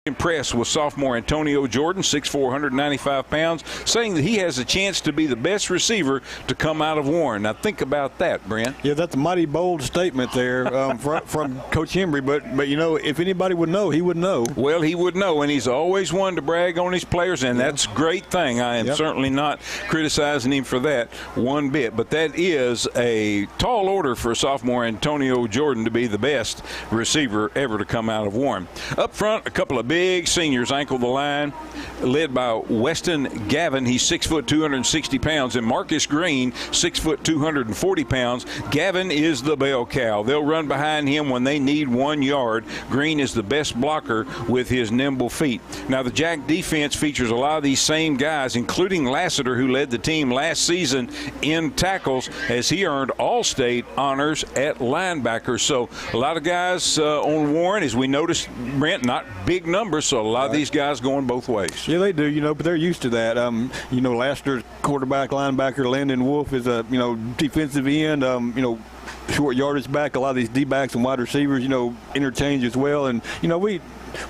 Impressed with sophomore Antonio Jordan, 6'4", 195 pounds, saying that he has a chance to be the best receiver to come out of Warren. Now think about that, Brent. Yeah, that's a mighty bold statement there from Coach Embry, but you know, if anybody would know, he would know. Well, he would know, and he's always one to brag on his players, and that's a great thing. I am certainly not criticizing him for that one bit, but that is a tall order for sophomore Antonio Jordan to be the best receiver ever to come out of Warren. Up front, a couple of big seniors anchor the line, led by Weston Gavin. He's 6 foot 260 pounds, and Marcus Green, 6 foot 240 pounds. Gavin is the bell cow. They'll run behind him when they need 1 yard. Green is the best blocker with his nimble feet. Now the Jack defense features a lot of these same guys, including Lassiter, who led the team last season in tackles, as he earned All-State honors at linebacker. So a lot of guys on Warren, as we noticed, Brent, not big numbers, so a lot of these guys going both ways. Yeah, they do, you know, but they're used to that. You know, Lassiter's quarterback, linebacker, Landon Wolfe is a, you know, defensive end, you know, short yardage back. A lot of these D-backs and wide receivers, you know, interchange as well. And, you know, we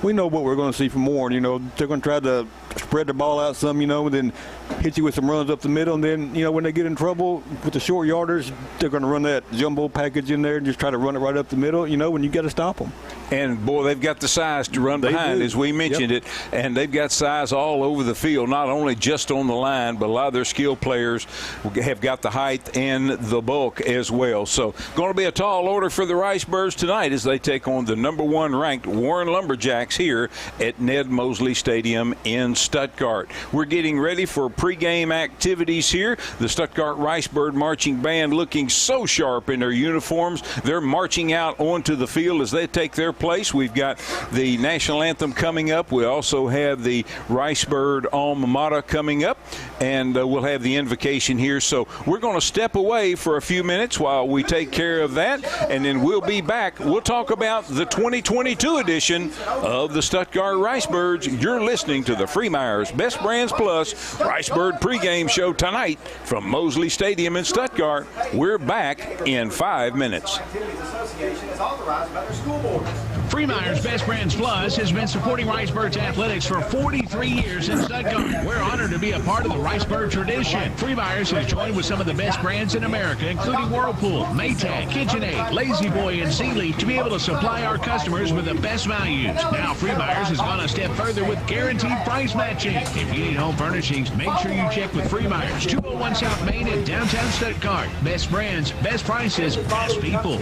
know what we're going to see from Warren. You know, they're going to try to spread the ball out some, you know, and then hit you with some runs up the middle. And then, you know, when they get in trouble with the short yarders, they're going to run that jumbo package in there and just try to run it right up the middle, you know, when you got to stop them. And, boy, they've got the size to run behind, as we mentioned it. And they've got size all over the field, not only just on the line, but a lot of their skilled players have got the height and the bulk as well. So going to be a tall order for the Ricebirds tonight as they take on the #1 ranked Warren Lumberjacks here at Ned Mosley Stadium in Stuttgart. We're getting ready for pregame activities here. The Stuttgart Ricebird Marching Band looking so sharp in their uniforms. They're marching out onto the field as they take their place. We've got the national anthem coming up. We also have the Ricebird alma mater coming up, and we'll have the invocation here. So we're going to step away for a few minutes while we take care of that, and then we'll be back. We'll talk about the 2022 edition of the Stuttgart Ricebirds. You're listening to the Freemeyer's Best Brands Plus Ricebird pregame show tonight from Mosley Stadium in Stuttgart. We're back in 5 minutes. Freemeyer's Best Brands Plus has been supporting Ricebirds athletics for 43 years in Stuttgart. We're honored to be a part of the Ricebird tradition. Freemeyer's has joined with some of the best brands in America, including Whirlpool, Maytag, KitchenAid, Lazy Boy, and Sealy, to be able to supply our customers with the best values. Now Freemeyer's has gone a step further with guaranteed price matching. If you need home furnishings, make sure you check with Freemeyer's, 201 South Main in downtown Stuttgart. Best brands, best prices, best people.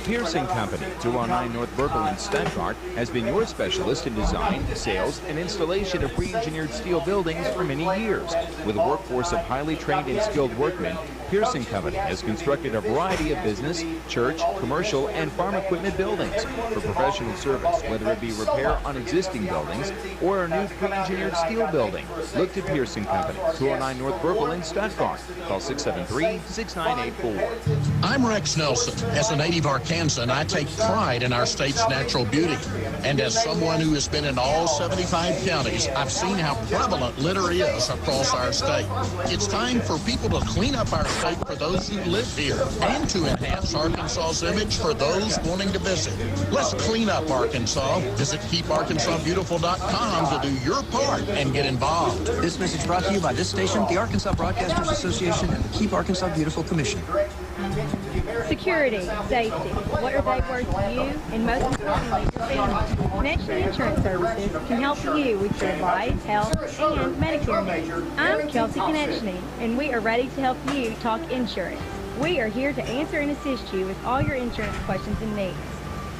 Pearson Company, 209 North Berkeley in Stuttgart, has been your specialist in design, sales, and installation of pre-engineered steel buildings for many years. With a workforce of highly trained and skilled workmen, Pearson Company has constructed a variety of business, church, commercial, and farm equipment buildings. For professional service, whether it be repair on existing buildings or a new pre-engineered steel building, look to Pearson Company, 209 North Berkeley in Stuttgart. Call 673-6984. I'm Rex Nelson. As a native Arkansan, I take pride in our state's natural beauty. And as someone who has been in all 75 counties, I've seen how prevalent litter is across our state. It's time for people to clean up our state for those who live here and to enhance Arkansas's image for those wanting to visit. Let's clean up Arkansas. Visit KeepArkansasBeautiful.com to do your part and get involved. This message brought to you by this station, the Arkansas Broadcasters Association, and the Keep Arkansas Beautiful Commission. Security, safety, what are they worth to you, and most importantly, your family. Connection Insurance Services can help you with your life, health, and Medicare needs. I'm Kelsey Konechny, and we are ready to help you talk insurance. We are here to answer and assist you with all your insurance questions and needs.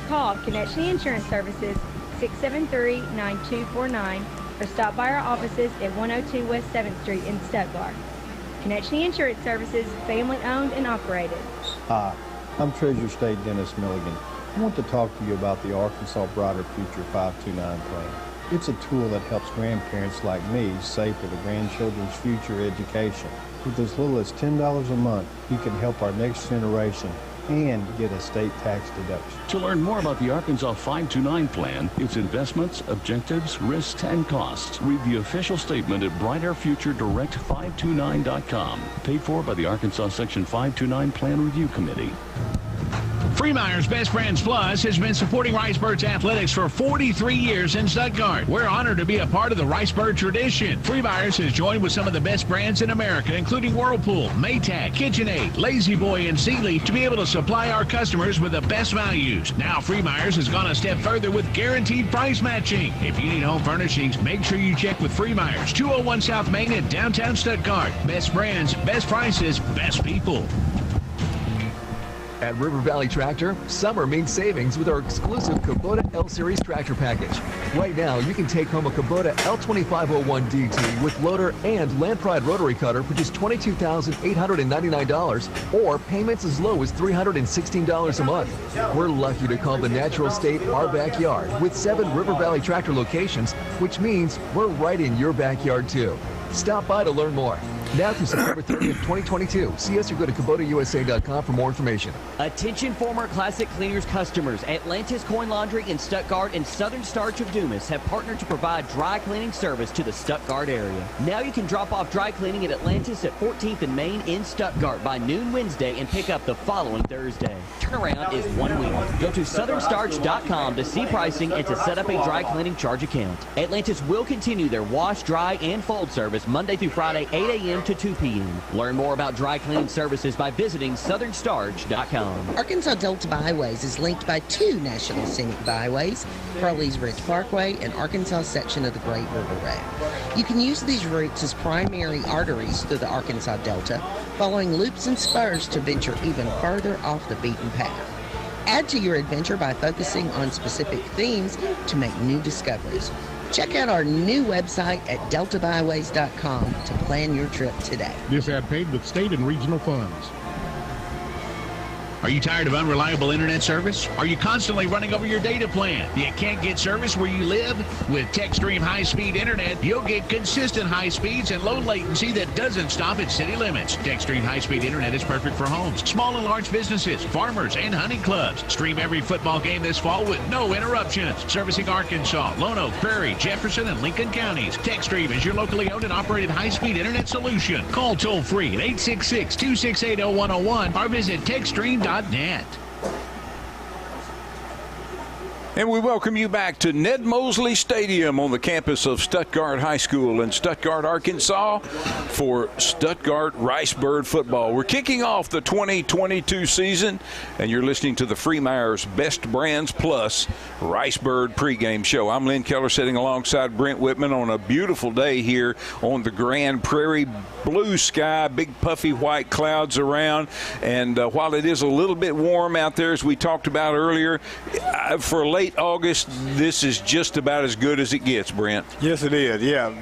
Call Konechny Insurance Services 673-9249 or stop by our offices at 102 West 7th Street in Stuttgart. Konechny Insurance Services, family-owned and operated. Hi, I'm Treasure State Dennis Milligan. I want to talk to you about the Arkansas Brighter Future 529 plan. It's a tool that helps grandparents like me save for the grandchildren's future education. With as little as $10 a month, you can help our next generation and get a state tax deduction. To learn more about the Arkansas 529 plan, its investments, objectives, risks, and costs, read the official statement at BrighterFutureDirect529.com. Paid for by the Arkansas Section 529 Plan Review Committee. Free Freemeier's Best Brands Plus has been supporting Ricebirds athletics for 43 years in Stuttgart. We're honored to be a part of the Ricebird tradition. Freemeier's has joined with some of the best brands in America, including Whirlpool, Maytag, KitchenAid, Lazy Boy, and Sealy, to be able to supply our customers with the best values. Now Freemeier's has gone a step further with guaranteed price matching. If you need home furnishings, make sure you check with Freemeier's, 201 South Main in downtown Stuttgart. Best brands, best prices, best people. At River Valley Tractor, summer means savings with our exclusive Kubota L-Series tractor package. Right now, you can take home a Kubota L2501 DT with loader and Land Pride rotary cutter for just $22,899, or payments as low as $316 a month. We're lucky to call the natural state our backyard with 7 River Valley Tractor locations, which means we're right in your backyard too. Stop by to learn more. Now through September 30th, 2022. See us or go to KubotaUSA.com for more information. Attention former Classic Cleaners customers. Atlantis Coin Laundry in Stuttgart and Southern Starch of Dumas have partnered to provide dry cleaning service to the Stuttgart area. Now you can drop off dry cleaning at Atlantis at 14th and Main in Stuttgart by noon Wednesday and pick up the following Thursday. Turnaround is 1 week. Go to southernstarch.com to see pricing and to set up a dry cleaning charge account. Atlantis will continue their wash, dry, and fold service Monday through Friday, 8 a.m. to 2 p.m. Learn more about dry cleaning services by visiting southernstarch.com. Arkansas Delta Byways is linked by 2 national scenic byways, Crowley's Ridge Parkway and Arkansas section of the Great River Road. You can use these routes as primary arteries through the Arkansas Delta, following loops and spurs to venture even further off the beaten path. Add to your adventure by focusing on specific themes to make new discoveries. Check out our new website at deltabyways.com to plan your trip today. This ad paid with state and regional funds. Are you tired of unreliable internet service? Are you constantly running over your data plan? You can't get service where you live? With TechStream high-speed internet, you'll get consistent high speeds and low latency that doesn't stop at city limits. TechStream high-speed internet is perfect for homes, small and large businesses, farmers, and hunting clubs. Stream every football game this fall with no interruptions. Servicing Arkansas, Lone Oak, Prairie, Jefferson, and Lincoln counties. TechStream is your locally owned and operated high-speed internet solution. Call toll-free at 866-268-0101 or visit TechStream.net. And we welcome you back to Ned Mosley Stadium on the campus of Stuttgart High School in Stuttgart, Arkansas for Stuttgart Ricebird football. We're kicking off the 2022 season, and you're listening to the Freemeier's Best Brands Plus Ricebird pregame show. I'm Lynn Keller sitting alongside Brent Whitman on a beautiful day here on the Grand Prairie. Blue sky, big puffy white clouds around, and while it is a little bit warm out there, as we talked about earlier, for late August, this is just about as good as it gets, Brent. Yes, it is. Yeah,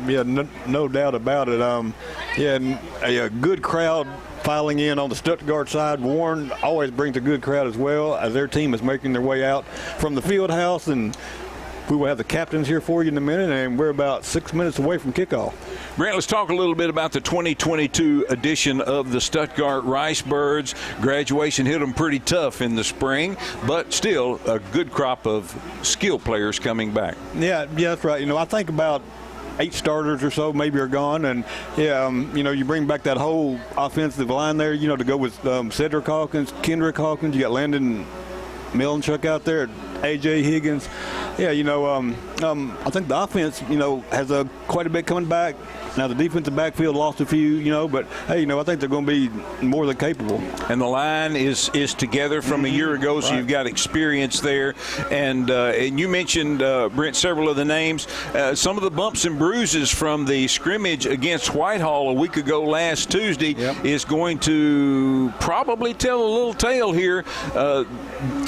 no doubt about it. A good crowd filing in on the Stuttgart side. Warren always brings a good crowd as well, as their team is making their way out from the field house, and we will have the captains here for you in a minute, and we're about 6 minutes away from kickoff. Brent, let's talk a little bit about the 2022 edition of the Stuttgart Ricebirds. Graduation hit them pretty tough in the spring, but still a good crop of skill players coming back. Yeah, that's right. I think about 8 starters or so maybe are gone, and you bring back that whole offensive line there, to go with Cedric Hawkins, Kendrick Hawkins. You got Landon Millenchuk out there, A.J. Higgins. I think the offense, has quite a bit coming back. Now, the defensive backfield lost a few, but, hey, I think they're going to be more than capable. And the line is together from a year ago, so you've got experience there. And you mentioned, Brent, several of the names. Some of the bumps and bruises from the scrimmage against Whitehall a week ago last Tuesday is going to probably tell a little tale here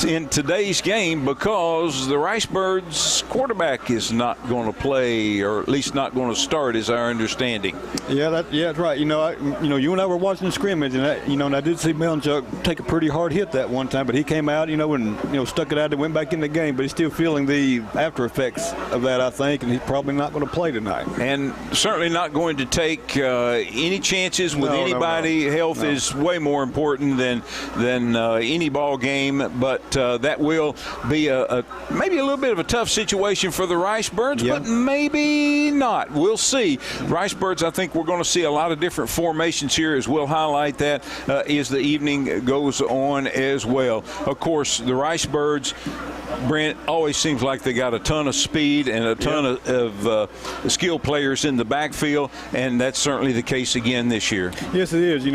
in today's game, because the Ricebirds quarterback is not going to play, or at least not going to start, is our understanding. Yeah, that's right. You and I were watching the scrimmage, and I did see Millenchuk take a pretty hard hit that one time, but he came out, and stuck it out and went back in the game. But he's still feeling the after effects of that, I think, and he's probably not going to play tonight. And certainly not going to take any chances with anybody. No. Health is way more important than any ball game, but that will be maybe a little bit of a tough situation situation for the Ricebirds, Yeah. but maybe not. We'll see. Ricebirds, I think we're going to see a lot of different formations here, as we'll highlight that as the evening goes on as well. Of course, the Ricebirds, Brent, always seems like they got a ton of speed and a ton of skilled players in the backfield, and that's certainly the case again this year. Yes, it is. They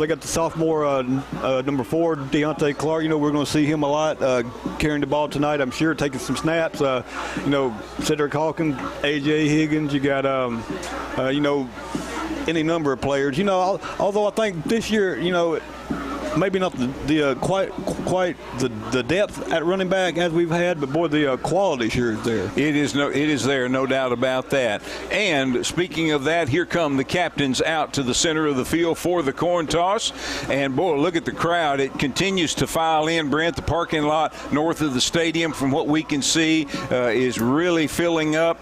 got the sophomore number 4, Deontay Clark. We're going to see him a lot carrying the ball tonight, I'm sure, taking some snaps. Cedric Hawkins, A.J. Higgins. You got, any number of players. Although I think this year, maybe not quite the depth at running back as we've had, but boy, the quality sure is there. It is there, no doubt about that. And speaking of that, here come the captains out to the center of the field for the coin toss. And boy, look at the crowd. It continues to file in, Brent. The parking lot north of the stadium, from what we can see, is really filling up.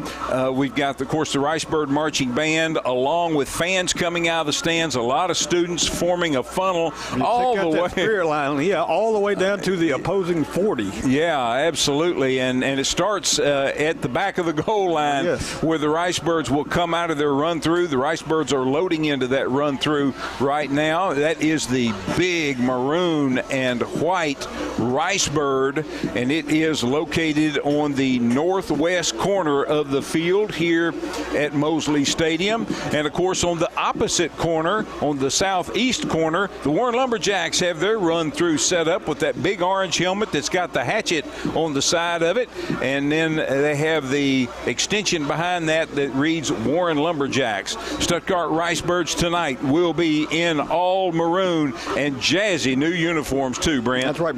We've got, of course, the Ricebird Marching Band, along with fans coming out of the stands, a lot of students forming a funnel all the way. Spirit line, all the way down to the opposing 40. Yeah, absolutely. And it starts at the back of the goal line, where the Ricebirds will come out of their run-through. The Ricebirds are loading into that run-through right now. That is the big maroon and white Ricebird, and it is located on the northwest corner of the field here at Mosley Stadium. And, of course, on the opposite corner, on the southeast corner, the Warren Lumberjacks have their run-through set up with that big orange helmet that's got the hatchet on the side of it, and then they have the extension behind that reads Warren Lumberjacks. Stuttgart Ricebirds tonight will be in all maroon and jazzy new uniforms too, Brent. That's right,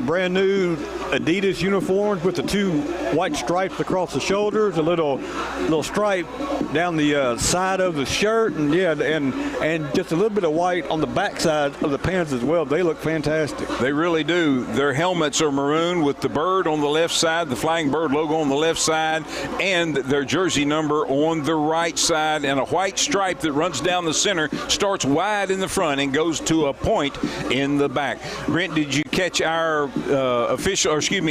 brand new Adidas uniforms with the 2 white stripes across the shoulders, a little stripe down the side of the shirt, and and just a little bit of white on the backside of the pants as well. They look fantastic. They really do. Their helmets are maroon with the bird on the left side, the flying bird logo on the left side, and their jersey number on the right side, and a white stripe that runs down the center, starts wide in the front and goes to a point in the back. Brent, did you catch our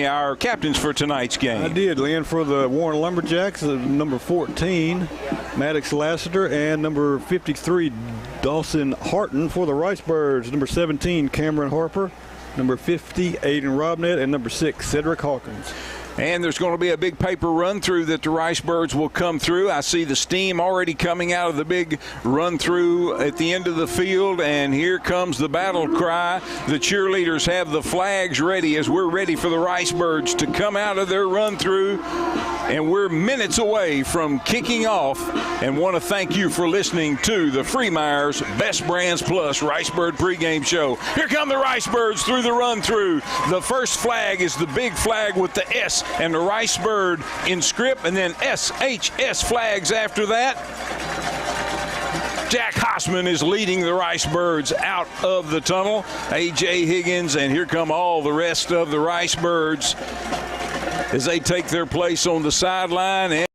our captains for tonight's game? I did, Lynn. For the Warren Lumberjacks, number 14, Maddox Lassiter, and number 53, Dawson Harton. For the Ricebirds, number 17, Cameron Harper, number 50, Aiden Robnett, and number 6, Cedric Hawkins. And there's going to be a big paper run-through that the Ricebirds will come through. I see the steam already coming out of the big run-through at the end of the field, and here comes the battle cry. The cheerleaders have the flags ready as we're ready for the Ricebirds to come out of their run-through, and we're minutes away from kicking off, and want to thank you for listening to the Freemeyer's Best Brands Plus Ricebird pregame show. Here come the Ricebirds through the run-through. The first flag is the big flag with the S and the Ricebird in script, and then SHS flags after that. Jack Hossman is leading the Ricebirds out of the tunnel. A.J. Higgins, and here come all the rest of the Ricebirds as they take their place on the sideline.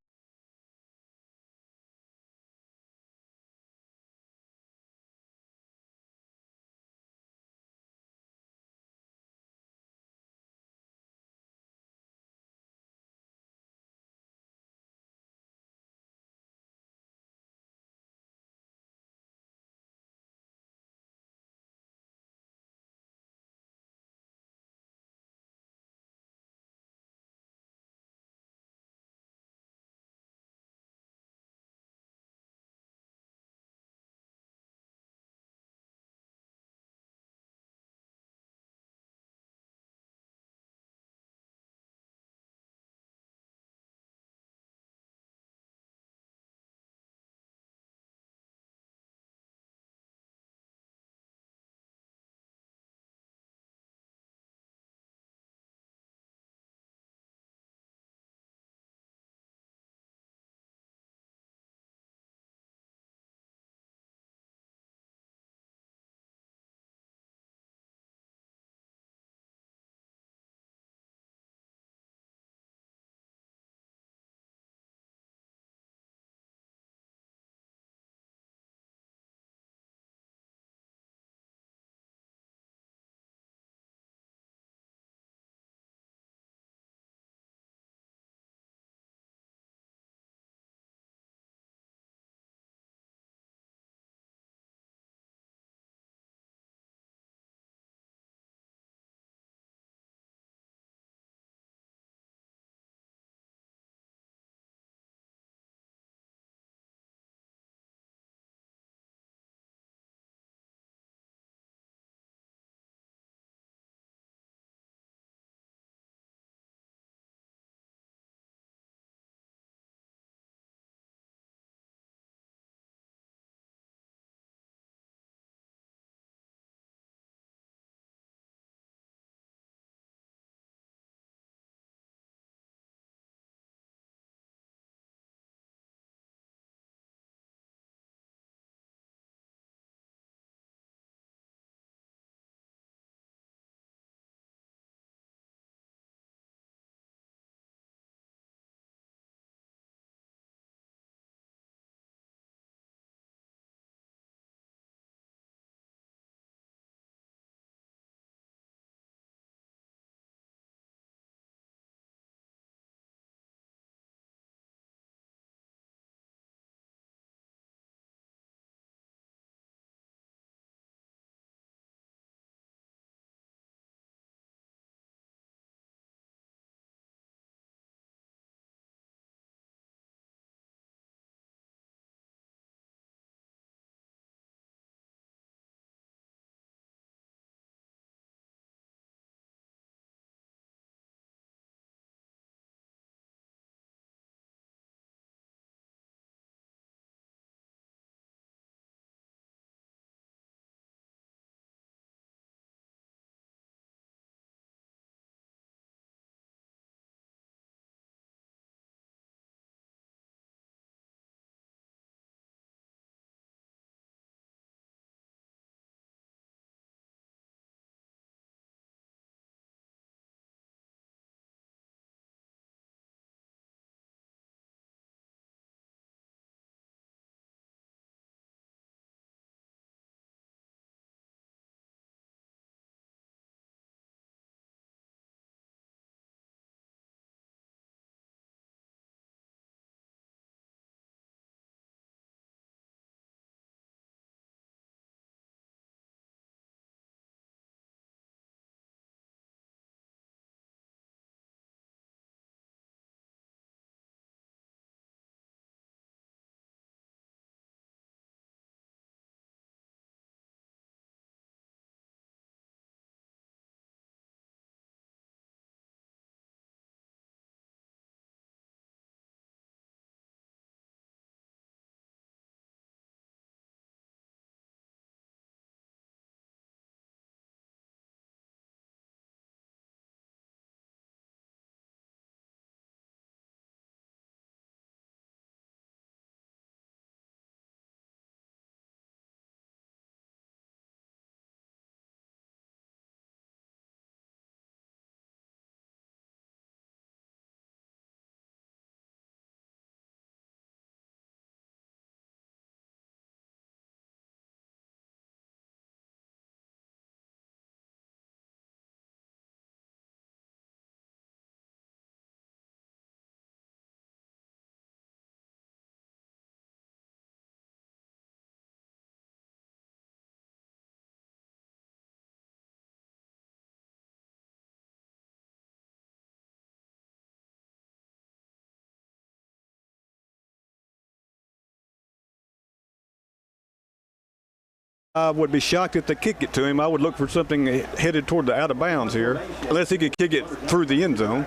I would be shocked if they kick it to him. I would look for something headed toward the out of bounds here, unless he could kick it through the end zone.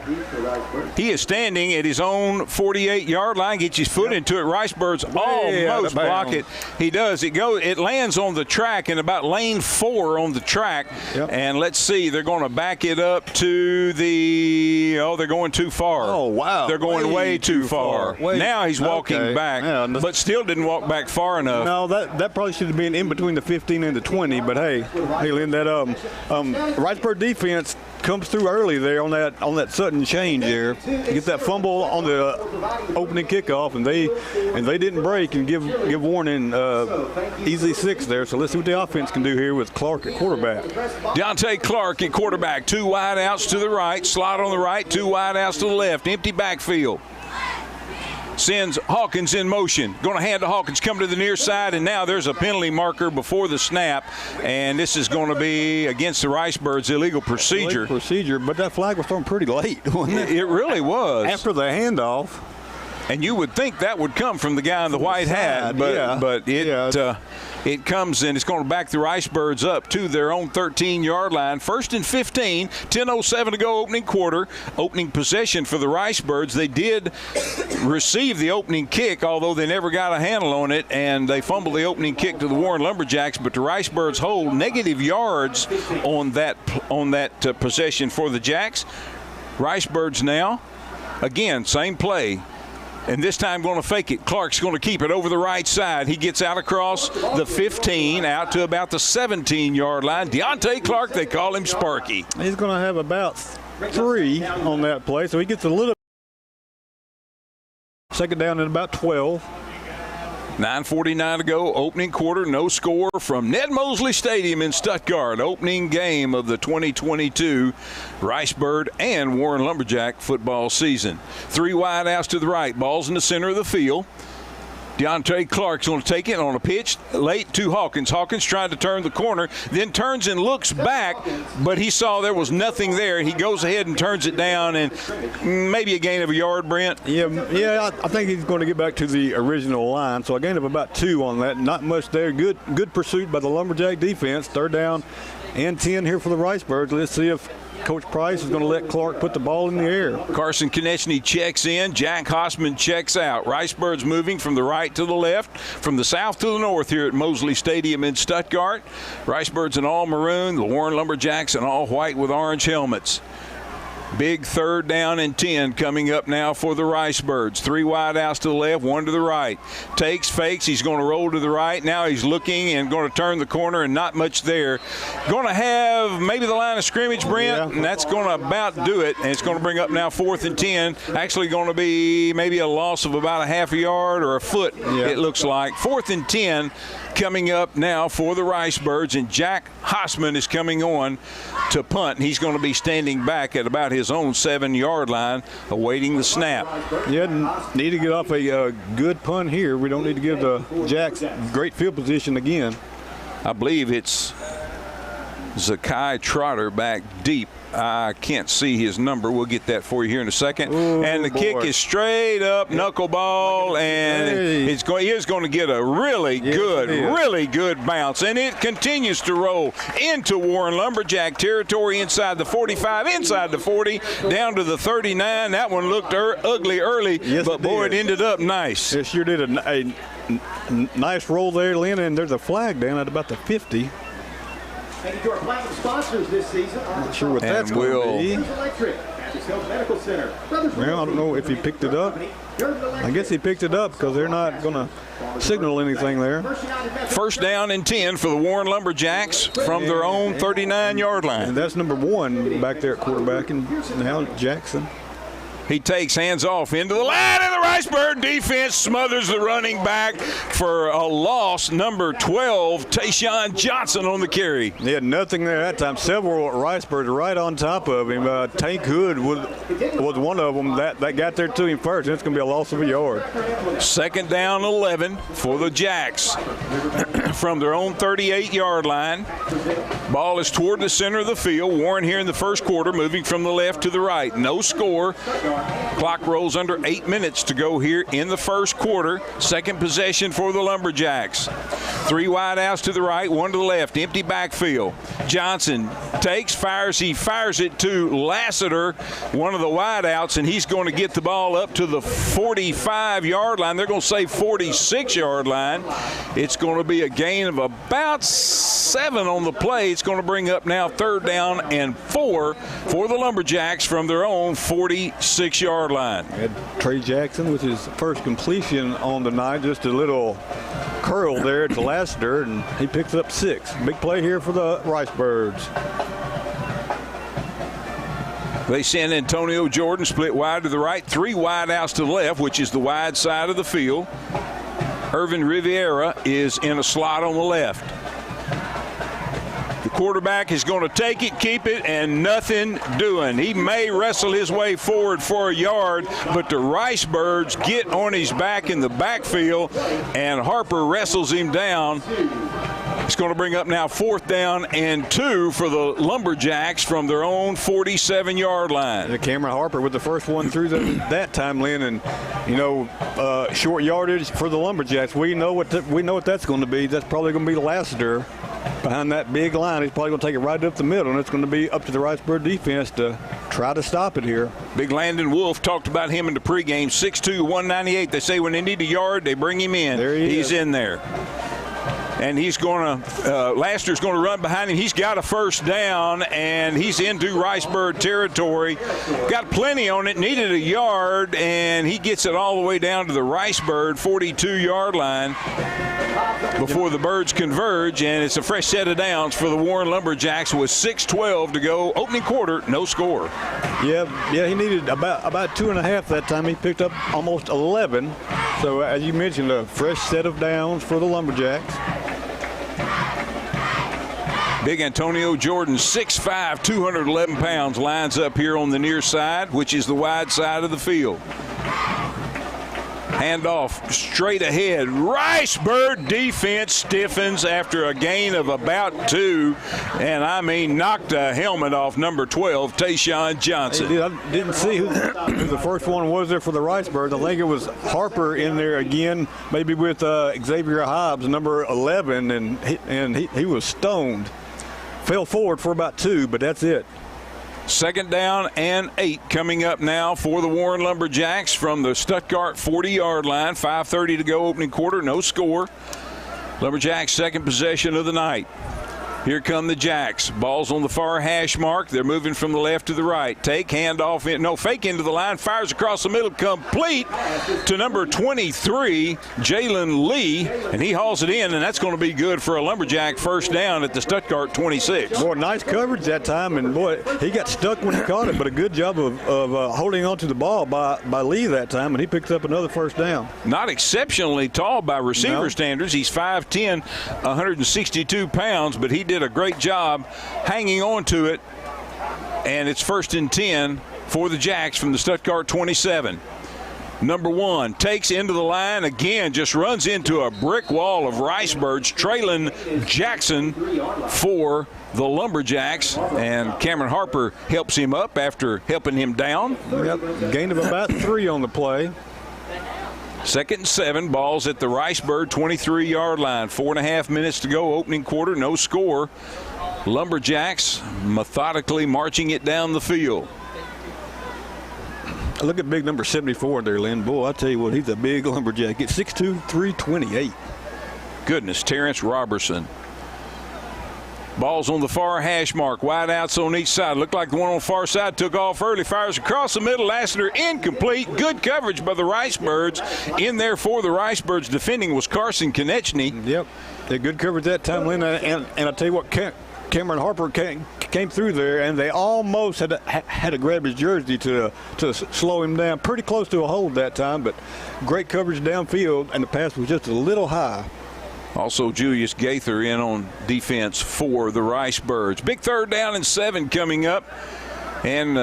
He is standing at his own 48-yard line, gets his foot into it. Ricebirds almost block it. He does. It lands on the track in about lane 4 on the track. Yep. And let's see, they're going to back it up to they're going too far. Oh, wow. They're going way too far. Now he's walking back, but still didn't walk back far enough. No, that probably should have been in between the 15 and the 20, but hey, Lynn, that Ricebird defense comes through early there on that sudden change there. Get that fumble on the opening kickoff, and they didn't break and give Warren easy 6 there. So let's see what the offense can do here with Clark at quarterback. Deontay Clark at quarterback. 2 wide outs to the right, slot on the right, 2 wide outs to the left, empty backfield. Sends Hawkins in motion. Going to hand to Hawkins, come to the near side, and now there's a penalty marker before the snap, and this is going to be against the Ricebirds, illegal procedure. Illegal procedure, but that flag was thrown pretty late, wasn't it? It really was. After the handoff. And you would think that would come from the guy in the white hat, but it comes and it's going to back the Ricebirds up to their own 13-yard line. 1st and 15, 10:07 to go opening quarter. Opening possession for the Ricebirds. They did receive the opening kick, although they never got a handle on it, and they fumbled the opening kick to the Warren Lumberjacks, but the Ricebirds hold negative yards on that possession for the Jacks. Ricebirds now, again, same play. And this time going to fake it. Clark's going to keep it over the right side. He gets out across the 15, out to about the 17-yard line. Deontay Clark, they call him Sparky. He's going to have about 3 on that play, so he gets a little. Second down at about 12. 9:49 to go, opening quarter, no score from Ned Mosley Stadium in Stuttgart. Opening game of the 2022 Ricebird and Warren Lumberjack football season. 3 wide outs to the right, ball's in the center of the field. Deontay Clark's going to take it on a pitch late to Hawkins. Hawkins tried to turn the corner, then turns and looks back, but he saw there was nothing there. He goes ahead and turns it down, and maybe a gain of a yard, Brent. Yeah, I think he's going to get back to the original line. So a gain of about 2 on that. Not much there. Good pursuit by the Lumberjack defense. 3rd down and 10 here for the Ricebirds. Let's see if Coach Price is going to let Clark put the ball in the air. Carson Konechny checks in. Jack Hossman checks out. Ricebirds moving from the right to the left, from the south to the north here at Mosley Stadium in Stuttgart. Ricebirds in all maroon, the Warren Lumberjacks in all white with orange helmets. Big 3rd down and 10 coming up now for the Ricebirds. 3 wide outs to the left, 1 to the right. Takes, fakes, he's going to roll to the right. Now he's looking and going to turn the corner, and not much there. Going to have maybe the line of scrimmage, Brent, and that's going to about do it. And it's going to bring up now 4th and 10. Actually going to be maybe a loss of about a half a yard or a foot, it looks like. 4th and 10 coming up now for the Ricebirds, and Jack Hossman is coming on to punt. He's going to be standing back at about his own 7-yard line, awaiting the snap. Yeah, need to get off a good punt here. We don't need to give the Jacks great field position again. I believe it's Zakai Trotter back deep. I can't see his number. We'll get that for you here in a second. Ooh, and the kick is straight up, knuckleball, and he is going to get a really good bounce. And it continues to roll into Warren Lumberjack territory inside the 45, inside the 40, down to the 39. That one looked ugly early, but boy, it ended up nice. It sure did a nice roll there, Lynn, and there's a flag down at about the 50. Thank you to our platinum sponsors this season. Not sure what that's going to be. Medical Center. Well, I don't know if he picked it up. I guess he picked it up because they're not going to signal anything there. 1st down and 10 for the Warren Lumberjacks from their own 39-yard line. And that's number 1 back there at quarterback, and now Jackson. He takes hands off into the line, and the Ricebird defense smothers the running back for a loss. Number 12, Tayshawn Johnson on the carry. He had nothing there that time. Several Ricebirds right on top of him. Tank Hood was one of them that got there to him first, and it's going to be a loss of a yard. 2nd down 11 for the Jacks from their own 38-yard line. Ball is toward the center of the field. Warren here in the first quarter moving from the left to the right. No score. Clock rolls under 8 minutes to go here in the first quarter. Second possession for the Lumberjacks. 3 wide outs to the right, 1 to the left. Empty backfield. Johnson takes, fires. He fires it to Lassiter, one of the wide outs, and he's going to get the ball up to the 45-yard line. They're going to say 46-yard line. It's going to be a gain of about 7 on the play. It's going to bring up now 3rd down and 4 for the Lumberjacks from their own 46-yard line. And Trey Jackson with his first completion on the night, just a little curl there to Lassiter, and he picks up 6. Big play here for the Ricebirds. They send Antonio Jordan split wide to the right, 3 wide outs to the left, which is the wide side of the field. Irvin Riviera is in a slot on the left. The quarterback is going to take it, keep it, and nothing doing. He may wrestle his way forward for a yard, but the Ricebirds get on his back in the backfield, and Harper wrestles him down. It's going to bring up now 4th down and 2 for the Lumberjacks from their own 47-yard line. And Cameron Harper with the first one through that time, Lynn, and short yardage for the Lumberjacks. We know what that's going to be. That's probably going to be Lassiter behind that big line. He's probably going to take it right up the middle, and it's going to be up to the Ricebird defense to try to stop it here. Big Landon Wolfe, talked about him in the pregame, 6'2", 198. They say when they need a yard, they bring him in. There he He's is. in there. And he's going to, Lassiter's going to run behind him. He's got a 1st down, and he's into Ricebird territory. Got plenty on it, needed a yard, and he gets it all the way down to the Ricebird 42-yard line before the Birds converge, and it's a fresh set of downs for the Warren Lumberjacks with 6:12 to go. Opening quarter, no score. Yeah, he needed about 2.5 that time. He picked up almost 11. So, as you mentioned, a fresh set of downs for the Lumberjacks. Big Antonio Jordan, 6'5", 211 pounds, lines up here on the near side, which is the wide side of the field. Handoff straight ahead. Ricebird defense stiffens after a gain of about 2. And I mean, knocked a helmet off number 12, Tayshawn Johnson. Hey, I didn't see who the first one was there for the Ricebirds. I think it was Harper in there again, maybe with Xavier Hobbs, number 11, and he was stoned. Fell forward for about 2, but that's it. 2nd down and 8 coming up now for the Warren Lumberjacks from the Stuttgart 40-yard line. 5:30 to go, opening quarter, no score. Lumberjacks' second possession of the night. Here come the Jacks. Ball's on the far hash mark. They're moving from the left to the right. Take, handoff, fake into the line, fires across the middle, complete to number 23, Jalen Lee, and he hauls it in, and that's going to be good for a Lumberjack 1st down at the Stuttgart 26. Boy, nice coverage that time, and boy, he got stuck when he caught it, but a good job of holding on to the ball by Lee that time, and he picks up another 1st down. Not exceptionally tall by receiver standards. He's 5'10", 162 pounds, but he did a great job hanging on to it, and it's 1st and 10 for the Jacks from the Stuttgart 27. Number 1 takes into the line again, just runs into a brick wall of Ricebirds. Traylon Jackson for the Lumberjacks, and Cameron Harper helps him up after helping him down. Yep, gain of about 3 on the play. 2nd and 7, balls at the Ricebird 23-yard line. 4.5 minutes to go, opening quarter, no score. Lumberjacks methodically marching it down the field. Look at big number 74 there, Lynn. Boy, I tell you what, he's a big Lumberjack. It's 6'2", 328. Goodness, Terrence Robertson. Ball's on the far hash mark. Wide outs on each side. Looked like the one on the far side took off early. Fires across the middle. Lassiter incomplete. Good coverage by the Ricebirds. In there for the Ricebirds defending was Carson Konechny. Yep. They good coverage that time, Lynn. And I tell you what, Cameron Harper came through there, and they almost had to grab his jersey to slow him down. Pretty close to a hold that time, but great coverage downfield, and the pass was just a little high. Also, Julius Gaither in on defense for the Ricebirds. Big 3rd down and 7 coming up. And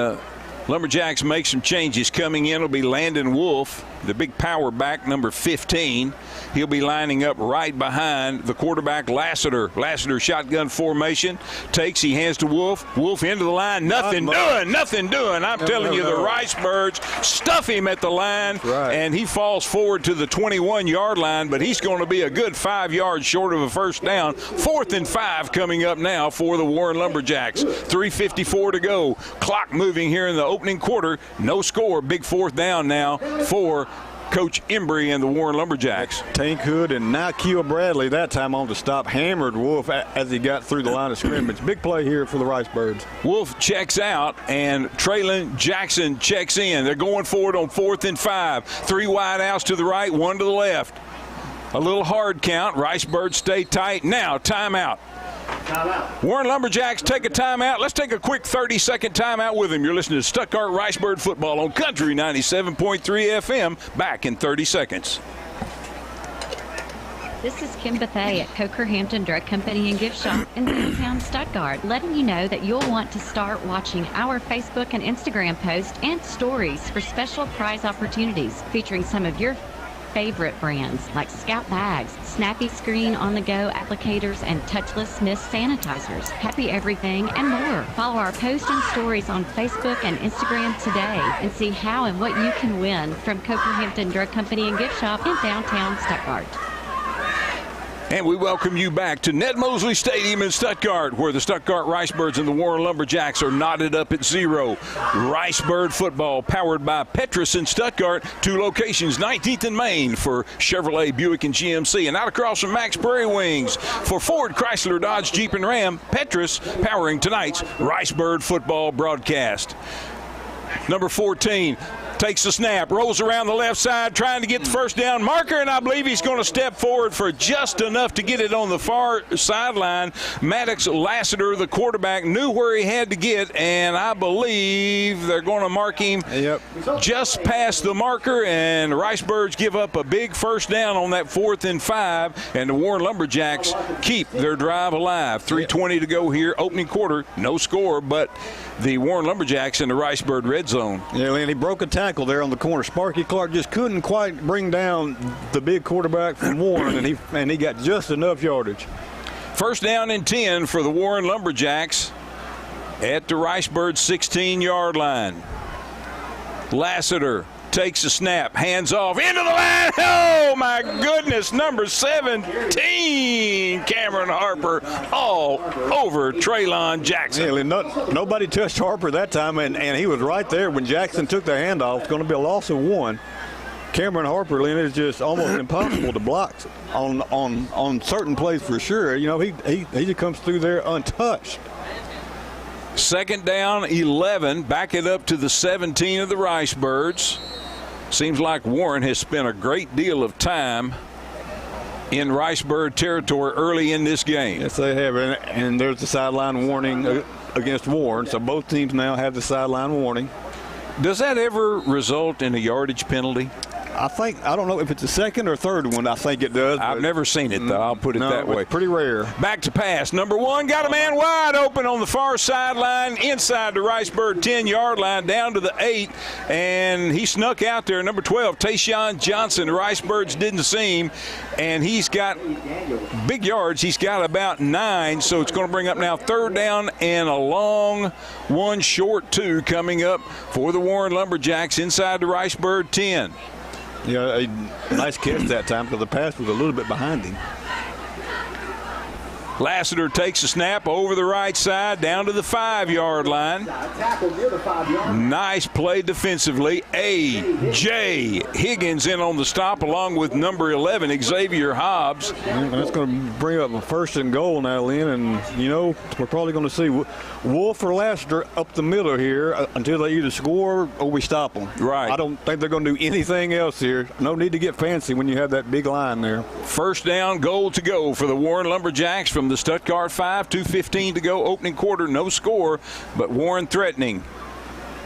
Lumberjacks make some changes. Coming in will be Landon Wolfe, the big power back, number 15. He'll be lining up right behind the quarterback, Lassiter. Lassiter shotgun formation. He hands to Wolfe. Wolfe into the line. Nothing doing. I'm telling you, the Ricebirds stuff him at the line, and he falls forward to the 21-yard line, but he's going to be a good 5 yards short of a first down. 4th and 5 coming up now for the Warren Lumberjacks. 3:54 to go. Clock moving here in the opening quarter. No score. Big 4th down now for Coach Embry and the Warren Lumberjacks. Tank Hood and Nikeel Bradley that time on the stop hammered Wolfe as he got through the line of scrimmage. Big play here for the Ricebirds. Wolfe checks out and Traylon Jackson checks in. They're going forward on 4th and 5. 3 wide outs to the right, 1 to the left. A little hard count. Ricebirds stay tight. Now timeout. Warren Lumberjacks take a timeout. Let's take a quick 30-second timeout with him. You're listening to Stuttgart Ricebird football on Country 97.3 FM. Back in 30 seconds. This is Kim Bethay at Coker Hampton Drug Company and Gift Shop in downtown Stuttgart, letting you know that you'll want to start watching our Facebook and Instagram posts and stories for special prize opportunities featuring some of your favorite brands like Scout Bags, Snappy Screen on-the-go applicators, and touchless mist sanitizers. Happy everything and more. Follow our posts and stories on Facebook and Instagram today and see how and what you can win from Coker Hampton Drug Company and Gift Shop in downtown Stuttgart. And we welcome you back to Ned Mosley Stadium in Stuttgart, where the Stuttgart Ricebirds and the Warren Lumberjacks are knotted up at 0. Ricebird football powered by Petrus in Stuttgart. 2 locations, 19th and Main for Chevrolet, Buick, and GMC. And out across from Max Prairie Wings for Ford, Chrysler, Dodge, Jeep, and Ram. Petrus powering tonight's Ricebird football broadcast. Number 14 takes the snap, rolls around the left side, trying to get the first down marker, and I believe he's going to step forward for just enough to get it on the far sideline. Maddox Lassiter, the quarterback, knew where he had to get, and I believe they're going to mark him just past the marker, and the Ricebirds give up a big first down on that 4th and 5, and the Warren Lumberjacks keep their drive alive. 3:20 to go here, opening quarter, no score, but the Warren Lumberjacks in the Ricebird red zone. Yeah, Lynn, he broke a tackle there on the corner. Sparky Clark just couldn't quite bring down the big quarterback from Warren, and he got just enough yardage. First down and 10 for the Warren Lumberjacks at the Ricebird 16-yard line. Lassiter takes a snap, hands off, into the line. Oh, my goodness, number 17, Cameron Harper, all over Traylon Jackson. Yeah, nobody touched Harper that time, and he was right there when Jackson took the handoff. It's going to be a loss of 1. Cameron Harper, Lynn, is just almost impossible to block on certain plays for sure. You know, he just comes through there untouched. Second down, 11. Back it up to the 17 of the Ricebirds. Seems like Warren has spent a great deal of time in Ricebird territory early in this game. Yes, they have. And there's the sideline warning against Warren. So both teams now have the sideline warning. Does that ever result in a yardage penalty? I don't know if it's the second or third one. I think it does. I've never seen it, though. I'll put it that way. It's pretty rare. Back to pass. Number 1 got a man wide open on the far sideline, inside the Ricebird 10-yard line, down to the 8, and he snuck out there. Number 12, Tayshawn Johnson. The Ricebirds didn't see him, and he's got big yards. He's got about 9, so it's going to bring up now 3rd down and a long 1, short 2 coming up for the Warren Lumberjacks inside the Ricebird 10. Yeah, a nice catch that time because the pass was a little bit behind him. Lassiter takes a snap over the right side down to the 5-yard line. Nice play defensively. A.J. Higgins in on the stop along with number 11, Xavier Hobbs. And that's going to bring up a 1st and goal now, Lynn. And, you know, we're probably going to see Wolfe or Lassiter up the middle here until they either score or we stop them. Right. I don't think they're going to do anything else here. No need to get fancy when you have that big line there. First down, goal to go for the Warren Lumberjacks from the Stuttgart 5, 2:15 to go, opening quarter, no score, but Warren threatening.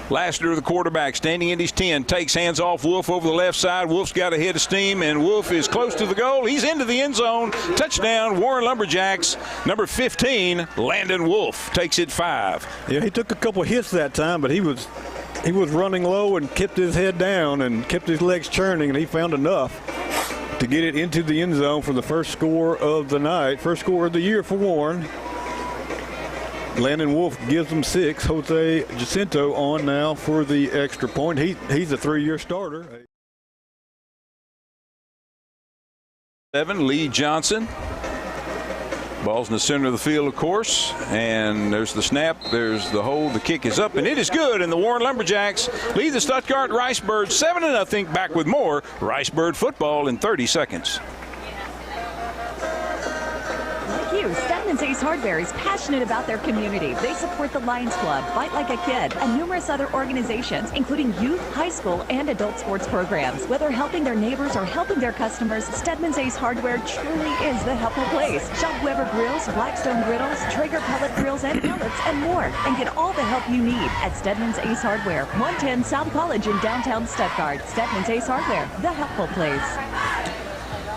Lassiter, the quarterback, standing in his 10, takes hands off Wolfe over the left side. Wolfe's got a hit of steam, and Wolfe is close to the goal. He's into the end zone. Touchdown, Warren Lumberjacks. Number 15, Landon Wolfe, takes it 5. Yeah, he took a couple hits that time, but he was he was running low and kept his head down and kept his legs churning, and he found enough to get it into the end zone for the first score of the night, first score of the year for Warren. Landon Wolfe gives them 6. Jose Jacinto on now for the extra point. He's a 3-year starter. 7, Lee Johnson. Ball's in the center of the field, of course, and there's the snap, there's the hold, the kick is up, and it is good, and the Warren Lumberjacks lead the Stuttgart Ricebirds 7-0. Back with more Ricebird football in 30 seconds. Like you, Stedman's Ace Hardware is passionate about their community. They support the Lions Club, Fight Like a Kid, and numerous other organizations, including youth, high school, and adult sports programs. Whether helping their neighbors or helping their customers, Stedman's Ace Hardware truly is the helpful place. Shop Weber Grills, Blackstone Griddles, Traeger pellet grills and pellets, and more, and get all the help you need at Stedman's Ace Hardware, 110 South College in downtown Stuttgart. Stedman's Ace Hardware, the helpful place.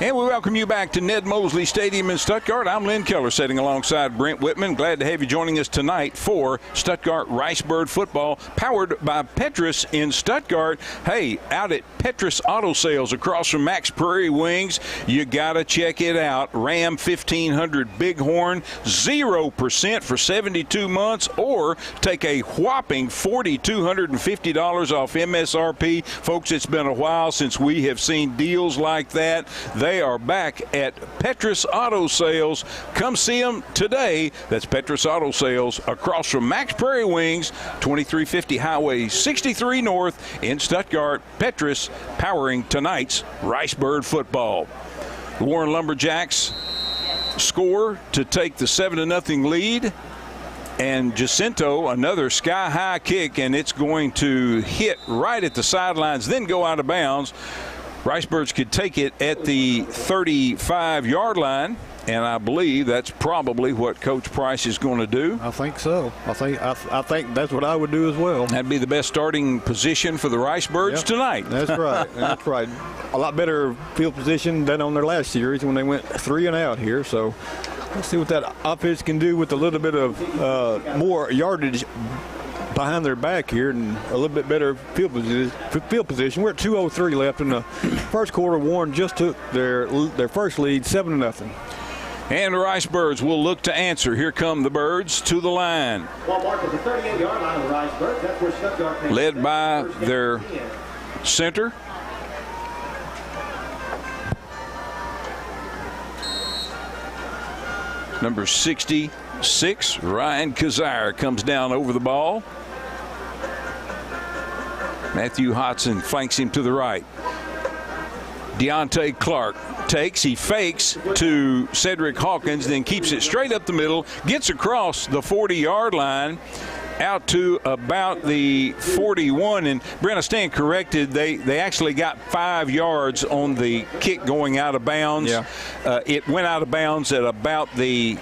And we welcome you back to Ned Mosley Stadium in Stuttgart. I'm Lynn Keller sitting alongside Brent Whitman. Glad to have you joining us tonight for Stuttgart Ricebird football, powered by Petrus in Stuttgart. Hey, out at Petrus Auto Sales across from Max Prairie Wings, you got to check it out. Ram 1500 Bighorn, 0% for 72 months, or take a whopping $4,250 off MSRP. Folks, it's been a while since we have seen deals like that. They are back at Petrus Auto Sales. Come see them today. That's Petrus Auto Sales across from Max Prairie Wings, 2350 Highway 63 North in Stuttgart. Petrus powering tonight's Ricebird football. The Warren Lumberjacks score to take the 7-0 lead. And Jacinto, another sky-high kick, and it's going to hit right at the sidelines, then go out of bounds. Ricebirds could take it at the 35-yard line, and I believe that's probably what Coach Price is going to do. I think so. I think that's what I would do as well. That'd be the best starting position for the Ricebirds tonight. That's right. That's right. A lot better field position than on their last series when they went 3 and out here. So let's see what that offense can do with a little bit of more yardage behind their back here and a little bit better field position. We're at 2:03 left in the first quarter. Warren just took their first lead, 7-0. And the Ricebirds will look to answer. Here come the Birds to the line. Ball marked at the 38-yard line of the Ricebirds. That's where Stuttgart led by their center. Number 66, Ryan Kazire, comes down over the ball. Matthew Hodson flanks him to the right. Deontay Clark takes, he fakes to Cedric Hawkins, then keeps it straight up the middle, gets across the 40-yard line out to about the 41. And Brent, I stand corrected. They actually got 5 yards on the kick going out of bounds. Yeah. It went out of bounds at about the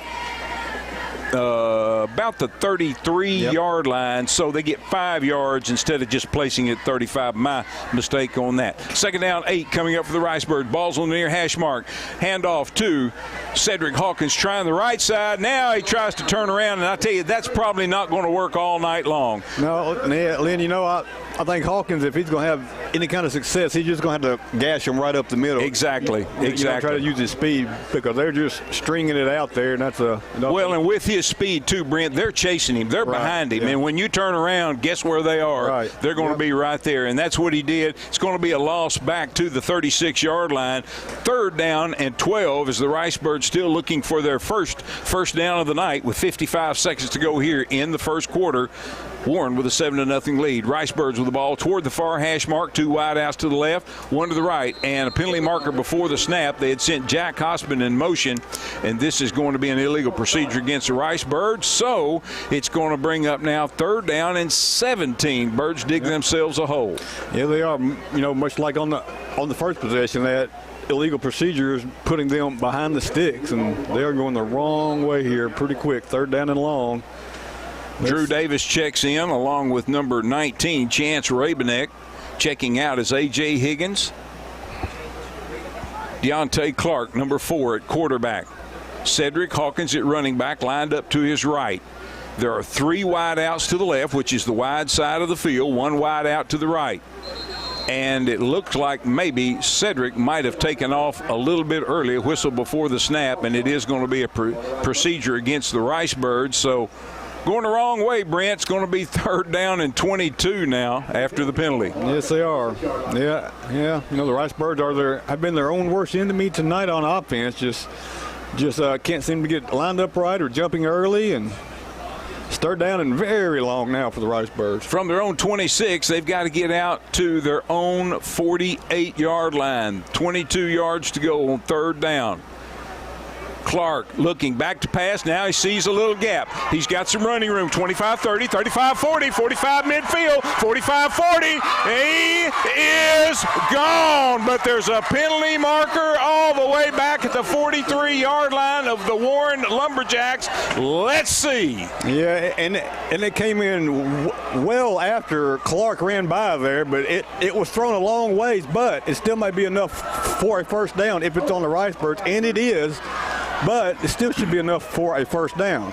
33-yard line, so they get 5 yards instead of just placing it 35. My mistake on that. 2nd down, 8 coming up for the Ricebirds. Ball's on the near hash mark. Handoff to Cedric Hawkins trying the right side. Now he tries to turn around, and I tell you, that's probably not going to work all night long. No, Lynn, you know, I think Hawkins, if he's going to have any kind of success, he's just going to have to gash him right up the middle. Exactly. Try to use his speed because they're just stringing it out there, and that's a well, and with his speed too, Brent, they're chasing him. They're behind him, and when you turn around, guess where they are? Right. They're going to be right there, and that's what he did. It's going to be a loss back to the 36-yard line. 3rd down and 12 as the Ricebirds still looking for their first down of the night with 55 seconds to go here in the first quarter. Warren with a 7-0 lead. Ricebirds with the ball toward the far hash mark. 2 wideouts to the left, 1 to the right, and a penalty marker before the snap. They had sent Jack Hosman in motion, and this is going to be an illegal procedure against the Ricebirds. So it's going to bring up now 3rd down and 17. Birds dig themselves a hole. Yeah, they are. You know, much like on the first possession, that illegal procedure is putting them behind the sticks, and they are going the wrong way here pretty quick. 3rd down and long. Drew Davis checks in along with number 19, Chance Rabenek. Checking out is A.J. Higgins. Deontay Clark, number 4, at quarterback. Cedric Hawkins at running back, lined up to his right. There are 3 wide outs to the left, which is the wide side of the field, 1 wide out to the right. And it looks like maybe Cedric might have taken off a little bit early, a whistle before the snap, and it is going to be a procedure against the Ricebirds. So going the wrong way, Brent. It's going to be 3rd down and 22 now after the penalty. Yes, they are. Yeah. You know, the Ricebirds have been their own worst enemy tonight on offense. Just can't seem to get lined up right or jumping early, and it's 3rd down and very long now for the Ricebirds. From their own 26, they've got to get out to their own 48-yard line. 22 yards to go on 3rd down. Clark looking back to pass. Now he sees a little gap. He's got some running room. 25-30, 35-40, 45 midfield, 45-40. He is gone, but there's a penalty marker all the way back at the 43-yard line of the Warren Lumberjacks. Let's see. Yeah, and it came in well after Clark ran by there, but it was thrown a long ways, but it still might be enough for a 1st down if it's on the Ricebirds, and it is. But it still should be enough for a 1st down.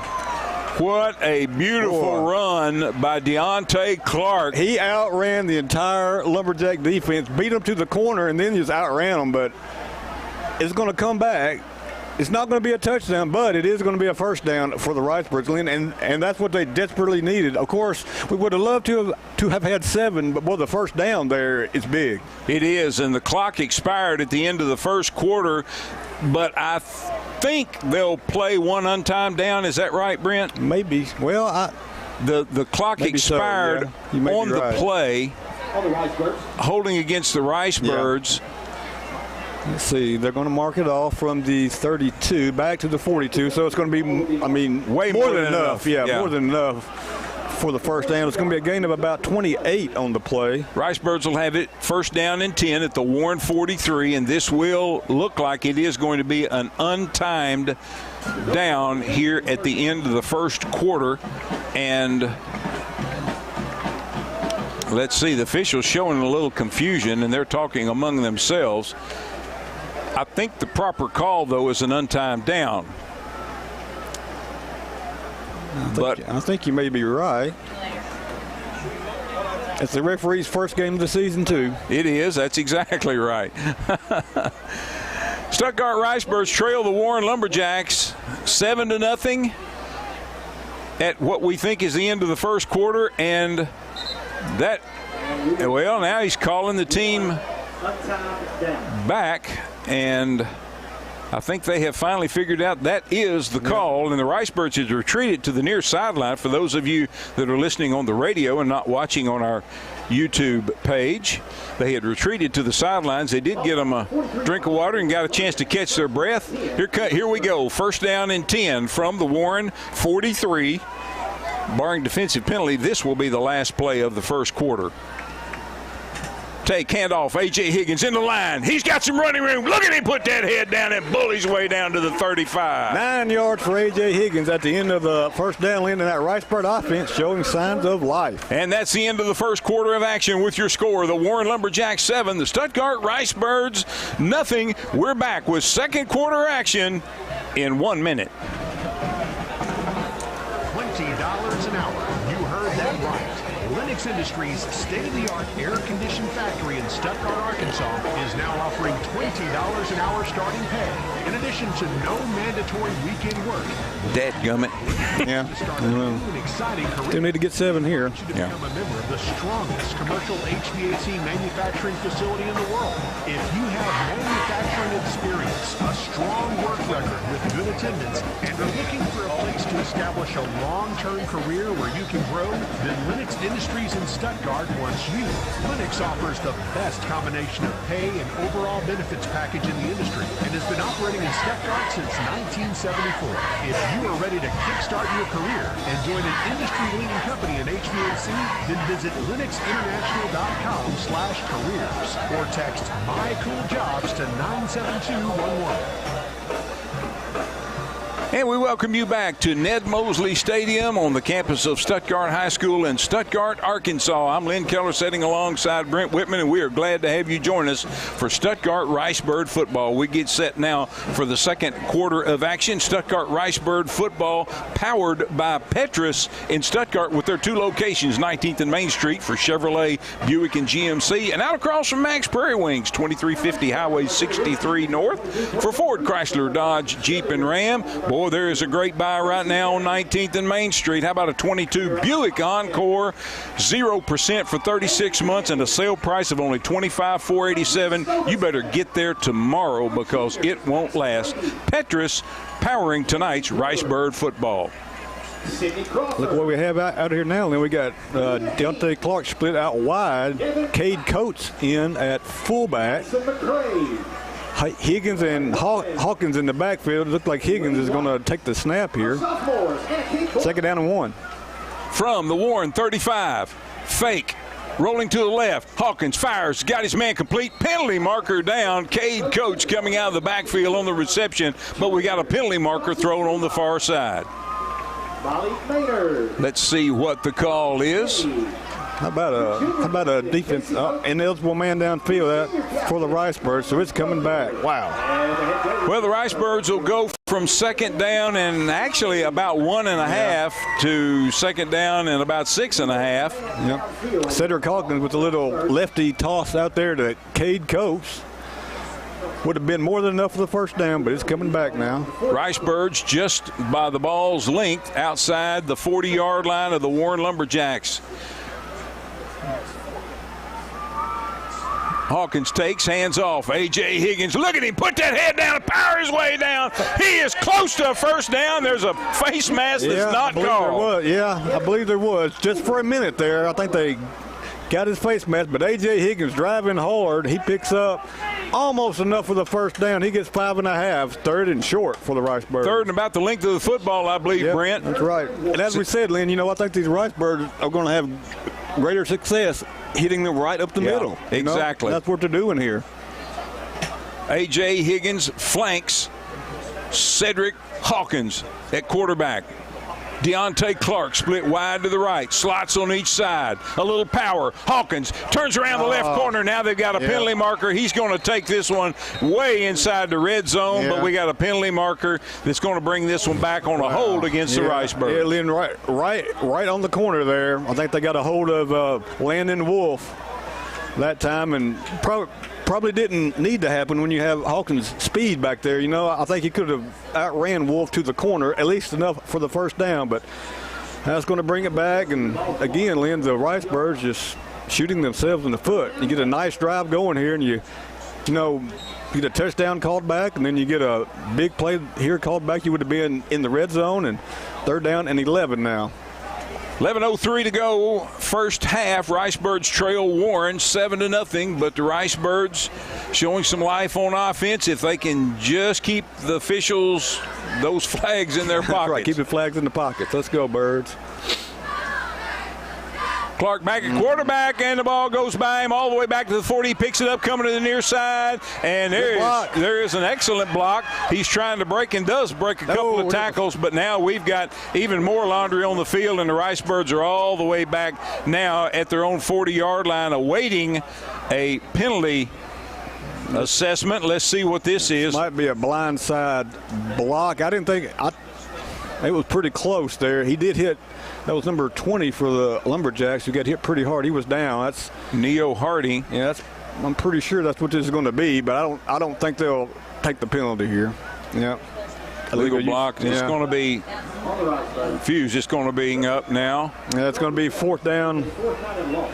What a beautiful run by Deontay Clark. He outran the entire Lumberjack defense, beat them to the corner, and then just outran them. But it's going to come back. It's not going to be a touchdown, but it is going to be a 1st down for the Ricebirds, and that's what they desperately needed. Of course, we would have loved to have had 7, but the 1st down there is big. It is, and the clock expired at the end of the 1st quarter, but I think they'll play 1 untimed down. Is that right, Brent? Maybe. Well, the clock expired on the play, holding against the Ricebirds. Yeah. Let's see, they're going to mark it off from the 32 back to the 42, so it's going to be, way more than enough. Yeah, more than enough for the 1st down. It's going to be a gain of about 28 on the play. Ricebirds will have it 1st down and 10 at the Warren 43, and this will look like it is going to be an untimed down here at the end of the 1st quarter. And let's see, the officials showing a little confusion, and they're talking among themselves. I think the proper call, though, is an untimed down. I think you may be right. It's the referee's 1st game of the season, too. It is. That's exactly right. Stuttgart Ricebirds trail the Warren Lumberjacks 7-0 at what we think is the end of the 1st quarter, and that, well, now he's calling the team back, and I think they have finally figured out that is the call, and the Ricebirds has retreated to the near sideline. For those of you that are listening on the radio and not watching on our YouTube page, they had retreated to the sidelines. They did get them a drink of water and got a chance to catch their breath. Here we go. 1st down and 10 from the Warren 43. Barring defensive penalty, this will be the last play of the 1st quarter. Take handoff, A.J. Higgins in the line. He's got some running room. Look at him put that head down and bully his way down to the 35. 9 yards for A.J. Higgins at the end of the 1st down, leading that Ricebird offense showing signs of life. And that's the end of the 1st quarter of action with your score. The Warren Lumberjacks 7, the Stuttgart Ricebirds nothing. We're back with 2nd quarter action in 1 minute. $20 an hour. You heard that right. Lennox Industries' state-of-the-art air-conditioned factory in Stuttgart, Arkansas is now offering $20 an hour starting pay, in addition to no mandatory weekend work. Dadgummit. Yeah. Still need to get 7 here. Yeah. Become a member of the strongest commercial HVAC manufacturing facility in the world. If you have manufacturing experience, a strong work record with good attendance, and are looking for a place to establish a long-term career where you can grow, then Lennox Industries in Stuttgart wants you. Lennox offers the best combination of pay and overall benefits package in the industry and has been operating in Stuttgart since 1974. If you are ready to kickstart your career and join an industry-leading company in HVAC, then visit LennoxInternational.com/careers or text MyCoolJobs to 97211. And we welcome you back to Ned Mosley Stadium on the campus of Stuttgart High School in Stuttgart, Arkansas. I'm Lynn Keller sitting alongside Brent Whitman, and we are glad to have you join us for Stuttgart Ricebird football. We get set now for the second quarter of action. Stuttgart Ricebird football powered by Petrus in Stuttgart with their 2 locations, 19th and Main Street for Chevrolet, Buick, and GMC, and out across from Max Prairie Wings, 2350 Highway 63 North for Ford, Chrysler, Dodge, Jeep, and Ram. Boy, there is a great buy right now on 19th and Main Street. How about a 22 Buick Encore, 0% for 36 months and a sale price of only $25,487. You better get there tomorrow because it won't last. Petrus powering tonight's Ricebird football. Look what we have out here now. Then we got Deontay Clark split out wide. Cade Coates in at fullback. Higgins and Hawkins in the backfield. It looks like Higgins is going to take the snap here. 2nd down and 1. From the Warren 35, fake. Rolling to the left. Hawkins fires. Got his man complete. Penalty marker down. Cade Coates coming out of the backfield on the reception, but we got a penalty marker thrown on the far side. Let's see what the call is. How about a defense ineligible man downfield for the Ricebirds? So it's coming back. Wow. Well, the Ricebirds will go from 2nd down and actually about 1.5 to 2nd down and about 6.5. Yep. Cedric Hawkins with a little lefty toss out there to Cade Coates. Would have been more than enough for the 1st down, but it's coming back now. Ricebirds just by the ball's length outside the 40-yard line of the Warren Lumberjacks. Hawkins takes, hands off. A.J. Higgins, look at him, put that head down, power his way down. He is close to a 1st down. There's a face mask that's not called. I believe there was. Just for a minute there, I think they got his face mask, but A.J. Higgins driving hard. He picks up almost enough for the 1st down. He gets 5.5, 3rd and short for the Ricebirds. 3rd and about the length of the football, I believe, Brent. That's right. And as we said, Lynn, I think these Ricebirds are going to have greater success hitting them right up the middle. Exactly. That's what they're doing here. A.J. Higgins flanks Cedric Hawkins at quarterback. Deontay Clark split wide to the right, slots on each side, a little power. Hawkins turns around the left corner. Now they've got a penalty marker. He's going to take this one way inside the red zone, but we got a penalty marker that's going to bring this one back on a hold against the Ricebirds. Yeah, Lynn, right on the corner there. I think they got a hold of Landon Wolfe that time, and probably didn't need to happen when you have Hawkins' speed back there. I think he could have outran Wolfe to the corner, at least enough for the 1st down, but that's going to bring it back. And again, Lynn, the Ricebirds just shooting themselves in the foot. You get a nice drive going here, and you get a touchdown called back, and then you get a big play here called back. You would have been in the red zone, and 3rd down and 11 now. 11:03 to go, 1st half. Ricebirds trail Warren 7-0, but the Ricebirds showing some life on offense if they can just keep the officials those flags in their pockets. Right, keep the flags in the pockets. Let's go, Birds. Clark back at quarterback, and the ball goes by him all the way back to the 40. He picks it up, coming to the near side, and there is an excellent block. He's trying to break and does break a couple of tackles, but now we've got even more laundry on the field, and the Ricebirds are all the way back now at their own 40-yard line awaiting a penalty assessment. Let's see what this is. Might be a blindside block. I didn't think it was pretty close there. He did hit. That was number 20 for the Lumberjacks, who got hit pretty hard. He was down. That's Neo Hardy. Yeah, I'm pretty sure that's what this is going to be, but I don't think they'll take the penalty here. Yeah. Illegal block. It's going to be Fuse. It's going to be up now. Yeah, it's going to be 4th down.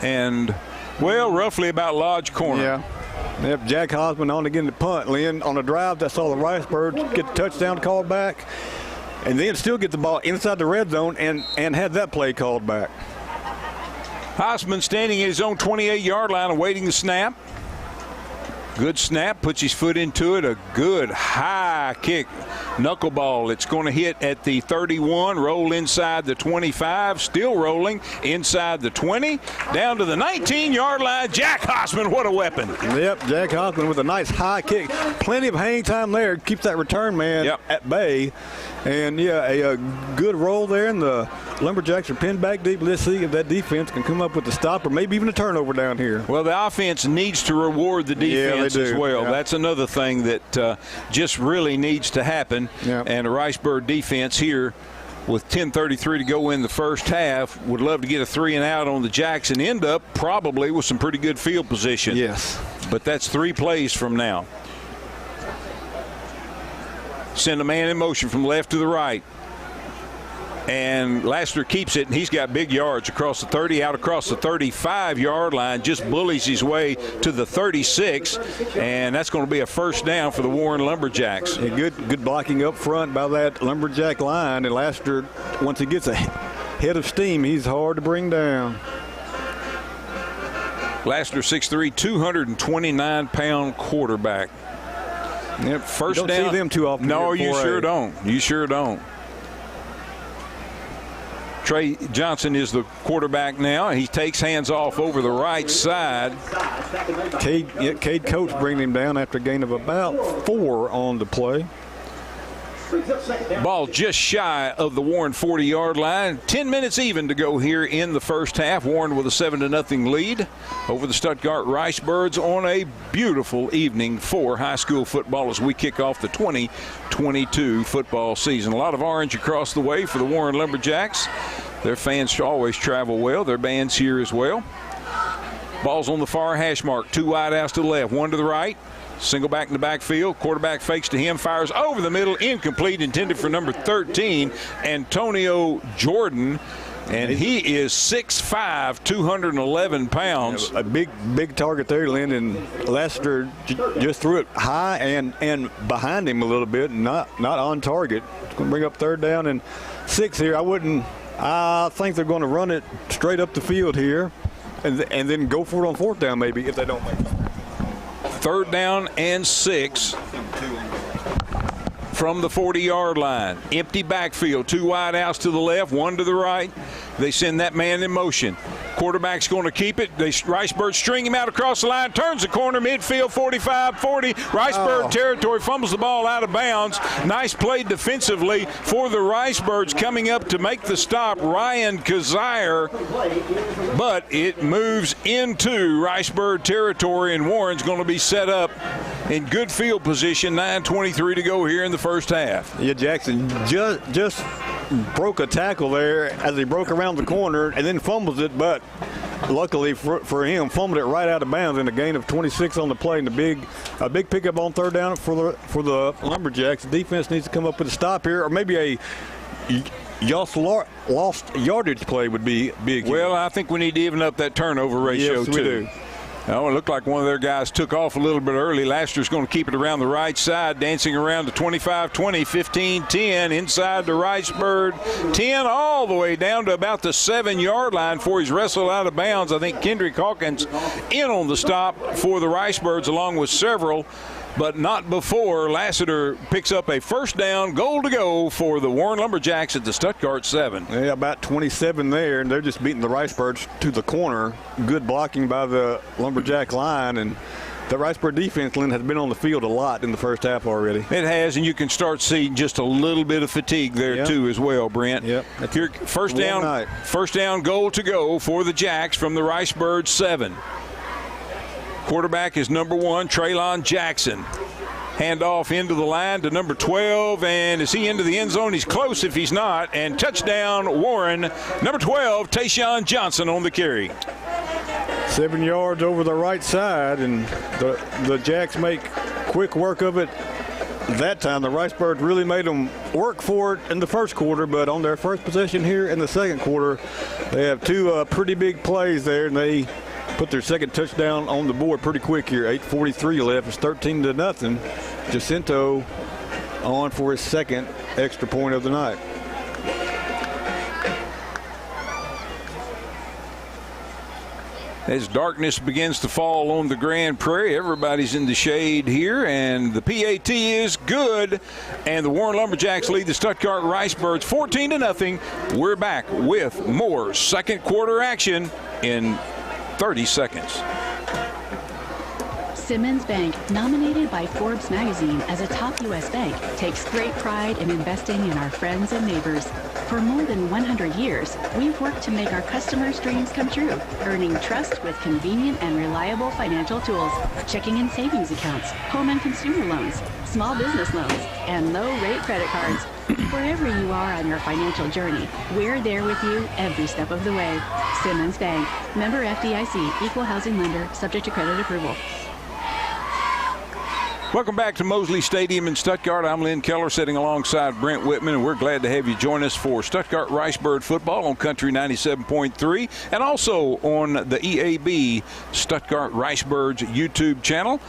And, roughly about Lodge corner. Yeah. Yep, Jack Hosman on again to punt. Lynn, on a drive that saw the Ricebirds get the touchdown called back, and then still get the ball inside the red zone and had that play called back. Hosman standing at his own 28-yard line awaiting the snap. Good snap, puts his foot into it. A good high high kick. Knuckleball. It's going to hit at the 31, roll inside the 25, still rolling inside the 20, down to the 19-yard line. Jack Hossman, what a weapon. Yep, Jack Hossman with a nice high kick. Plenty of hang time there. Keeps that return man at bay. And, yeah, a good roll there, and the Lumberjacks are pinned back deep. Let's see if that defense can come up with the stop or maybe even a turnover down here. Well, the offense needs to reward the defense as well. Yeah. That's another thing that just really needs to happen. Yeah. And the Ricebird defense here, with 10:33 to go in the first half, would love to get a 3-and-out on the Jacks and end up probably with some pretty good field position. Yes. But that's 3 plays from now. Send a man in motion from left to the right. And Lassiter keeps it, and he's got big yards across the 30, out across the 35-yard line, just bullies his way to the 36, and that's going to be a first down for the Warren Lumberjacks. Yeah, good blocking up front by that Lumberjack line, and Lassiter, once he gets a head of steam, he's hard to bring down. Lassiter, 6'3", 229-pound quarterback. Yep, first you don't down. See them too often. No, you sure don't. You sure don't. Trey Johnson is the quarterback now. He takes hands off over the right side. Cade Coates bringing him down after a gain of about 4 on the play. Ball just shy of the Warren 40-yard line. 10 minutes even to go here in the first half. Warren with a 7-0 lead over the Stuttgart Ricebirds on a beautiful evening for high school football as we kick off the 2022 football season. A lot of orange across the way for the Warren Lumberjacks. Their fans always travel well. Their band's here as well. Ball's on the far hash mark. 2 wide outs to the left, 1 to the right. Single back in the backfield. Quarterback fakes to him, fires over the middle, incomplete, intended for number 13, Antonio Jordan. And he is 6'5", 211 pounds. A big target there, Landon. Lassiter just threw it high and behind him a little bit, not on target. It's going to bring up 3rd down and 6 here. I think they're going to run it straight up the field here and then go for it on 4th down maybe if they don't make it. 3rd down and 6 from the 40-yard line. Empty backfield. 2 wide outs to the left, 1 to the right. They send that man in motion. Quarterback's going to keep it. Ricebird string him out across the line, turns the corner, midfield, 45-40. Ricebird territory, fumbles the ball out of bounds. Nice play defensively for the Ricebirds. Coming up to make the stop, Ryan Kazire. But it moves into Ricebird territory, and Warren's going to be set up in good field position. 9:23 to go here in the first half. Yeah, Jackson just broke a tackle there as he broke around the corner and then fumbles it, but luckily for him, fumbled it right out of bounds in a gain of 26 on the play, and a big pickup on 3rd down for the Lumberjacks. The defense needs to come up with a stop here, or maybe a lost yardage play would be big. Well, I think we need to even up that turnover ratio, yes, too. We do. Oh, it looked like one of their guys took off a little bit early. Lassiter's going to keep it around the right side, dancing around to 25-20, 15-10, inside the Ricebird 10, all the way down to about the 7-yard line before he's wrestled out of bounds. I think Kendrick Hawkins in on the stop for the Ricebirds along with several, but not before Lassiter picks up a 1st down, goal to go for the Warren Lumberjacks at the Stuttgart 7. Yeah, about 27 there, and they're just beating the Ricebirds to the corner. Good blocking by the Lumberjack line, and the Ricebird defense, Lynn, has been on the field a lot in the first half already. It has, and you can start seeing just a little bit of fatigue there too as well, Brent. Yep. Here, first down, goal to go for the Jacks from the Ricebird 7. Quarterback is number 1, Traylon Jackson. Handoff into the line to number 12, and is he into the end zone? He's close if he's not, and touchdown Warren. Number 12, Tayshawn Johnson on the carry. 7 yards over the right side, and the Jacks make quick work of it. That time, the Ricebirds really made them work for it in the first quarter, but on their first possession here in the second quarter, they have 2 pretty big plays there, and they put their second touchdown on the board pretty quick here. 8:43 left. It's 13-0. Jacinto on for his second extra point of the night. As darkness begins to fall on the Grand Prairie, everybody's in the shade here, and the PAT is good. And the Warren Lumberjacks lead the Stuttgart Ricebirds 14-0. We're back with more second quarter action in 30 seconds. Simmons Bank, nominated by Forbes magazine as a top U.S. bank, takes great pride in investing in our friends and neighbors. For more than 100 years, we've worked to make our customers' dreams come true, earning trust with convenient and reliable financial tools, checking and savings accounts, home and consumer loans, small business loans, and low-rate credit cards. Wherever you are on your financial journey, we're there with you every step of the way. Simmons Bank, member FDIC, equal housing lender, subject to credit approval. Welcome back to Mosley Stadium in Stuttgart. I'm Lynn Keller sitting alongside Brent Whitman, and we're glad to have you join us for Stuttgart Ricebird football on Country 97.3 and also on the EAB Stuttgart Ricebirds YouTube channel.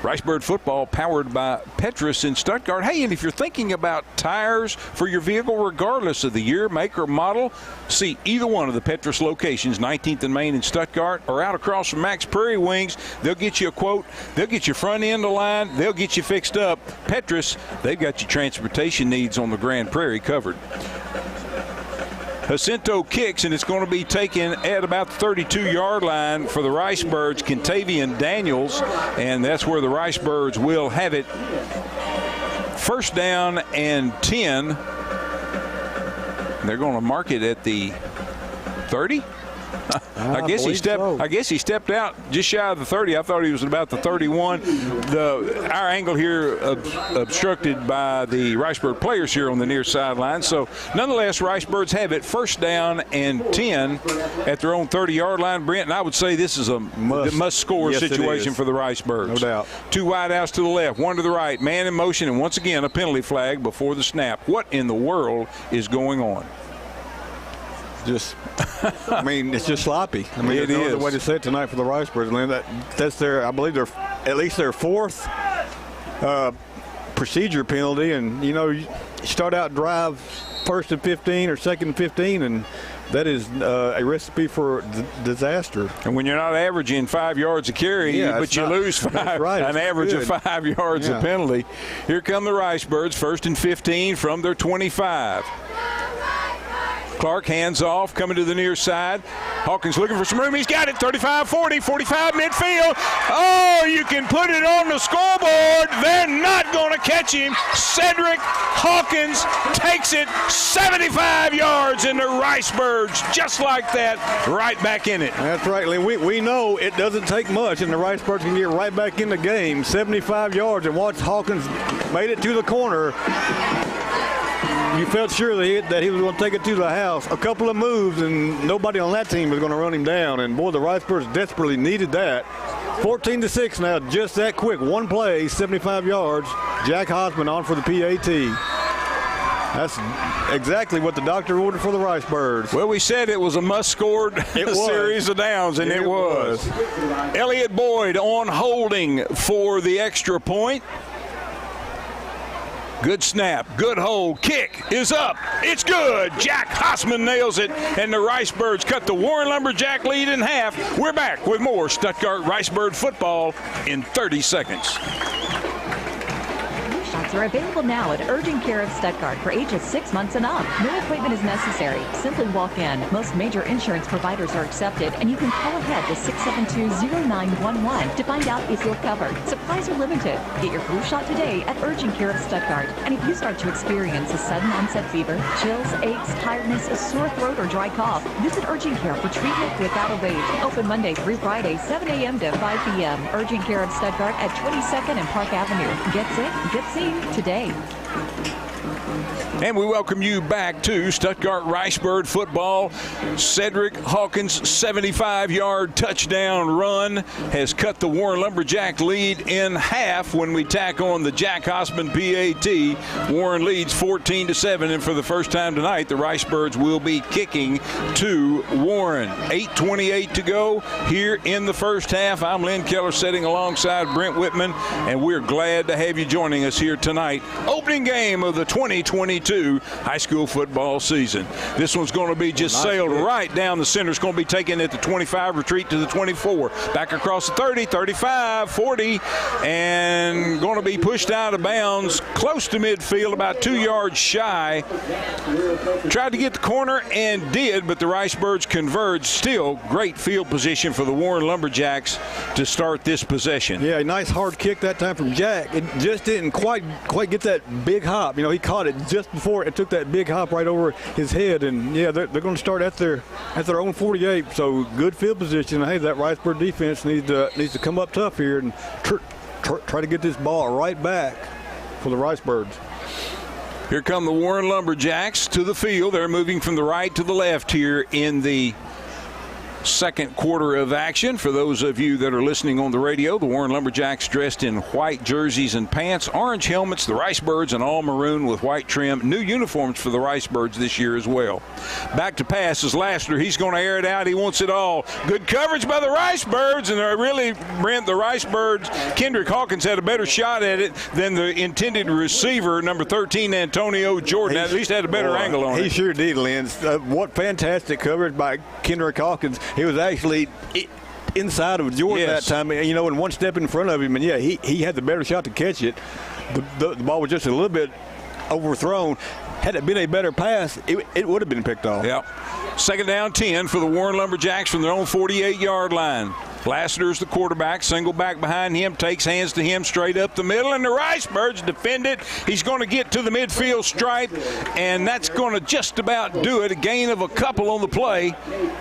Ricebird football powered by Petrus in Stuttgart. Hey, and if you're thinking about tires for your vehicle, regardless of the year, make, or model, see either one of the Petrus locations, 19th and Main in Stuttgart, or out across from Max Prairie Wings. They'll get you a quote. They'll get your front end aligned. They'll get you fixed up. Petrus, they've got your transportation needs on the Grand Prairie covered. Jacinto kicks, and it's going to be taken at about the 32-yard line for the Ricebirds, Contavian Daniels, and that's where the Ricebirds will have it. First down and 10. They're going to mark it at the 30. I guess he stepped out just shy of the 30. I thought he was at about the 31. Our angle here obstructed by the Ricebird players here on the near sideline. So nonetheless, Ricebirds have it first down and 10 at their own 30-yard line. Brent, and I would say this is a must-score situation for the Ricebirds. No doubt. Two wideouts to the left, one to the right, man in motion, and once again a penalty flag before the snap. What in the world is going on? I mean, it's just sloppy. I mean, there's no other way to say it tonight for the Ricebirds. That's I believe at least their fourth procedure penalty. And, you start out drive first and 15 or second and 15, and that is a recipe for disaster. And when you're not averaging 5 yards a carry, but you lose an average of 5 yards a penalty. Here come the Ricebirds, first and 15 from their 25. Clark hands off, coming to the near side. Hawkins looking for some room. He's got it. 35, 40, 45 midfield. Oh, you can put it on the scoreboard. They're not going to catch him. Cedric Hawkins takes it 75 yards, and the Ricebirds, just like that, right back in it. That's right, Lee. We know it doesn't take much, and the Ricebirds can get right back in the game. 75 yards, and once Hawkins made it to the corner, you felt sure that he was going to take it to the house. A couple of moves, and nobody on that team was going to run him down. And, boy, the Ricebirds desperately needed that. 14-6 now, just that quick. One play, 75 yards. Jack Hosman on for the PAT. That's exactly what the doctor ordered for the Ricebirds. Well, we said it was a must-score series of downs, and it was. Elliott Boyd on holding for the extra point. Good snap, good hold, kick is up, it's good. Jack Hosman nails it, and the Ricebirds cut the Warren Lumberjack lead in half. We're back with more Stuttgart Ricebird football in 30 seconds. Shots are available now at Urgent Care of Stuttgart for ages 6 months and up. No appointment is necessary. Simply walk in. Most major insurance providers are accepted, and you can call ahead to 672-0911 to find out if you're covered. Supplies are limited. Get your flu shot today at Urgent Care of Stuttgart. And if you start to experience a sudden onset fever, chills, aches, tiredness, a sore throat, or dry cough, visit Urgent Care for treatment without a wait. Open Monday through Friday, 7 a.m. to 5 p.m. Urgent Care of Stuttgart at 22nd and Park Avenue. Get sick, get seen today. And we welcome you back to Stuttgart Ricebird football. Cedric Hawkins' 75-yard touchdown run has cut the Warren Lumberjack lead in half when we tack on the Jack Hosman PAT. Warren leads 14-7, and for the first time tonight, the Ricebirds will be kicking to Warren. 8:28 to go here in the first half. I'm Lynn Keller sitting alongside Brent Whitman, and we're glad to have you joining us here tonight. Opening game of the 20 2022 high school football season. This one's going to be just sailed right down the center. It's going to be taken at the 25, retreat to the 24, back across the 30, 35, 40, and going to be pushed out of bounds close to midfield, about 2 yards shy. Tried to get the corner and did, but the Ricebirds converged. Still great field position for the Warren Lumberjacks to start this possession. Yeah, a nice hard kick that time from Jack. It just didn't quite get that big hop. You know, he caught it just before it took that big hop right over his head. And yeah, they're going to start at their own 48. So good field position. Hey, that Ricebird defense needs to come up tough here and try to get this ball right back for the Ricebirds. Here come the Warren Lumberjacks to the field. They're moving from the right to the left here in the second quarter of action. For those of you that are listening on the radio, the Warren Lumberjacks dressed in white jerseys and pants, orange helmets, the Ricebirds in all maroon with white trim. New uniforms for the Ricebirds this year as well. Back to pass is Lassiter. He's going to air it out. He wants it all. Good coverage by the Ricebirds, and they're really, Brent, the Ricebirds, Kendrick Hawkins had a better shot at it than the intended receiver, number 13, Antonio Jordan. At least had a better angle on it. He sure did, Lynn. What fantastic coverage by Kendrick Hawkins. He was actually inside of Jordan that time, you know, and one step in front of him. And, yeah, he had the better shot to catch it. The ball was just a little bit overthrown. Had it been a better pass, it would have been picked off. Yep. Second down 10 for the Warren Lumberjacks from their own 48-yard line. Lassiter's the quarterback, single back behind him, takes hands to him straight up the middle, and the Ricebirds defend it. He's going to get to the midfield stripe, and that's going to just about do it. A gain of a couple on the play.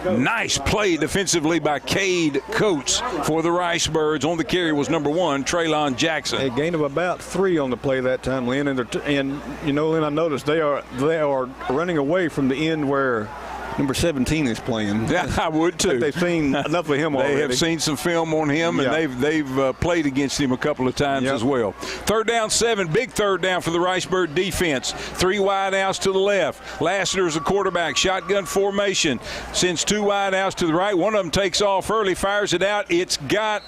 Nice play defensively by Cade Coates for the Ricebirds. On the carry was number 1, Traylon Jackson. A gain of about 3 on the play that time, Lynn. And you know, Lynn, I noticed they are running away from the end where number 17 is playing. Yeah, I would too. They've seen enough of him already. They have seen some film on him, and they've played against him a couple of times as well. Third down 7, big third down for the Ricebird defense. 3 wide outs to the left. Lassiter's the quarterback, shotgun formation. Sends 2 wide outs to the right. One of them takes off early, fires it out. It's got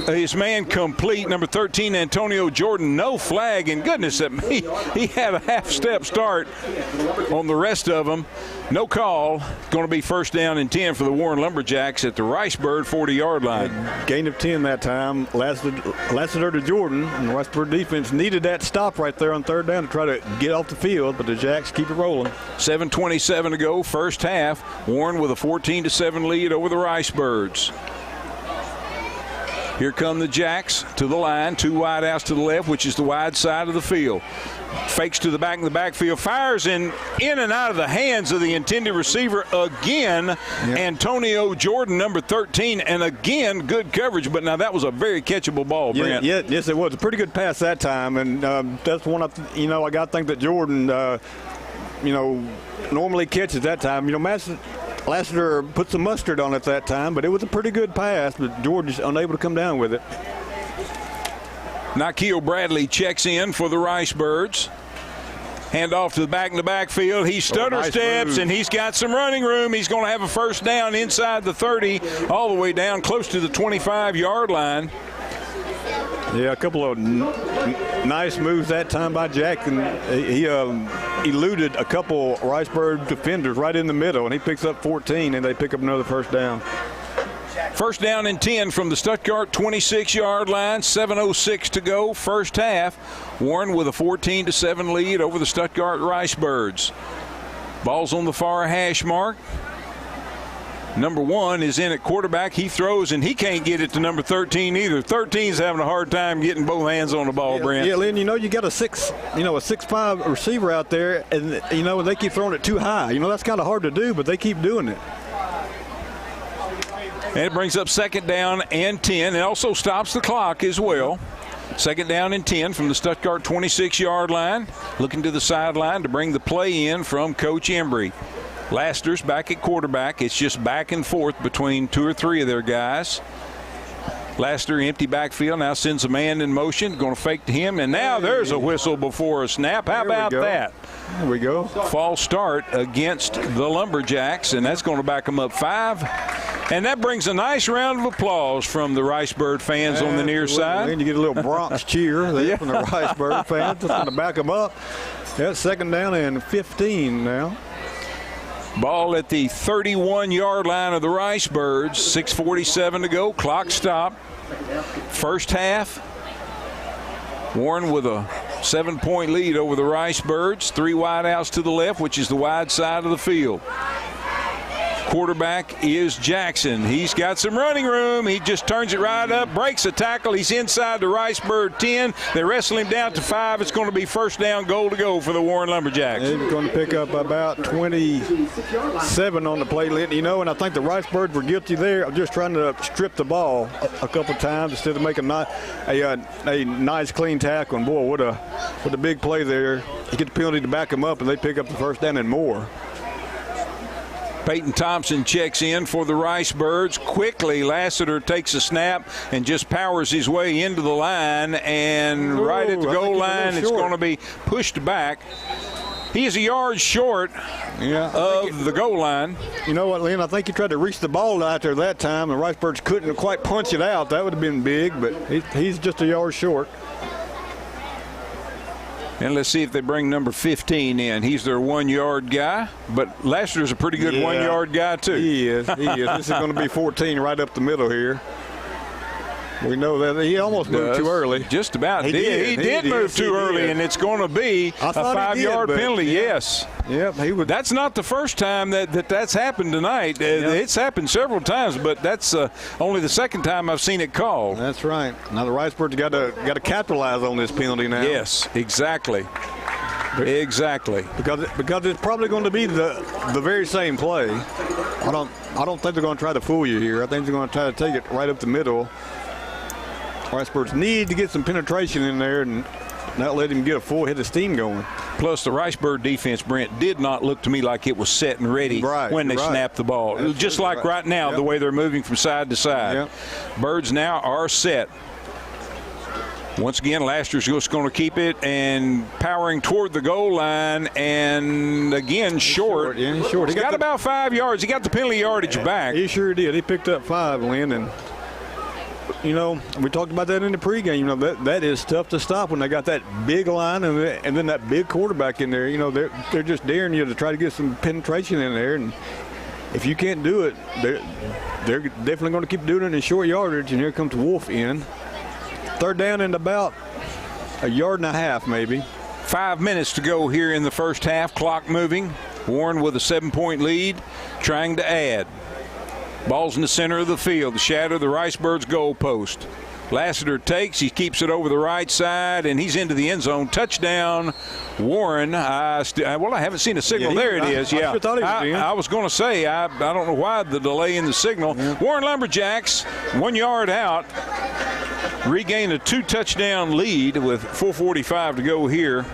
his man complete, number 13, Antonio Jordan. No flag, and goodness he had a half-step start on the rest of them. No call. Going to be first down and 10 for the Warren Lumberjacks at the Ricebird 40-yard line. Gain of 10 that time. Lassiter to Jordan, and the Ricebird defense needed that stop right there on third down to try to get off the field, but the Jacks keep it rolling. 7:27 to go, first half. Warren with a 14-7 lead over the Ricebirds. Here come the Jacks to the line. 2 wide outs to the left, which is the wide side of the field. Fakes to the back in the backfield. Fires in and out of the hands of the intended receiver again. Antonio Jordan, number 13. And again, good coverage. But now that was a very catchable ball, Brent. Yes, it was. A pretty good pass that time. And that's one, I got to think that Jordan, normally catches that time. Lassiter put some mustard on it that time, but it was a pretty good pass, but Jordan's unable to come down with it. Nakeel Bradley checks in for the Ricebirds. Hand off to the back in the backfield. He stutter steps, and he's got some running room. He's going to have a first down inside the 30, all the way down close to the 25-yard line. Yeah, a couple of nice moves that time by Jack, and he eluded a couple Ricebird defenders right in the middle, and he picks up 14, and they pick up another first down. First down and 10 from the Stuttgart 26-yard line. 7:06 to go, first half. Warren with a 14-7 lead over the Stuttgart Ricebirds. Ball's on the far hash mark. Number 1 is in at quarterback. He throws, and he can't get it to number 13 either. 13's having a hard time getting both hands on the ball, Brent. Yeah, Lynn, you got a 6'5" receiver out there, and, they keep throwing it too high. That's kind of hard to do, but they keep doing it. And it brings up second down and 10. It also stops the clock as well. Second down and 10 from the Stuttgart 26-yard line. Looking to the sideline to bring the play in from Coach Embry. Lassiter's back at quarterback. It's just back and forth between 2 or 3 of their guys. Lassiter, empty backfield, now sends a man in motion. Going to fake to him, and now there's a whistle before a snap. How about that? There we go. False start against the Lumberjacks, and that's going to back them up 5. And that brings a nice round of applause from the Ricebird fans on the near side. And you get a little Bronx cheer there from the Ricebird fans. Just going to back them up. That's 2nd down and 15 now. Ball at the 31-yard line of the Ricebirds. 6:47 to go. Clock stop. First half. Warren with a 7-point lead over the Ricebirds. 3 wideouts to the left, which is the wide side of the field. Quarterback is Jackson. He's got some running room. He just turns it right up, breaks a tackle. He's inside the Ricebird 10. They wrestle him down to 5. It's going to be first down, goal to go for the Warren Lumberjacks. He's going to pick up about 27 on the play. You know, and I think the Ricebirds were guilty there of just trying to strip the ball a couple times instead of making a nice, clean tackle. And, boy, what a big play there. You get the penalty to back them up, and they pick up the first down and more. Peyton Thompson checks in for the Ricebirds. Quickly, Lassiter takes a snap and just powers his way into the line. And right at the goal line, it's going to be pushed back. He is a yard short of the goal line. You know what, Lynn? I think he tried to reach the ball out there that time. The Ricebirds couldn't quite punch it out. That would have been big, but he's just a yard short. And let's see if they bring number 15 in. He's their 1-yard guy, but Lassiter's a pretty good 1-yard guy, too. He is. This is going to be 14 right up the middle here. We know that he almost moved too early. Just about did. He did move too early, and it's going to be a 5-yard penalty, yes. Yep, he would. That's not the first time that's happened tonight. It's happened several times, but that's only the second time I've seen it called. That's right. Now the Ricebirds got to capitalize on this penalty now. Yes, exactly. Exactly. Because it's probably going to be the very same play. I don't think they're going to try to fool you here. I think they're going to try to take it right up the middle. Ricebirds need to get some penetration in there and not let him get a full head of steam going. Plus, the Ricebird defense, Brent, did not look to me like it was set and ready when they snapped the ball. That's just like right now, the way they're moving from side to side. Yep. Birds now are set. Once again, Lassiter's just going to keep it and powering toward the goal line, and again, short. Yeah, he's short. He's got about 5 yards. He got the penalty yardage back. He sure did. He picked up 5, Lynn, and you know, we talked about that in the pregame. You know, that is tough to stop when they got that big line and then that big quarterback in there. You know, they're just daring you to try to get some penetration in there, and if you can't do it, they're definitely going to keep doing it in short yardage. And here comes Wolfe in. 3rd down and about a yard and a half, maybe. 5 minutes to go here in the first half. Clock moving. Warren with a 7-point lead, trying to add. Ball's in the center of the field, the shadow of the Ricebirds' goal post. Lassiter takes, he keeps it over the right side, and he's into the end zone. Touchdown, Warren. I haven't seen a signal. There it is. I was going to say, I don't know why the delay in the signal. Yeah. Warren Lumberjacks, 1 yard out, regain a 2-touchdown lead with 4:45 to go here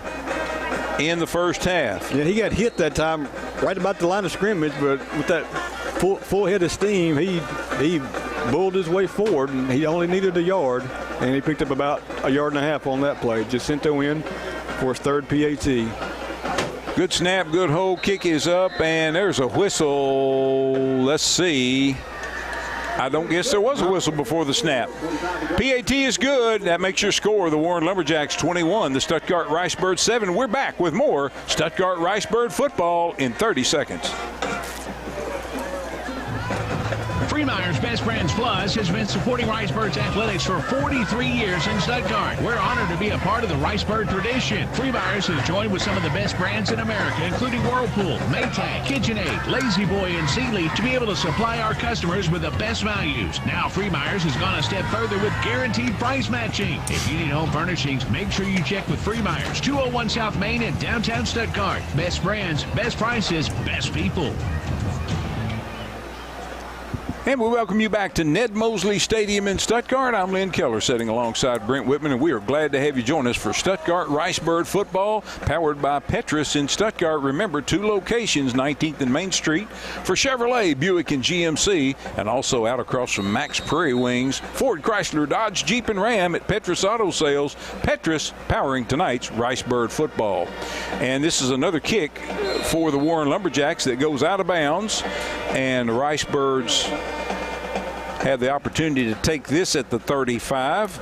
in the first half. Yeah, he got hit that time right about the line of scrimmage, but with that full head of steam, he bulled his way forward, and he only needed a yard, and he picked up about a yard and a half on that play. Jacinto in for his 3rd PAT. Good snap, good hold, kick is up, and there's a whistle. Let's see. I don't guess there was a whistle before the snap. PAT is good. That makes your score. The Warren Lumberjacks 21, the Stuttgart Ricebirds 7. We're back with more Stuttgart Ricebird football in 30 seconds. Freemeyer's Best Friends Plus has been supporting Ricebirds athletics for 43 years in Stuttgart. We're honored to be a part of the Ricebird tradition. Freemeyer's has joined with some of the best brands in America, including Whirlpool, Maytag, KitchenAid, Lazy Boy, and Sealy, to be able to supply our customers with the best values. Now Freemeyer's has gone a step further with guaranteed price matching. If you need home furnishings, make sure you check with Freemeyer's, 201 South Main in downtown Stuttgart. Best brands, best prices, best people. And we welcome you back to Ned Mosley Stadium in Stuttgart. I'm Lynn Keller sitting alongside Brent Whitman, and we are glad to have you join us for Stuttgart Ricebird football, powered by Petrus in Stuttgart. Remember, 2 locations, 19th and Main Street, for Chevrolet, Buick, and GMC, and also out across from Max Prairie Wings, Ford, Chrysler, Dodge, Jeep, and Ram at Petrus Auto Sales. Petrus powering tonight's Ricebird football. And this is another kick for the Warren Lumberjacks that goes out of bounds, and the Ricebirds have the opportunity to take this at the 35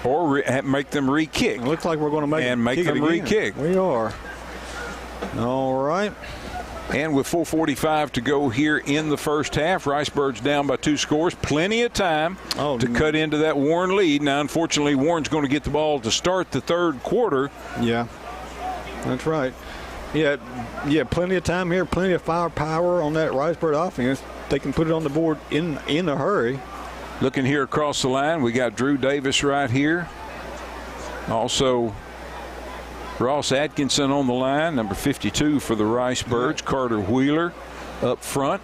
or make them re-kick. It looks like we're going to make them re-kick. We are. All right. And with 4:45 to go here in the first half, Ricebirds down by 2 scores. Plenty of time to cut into that Warren lead. Now, unfortunately, Warren's going to get the ball to start the third quarter. Yeah, that's right. Yeah, plenty of time here, plenty of firepower on that Ricebird offense. They can put it on the board in a hurry. Looking here across the line, we got Drew Davis right here. Also, Ross Atkinson on the line, number 52 for the Ricebirds. Carter Wheeler up front.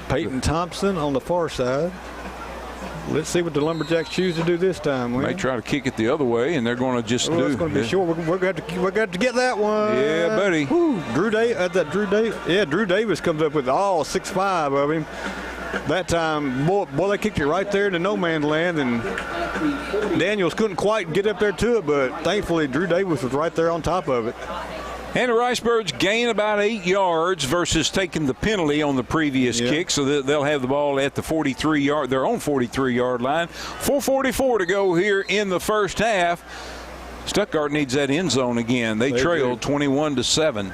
Peyton Thompson on the far side. Let's see what the Lumberjacks choose to do this time. They try to kick it the other way, and they're going to just do. It's going to be short. We're going to get that one. Yeah, buddy. Drew Davis comes up with all 6'5" of him. That time, boy, they kicked it right there into no man's land, and Daniels couldn't quite get up there to it, but thankfully Drew Davis was right there on top of it. And the Ricebirds gain about 8 yards versus taking the penalty on the previous kick, so they'll have the ball at the 43-yard, their own 43-yard line. 4:44 to go here in the first half. Stuttgart needs that end zone again. They trailed 21-7.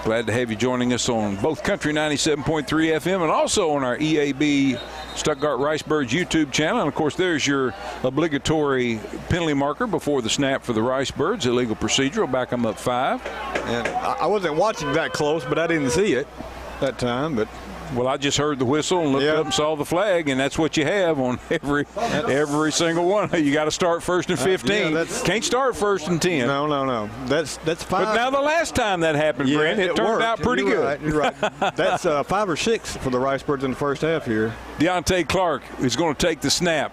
Glad to have you joining us on both Country 97.3 FM and also on our EAB Stuttgart Ricebirds YouTube channel. And, of course, there's your obligatory penalty marker before the snap for the Ricebirds. Illegal procedural. Back them up 5. And I wasn't watching that close, but I didn't see it that time. But well, I just heard the whistle and looked up and saw the flag, and that's what you have on every single one. You got to start 1st and 15. Can't start 1st and 10. No. That's 5. But now the last time that happened, Brent, it turned out pretty good. You're right. That's 5 or 6 for the Ricebirds in the first half here. Deontay Clark is going to take the snap.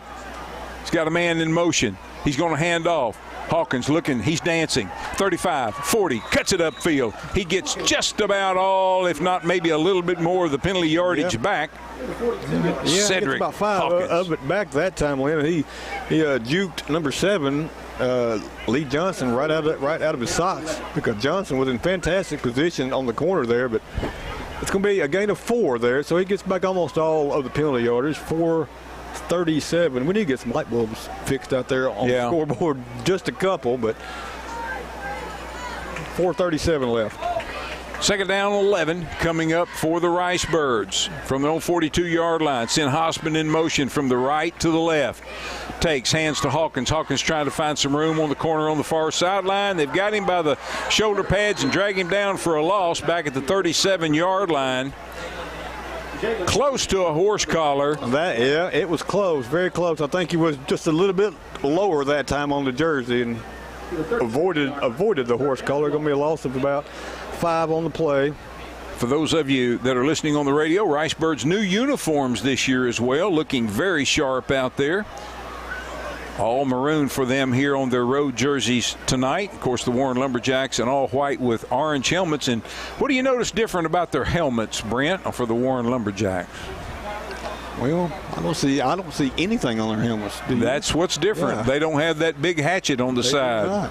He's got a man in motion. He's going to hand off. Hawkins looking, he's dancing. 35, 40, cuts it upfield. He gets just about all, if not maybe a little bit more of the penalty yardage back. Cedric about 5 Hawkins. of it back that time, Lynn. He juked number 7, Lee Johnson, right out of his socks, because Johnson was in fantastic position on the corner there, but it's going to be a gain of 4 there, so he gets back almost all of the penalty yardage. 4:37. We need to get some light bulbs fixed out there on the scoreboard, just a couple, but 4:37 left. Second down 11 coming up for the Ricebirds from their own 42-yard line. Send Hossman in motion from the right to the left. Takes, hands to Hawkins. Hawkins trying to find some room on the corner on the far sideline. They've got him by the shoulder pads and drag him down for a loss back at the 37-yard line. Close to a horse collar. It was close, very close. I think he was just a little bit lower that time on the jersey and avoided the horse collar. Going to be a loss of about 5 on the play. For those of you that are listening on the radio, Ricebirds' new uniforms this year as well, looking very sharp out there. All maroon for them here on their road jerseys tonight. Of course, the Warren Lumberjacks in all white with orange helmets. And what do you notice different about their helmets, Brent, for the Warren Lumberjacks? Well, I don't see anything on their helmets. That's what's different. Yeah. They don't have that big hatchet on the side.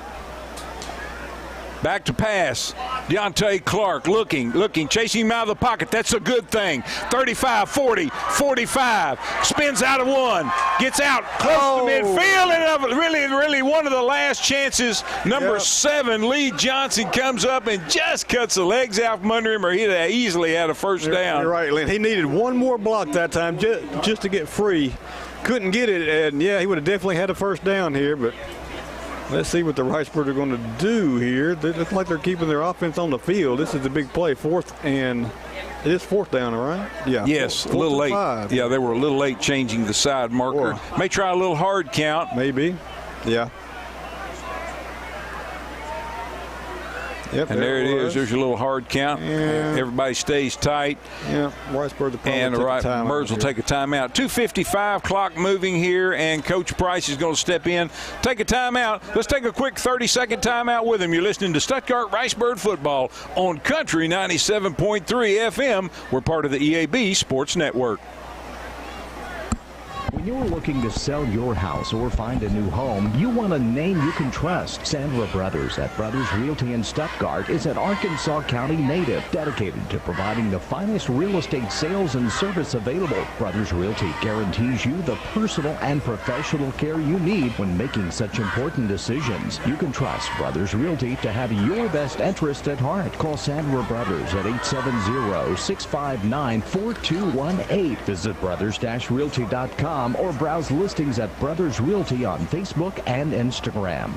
Back to pass. Deontay Clark looking, chasing him out of the pocket. That's a good thing. 35, 40, 45. Spins out of 1. Gets out close to midfield. And really one of the last chances. Number 7, Lee Johnson, comes up and just cuts the legs out from under him, or he'd have easily had a first down. You're right, Lynn. He needed one more block that time just to get free. Couldn't get it, and he would have definitely had a first down here, but let's see what the Ricebirds are going to do here. They look like they're keeping their offense on the field. This is a big play. It is 4th down, right? Yeah. Yes, a little late. 5. Yeah, they were a little late changing the side marker. May try a little hard count. Maybe. Yeah. Yep, and there it is. There's your little hard count. Yeah. Everybody stays tight. Yeah, Ricebirds and the Ricebirds will take a timeout. 2:55, clock moving here, and Coach Price is going to step in. Take a timeout. Let's take a quick 30-second timeout with him. You're listening to Stuttgart Ricebird football on Country 97.3 FM. We're part of the EAB Sports Network. When you're looking to sell your house or find a new home, you want a name you can trust. Sandra Brothers at Brothers Realty in Stuttgart is an Arkansas County native dedicated to providing the finest real estate sales and service available. Brothers Realty guarantees you the personal and professional care you need when making such important decisions. You can trust Brothers Realty to have your best interest at heart. Call Sandra Brothers at 870-659-4218. Visit brothers-realty.com or browse listings at Brothers Realty on Facebook and Instagram.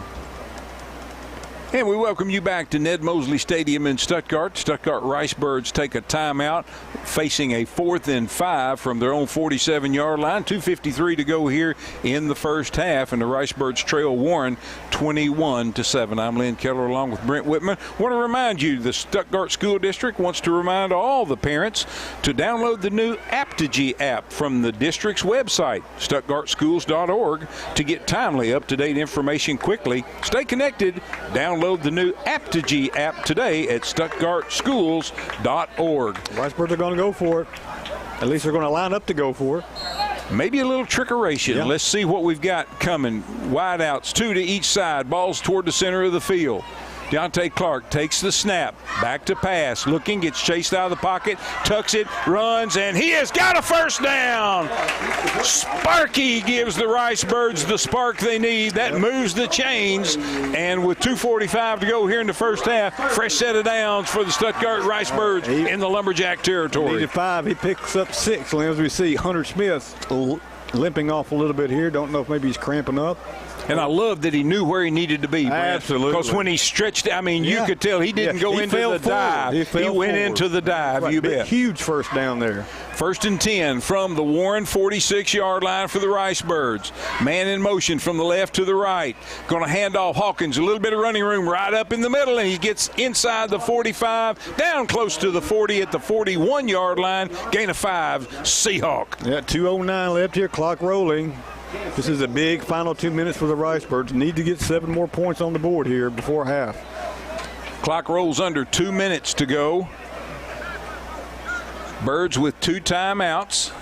And we welcome you back to Ned Mosley Stadium in Stuttgart. Stuttgart Ricebirds take a timeout, facing a 4th and 5 from their own 47-yard line. 2:53 to go here in the first half, and the Ricebirds trail Warren 21-7. I'm Lynn Keller along with Brent Whitman. Want to remind you, the Stuttgart School District wants to remind all the parents to download the new Apogee app from the district's website, stuttgartschools.org, to get timely, up-to-date information quickly. Stay connected. Download the new Apogee app today at stuttgartschools.org. Ricebirds are going to go for it. At least they're going to line up to go for it. Maybe a little trickeration. Yeah. Let's see what we've got coming. Wide outs, 2 to each side. Balls toward the center of the field. Deontay Clark takes the snap, back to pass, looking, gets chased out of the pocket, tucks it, runs, and he has got a first down. Sparky gives the Ricebirds the spark they need. That moves the chains, and with 2:45 to go here in the first half, fresh set of downs for the Stuttgart Ricebirds in the Lumberjack territory. Needed 5, he picks up 6. As we see, Hunter Smith limping off a little bit here. Don't know if maybe he's cramping up. And I love that he knew where he needed to be, Brent. Absolutely. Because when he stretched, you could tell he didn't go into the dive. He went into the dive, you bet. Huge first down there. 1st and 10 from the Warren 46-yard line for the Ricebirds. Man in motion from the left to the right. Going to hand off Hawkins. A little bit of running room right up in the middle, and he gets inside the 45, down close to the 40 at the 41-yard line. Gain of 5, Seahawk. Yeah, 2:09 left here, clock rolling. This is a big final 2 minutes for the Ricebirds. Need to get 7 more points on the board here before half. Clock rolls under 2 minutes to go. Birds with 2 timeouts.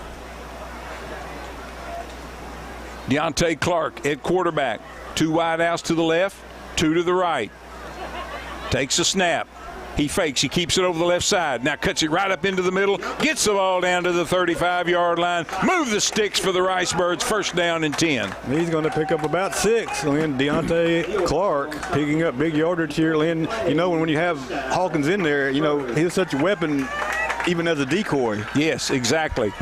Deontay Clark at quarterback. 2 wide outs to the left, 2 to the right. Takes a snap. He fakes. He keeps it over the left side. Now cuts it right up into the middle. Gets the ball down to the 35-yard line. Move the sticks for the Ricebirds. 1st down and 10. He's going to pick up about 6. And Deontay Clark picking up big yardage here. Lynn, when you have Hawkins in there, he's such a weapon even as a decoy. Yes, exactly.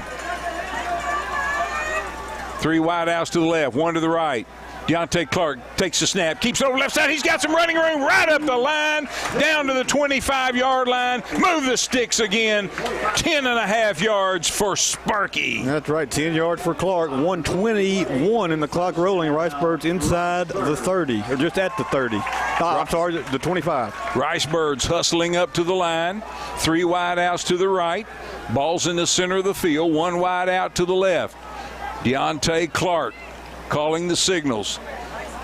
3 wide outs to the left, 1 to the right. Deontay Clark takes the snap, keeps it over left side. He's got some running room right up the line, down to the 25-yard line. Move the sticks again. 10.5 yards for Sparky. That's right, 10 yards for Clark. 1:21 in the clock rolling. Ricebirds inside the 30, or just at the 30. I'm sorry, the 25. Ricebirds hustling up to the line. 3 wide outs to the right. Ball's in the center of the field. 1 wide out to the left. Deontay Clark calling the signals.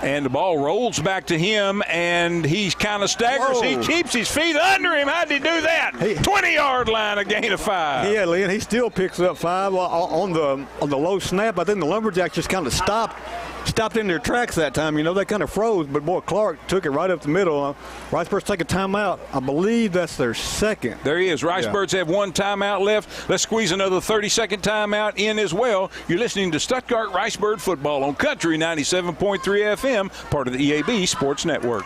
And the ball rolls back to him, and he kind of staggers. Whoa. He keeps his feet under him. How did he do that? 20-yard line, a gain of 5. Yeah, Lynn, he still picks up 5 on the low snap. I think the Lumberjacks just kind of stopped in their tracks that time. They kind of froze, but boy, Clark took it right up the middle. Ricebirds take a timeout. I believe that's their 2nd. There he is. Ricebirds have 1 timeout left. Let's squeeze another 30-second timeout in as well. You're listening to Stuttgart Ricebird football on Country 97.3 FM, part of the EAB Sports Network.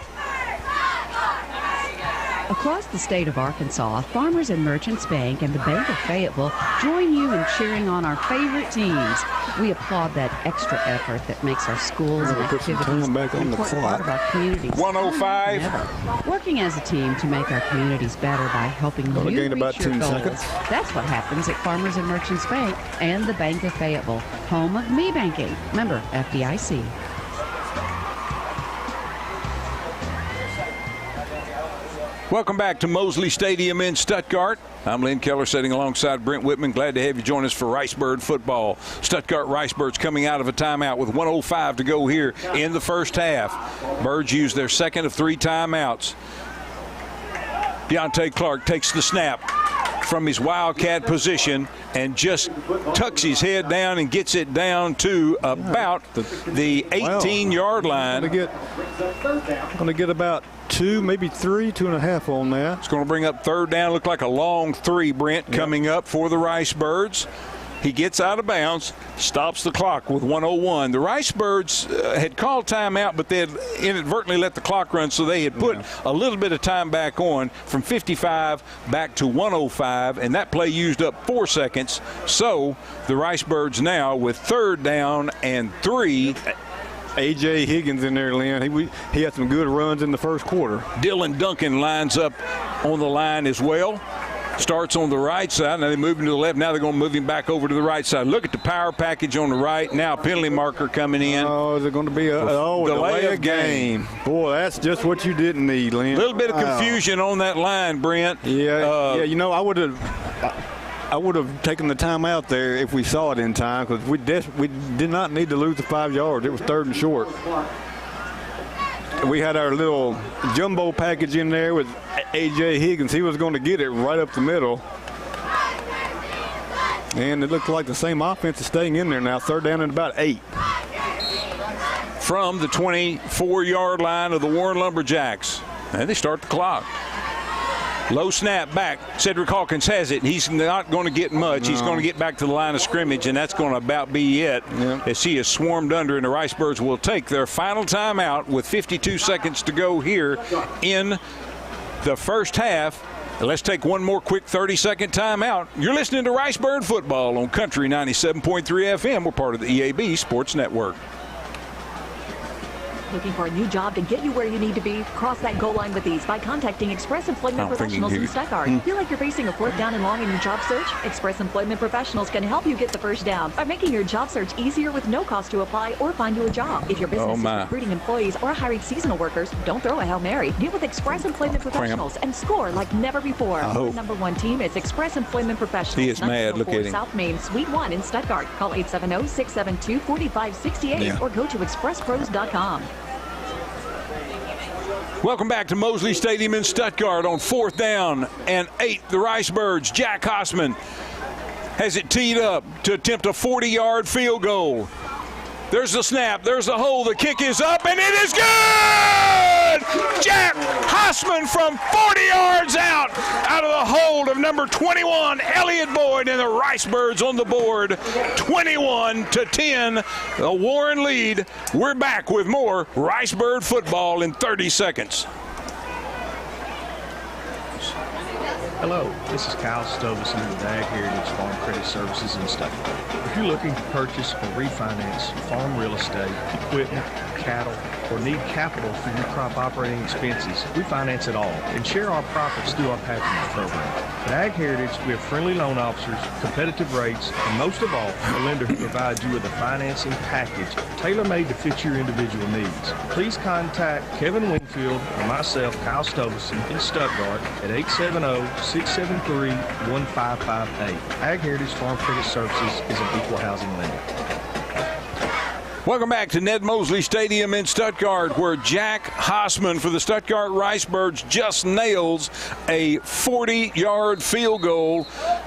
Across the state of Arkansas, Farmers and Merchants Bank and the Bank of Fayetteville join you in cheering on our favorite teams. We applaud that extra effort that makes our schools and activities an important part of our communities. 105. Working as a team to make our communities better by helping you reach about your 10 goals. seconds. That's what happens at Farmers and Merchants Bank and the Bank of Fayetteville, home of me banking. Member FDIC. Welcome back to Mosley Stadium in Stuttgart. I'm Lynn Keller sitting alongside Brent Whitman. Glad to have you join us for Ricebird football. Stuttgart Ricebirds coming out of a timeout with 1:05 to go here in the first half. Birds use their 2nd of 3 timeouts. Deontay Clark takes the snap, from his wildcat position and just tucks his head down and gets it down to about the 18-yard line. Going to get about 2, maybe 3, 2.5 on that. It's going to bring up third down. Look like a long 3, Brent, coming up for the Ricebirds. He gets out of bounds, stops the clock with 1:01. The Ricebirds had called timeout, but they had inadvertently let the clock run, so they had put a little bit of time back on from 55 back to 1:05, and that play used up 4 seconds. So the Ricebirds now with third down and 3. A.J. Higgins in there, Lynn. He had some good runs in the first quarter. Dylan Duncan lines up on the line as well. Starts on the right side. Now they move him to the left. Now they're going to move him back over to the right side. Look at the power package on the right. Now penalty marker coming in. Oh, is it going to be a delay of game? Boy, that's just what you didn't need, Lynn. A little bit of confusion on that line, Brent. Yeah, you know, I would have taken the time out there if we saw it in time, because we did not need to lose the 5 yards. It was 3rd and short. We had our little jumbo package in there with A.J. Higgins. He was going to get it right up the middle. And it looked like the same offense is staying in there now. 3rd down and about 8. From the 24-yard line of the Warren Lumberjacks. And they start the clock. Low snap back. Cedric Hawkins has it. He's not going to get much. He's going to get back to the line of scrimmage, and that's going to about be it as he is swarmed under, and the Ricebirds will take their final timeout with 52 seconds to go here in the first half. Let's take one more quick 30-second timeout. You're listening to Ricebird Football on Country 97.3 FM. We're part of the EAB Sports Network. Looking for a new job to get you where you need to be? Cross that goal line with ease by contacting Express Employment Professionals in Stuttgart. Feel like you're facing a 4th down and long in your job search? Express Employment Professionals can help you get the first down by making your job search easier with no cost to apply or find you a job. If your business is recruiting employees or hiring seasonal workers, don't throw a Hail Mary. Deal with Express Employment Professionals and score like never before. The #1 team is Express Employment Professionals. He is mad. Look at him. South Main, Suite 1 in Stuttgart. Call 870-672-4568 or go to expresspros.com. Welcome back to Mosley Stadium in Stuttgart on 4th down and 8. The Ricebirds, Jack Hossman has it teed up to attempt a 40-yard field goal. There's the snap. There's the hole. The kick is up, and it is good! Jack Hossman from 40 yards out of the hold of number 21, Elliott Boyd, and the Ricebirds on the board, 21-10. The Warren lead. We're back with more Ricebird football in 30 seconds. Hello, this is Kyle Stovison with Ag Heritage Farm Credit Services in Stuttgart. If you're looking to purchase or refinance farm real estate, equipment, cattle, or need capital for your crop operating expenses, we finance it all and share our profits through our package program. At Ag Heritage, we have friendly loan officers, competitive rates, and most of all, a lender who provides you with a financing package tailor-made to fit your individual needs. Please contact Kevin Wingfield or myself, Kyle Stovison, in Stuttgart at 870-673-1558. Ag Heritage Farm Credit Services is an equal housing lender. Welcome back to Ned Mosley Stadium in Stuttgart, where Jack Hossman for the Stuttgart Ricebirds just nails a 40-yard field goal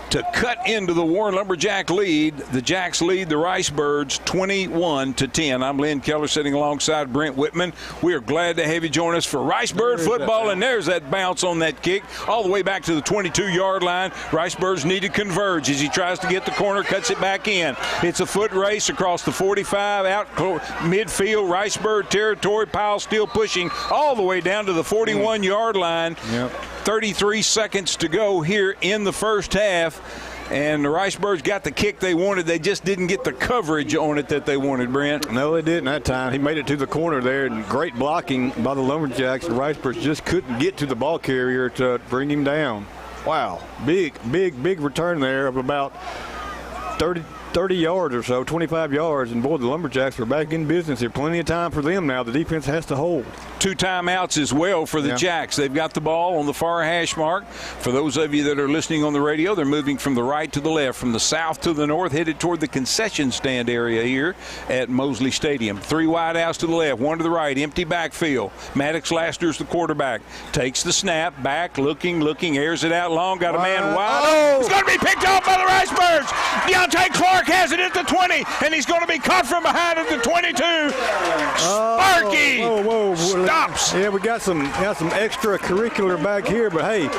to cut into the Warren Lumberjack lead. The Jacks lead the Ricebirds 21-10. I'm Lynn Keller sitting alongside Brent Whitman. We are glad to have you join us for Ricebird football, and there's that bounce on that kick all the way back to the 22-yard line. Ricebirds need to converge as he tries to get the corner, cuts it back in. It's a foot race across the 45, out midfield, Ricebird territory. Powell still pushing all the way down to the 41-yard line. 33 seconds to go here in the first half. And the Ricebirds got the kick they wanted. They just didn't get the coverage on it that they wanted, Brent. No, they didn't that time. He made it to the corner there, and great blocking by the Lumberjacks. The Ricebirds just couldn't get to the ball carrier to bring him down. Wow. Big return there of about 30 30 yards or so, 25 yards, and boy, the Lumberjacks are back in business. There's plenty of time for them now. The defense has to hold. 2 timeouts as well for the Jacks. They've got the ball on the far hash mark. For those of you that are listening on the radio, they're moving from the right to the left, from the south to the north, headed toward the concession stand area here at Mosley Stadium. 3 wide outs to the left, 1 to the right, empty backfield. Maddox Laster's the quarterback. Takes the snap, back, looking, airs it out long, got a man wide. It's going to be picked off by the Ricebirds. Deontay Clark has it at the 20, and he's going to be caught from behind at the 22. Sparky stops. Yeah, we got some extracurricular back here, but hey,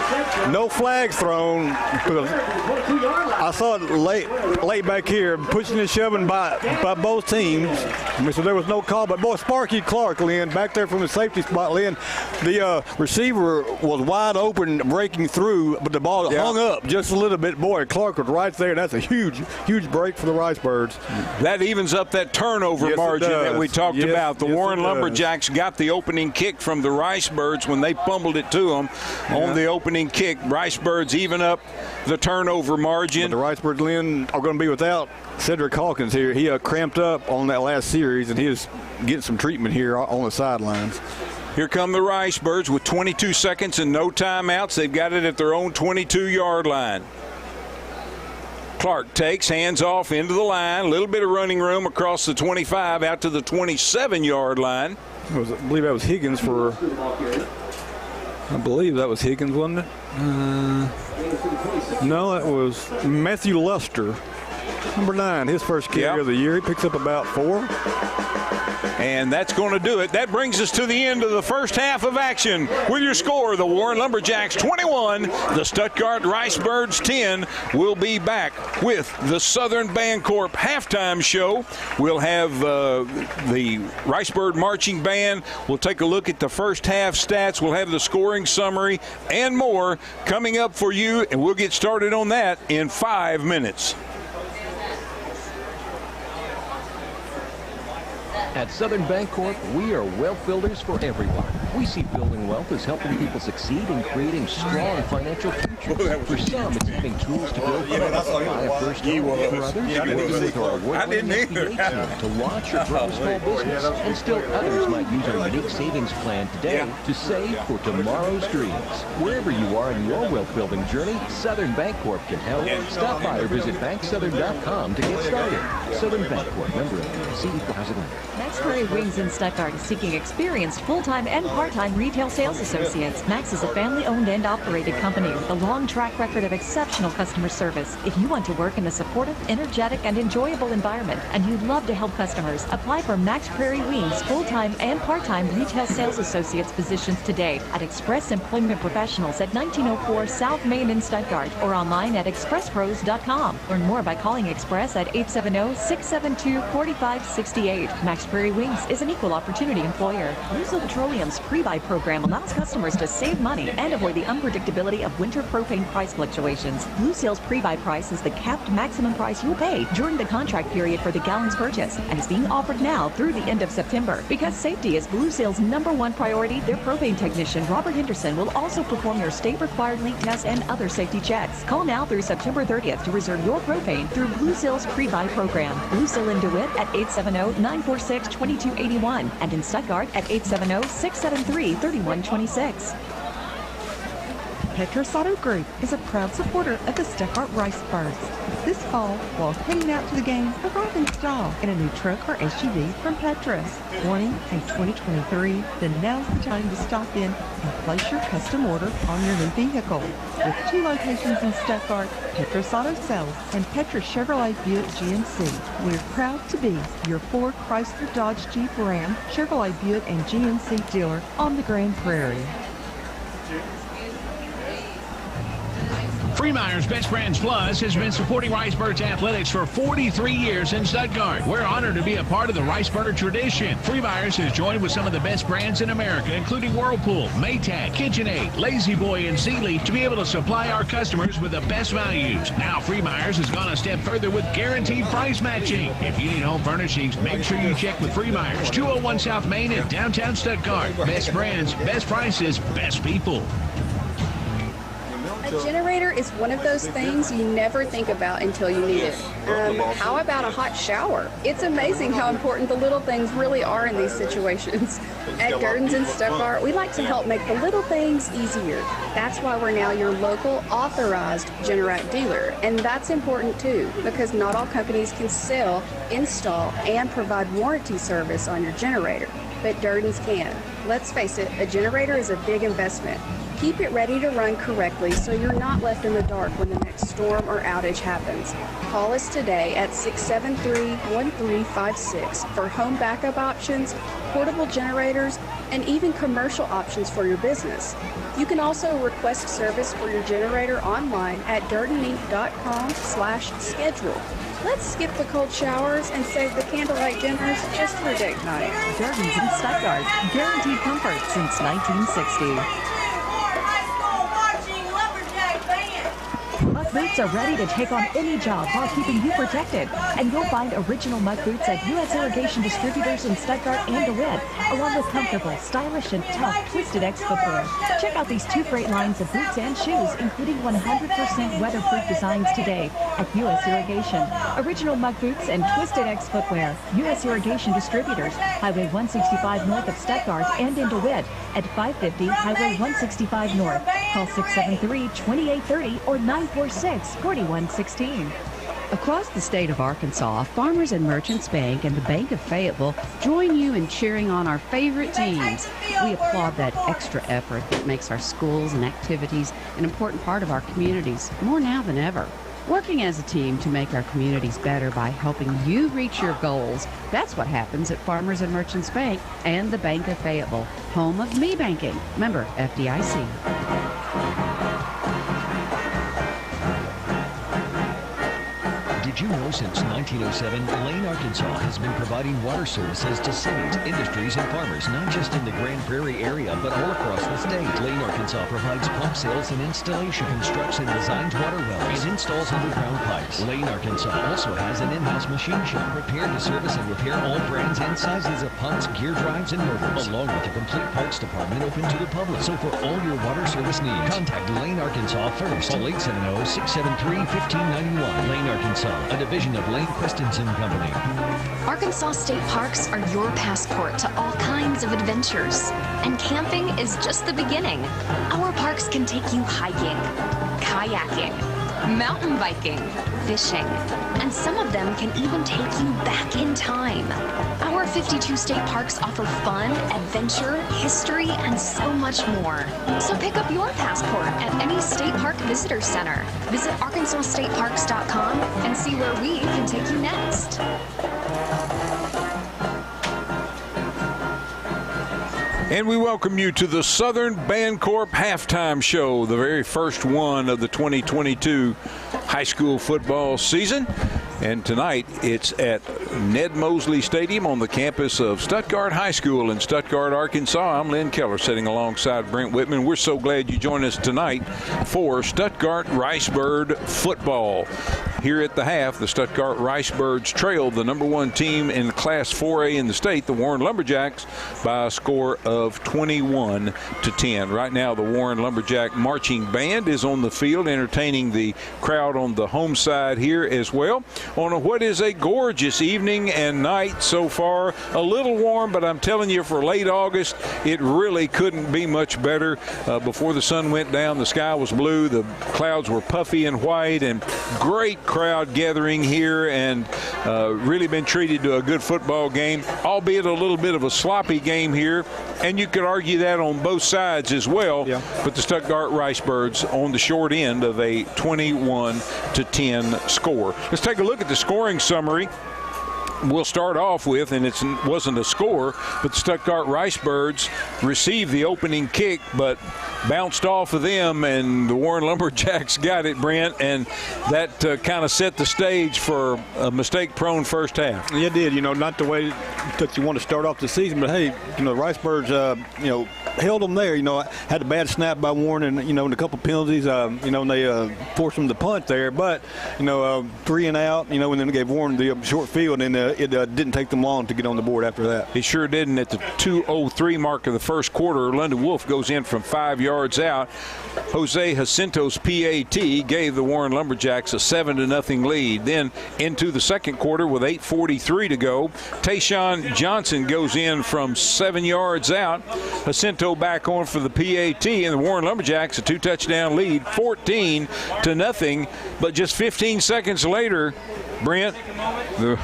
no flags thrown. I saw it late back here, pushing and shoving by both teams. I mean, so there was no call, but boy, Sparky Clark, Lynn, back there from the safety spot, Lynn, the receiver was wide open, breaking through, but the ball hung up just a little bit. Boy, Clark was right there. That's a huge break for the Ricebirds. That evens up that turnover margin that we talked about. The Warren Lumberjacks got the opening kick from the Ricebirds when they fumbled it to them on the opening kick. Ricebirds even up the turnover margin. But the Ricebirds, Lynn, are going to be without Cedric Hawkins here. He cramped up on that last series, and he is getting some treatment here on the sidelines. Here come the Ricebirds with 22 seconds and no timeouts. They've got it at their own 22-yard line. Clark takes, hands off into the line. A little bit of running room across the 25 out to the 27-yard line. I believe that was Higgins wasn't it? No, that was Matthew Luster. Number 9, his first carry of the year. He picks up about 4. And that's going to do it. That brings us to the end of the first half of action. With your score, the Warren Lumberjacks 21, the Stuttgart Ricebirds 10. We'll be back with the Southern Bancorp halftime show. We'll have the Ricebird Marching Band. We'll take a look at the first half stats. We'll have the scoring summary and more coming up for you, and we'll get started on that in 5 minutes. At Southern Bancorp, we are wealth builders for everyone. We see building wealth as helping people succeed in creating strong financial futures. For some, it's giving tools to build credit, buy a first home. For others, working with our award-winning SBA team to launch or grow a small business. And still others might use our unique savings plan today to save for tomorrow's dreams. Wherever you are in your wealth building journey, Southern Bancorp can help. Stop by or visit banksouthern.com to get started. Southern Bancorp, member FDIC. Max Prairie Wings in Stuttgart is seeking experienced full-time and part-time retail sales associates. Max is a family-owned and operated company with a long track record of exceptional customer service. If you want to work in a supportive, energetic, and enjoyable environment, and you'd love to help customers, apply for Max Prairie Wings full-time and part-time retail sales associates positions today at Express Employment Professionals at 1904 South Main in Stuttgart or online at expresspros.com. Learn more by calling Express at 870-672-4568. Max Prairie Wings is an equal opportunity employer. Blue Seal Petroleum's pre-buy program allows customers to save money and avoid the unpredictability of winter propane price fluctuations. Blue Seal's pre-buy price is the capped maximum price you'll pay during the contract period for the gallons purchased and is being offered now through the end of September. Because safety is Blue Seal's #1 priority, their propane technician, Robert Henderson, will also perform your state-required leak tests and other safety checks. Call now through September 30th to reserve your propane through Blue Seal's pre-buy program. Blue Seal in DeWitt at 870-946-2281 and in Stuttgart at 870-673-3126. Petros Auto Group is a proud supporter of the Stuttgart Ricebirds. This fall, while heading out to the game, arrive in style in a new truck or SUV from Petros. Wanting a 2023? Then now's the time to stop in and place your custom order on your new vehicle. With 2 locations in Stuttgart, Petros Auto Sales and Petros Chevrolet Buick GMC. We're proud to be your Ford, Chrysler, Dodge, Jeep, Ram, Chevrolet Buick, and GMC dealer on the Grand Prairie. Freemeier's Best Brands Plus has been supporting Ricebirds athletics for 43 years in Stuttgart. We're honored to be a part of the Ricebird tradition. Freemeier's has joined with some of the best brands in America, including Whirlpool, Maytag, KitchenAid, Lazy Boy, and Sealy, to be able to supply our customers with the best values. Now Freemeier's has gone a step further with guaranteed price matching. If you need home furnishings, make sure you check with Freemeier's, 201 South Main in downtown Stuttgart. Best brands, best prices, best people. generator is one of those things you never think about until you need it. How about a hot shower? It's amazing how important the little things really are in these situations. At Gurdon's in Stuttgart, we like to help make the little things easier. That's why we're now your local authorized Generac dealer. And that's important too, because not all companies can sell, install, and provide warranty service on your generator. But Durden's can. Let's face it, a generator is a big investment. Keep it ready to run correctly so you're not left in the dark when the next storm or outage happens. Call us today at 673-1356 for home backup options, portable generators, and even commercial options for your business. You can also request service for your generator online at durdeninc.com/schedule. Let's skip the cold showers and save the candlelight dinners just for date night. Durden's in Stuttgart. Guaranteed comfort since 1960. Muck boots are ready to take on any job while keeping you protected. And you'll find original Muck boots at U.S. Irrigation Distributors in Stuttgart and DeWitt, along with comfortable, stylish, and tough Twisted X footwear. Check out these 2 great lines of boots and shoes, including 100% weatherproof designs today at U.S. Irrigation. Original Muck boots and Twisted X footwear. U.S. Irrigation Distributors, Highway 165 north of Stuttgart and in DeWitt at 550 Highway 165 north. Call 673-2830 or 946-4116. Across the state of Arkansas, Farmers and Merchants Bank and the Bank of Fayetteville join you in cheering on our favorite teams. We applaud that extra effort that makes our schools and activities an important part of our communities, more now than ever. Working as a team to make our communities better by helping you reach your goals, that's what happens at Farmers and Merchants Bank and the Bank of Fayetteville, home of me banking, member FDIC. Did you know since 1907, Lane, Arkansas has been providing water services to cities, industries, and farmers, not just in the Grand Prairie area, but all across the state. Lane, Arkansas provides pump sales and installation, constructs and designs water wells, and installs underground pipes. Lane, Arkansas also has an in-house machine shop prepared to service and repair all brands and sizes of pumps, gear drives, and motors, along with a complete parts department open to the public. So for all your water service needs, contact Lane, Arkansas first. Call 870-673-1591. Lane, Arkansas, a division of Lane Christensen Company. Arkansas State Parks are your passport to all kinds of adventures. And camping is just the beginning. Our parks can take you hiking, kayaking, mountain biking, fishing, and some of them can even take you back in time. Our 52 state parks offer fun, adventure, history, and so much more. So pick up your passport at any state park visitor center. Visit ArkansasStateParks.com and see where we can take you next. And we welcome you to the Southern Bancorp Halftime Show, the very first one of the 2022 high school football season. And tonight it's at Ned Mosley Stadium on the campus of Stuttgart High School in Stuttgart, Arkansas. I'm Lynn Keller sitting alongside Brent Whitman. We're so glad you joined us tonight for Stuttgart Ricebird football. Here at the half, the Stuttgart Ricebirds trailed the #1 team in Class 4A in the state, the Warren Lumberjacks, by a score of 21-10. Right now, the Warren Lumberjack Marching Band is on the field entertaining the crowd on the home side here as well. On what is a gorgeous evening and night so far. A little warm, but I'm telling you, for late August, it really couldn't be much better. Before the sun went down, the sky was blue, the clouds were puffy and white, and great crowd gathering here, and really been treated to a good football game, albeit a little bit of a sloppy game here, and you could argue that on both sides as well. Yeah. But the Stuttgart Ricebirds on the short end of a 21-10 score. Let's take a look at the scoring summary. We'll start off with, and it wasn't a score, but the Stuttgart Ricebirds received the opening kick, but bounced off of them, and the Warren Lumberjacks got it, Brent, and that kind of set the stage for a mistake-prone first half. Yeah, it did. Not the way that you want to start off the season, but hey, the Ricebirds, held them there. Had a bad snap by Warren and, and a couple penalties, and they forced them to punt there. But, 3 and out, and then they gave Warren the short field, and it didn't take them long to get on the board after that. He sure didn't. At the 2:03 mark of the first quarter, Landon Wolfe goes in from 5 yards out. Jose Jacinto's PAT gave the Warren Lumberjacks a 7-0 lead. Then into the second quarter with 8:43 to go, Tayshawn Johnson goes in from 7 yards out. Jacinto back on for the PAT, and the Warren Lumberjacks a 2-touchdown lead, 14-0. But just 15 seconds later, Brent,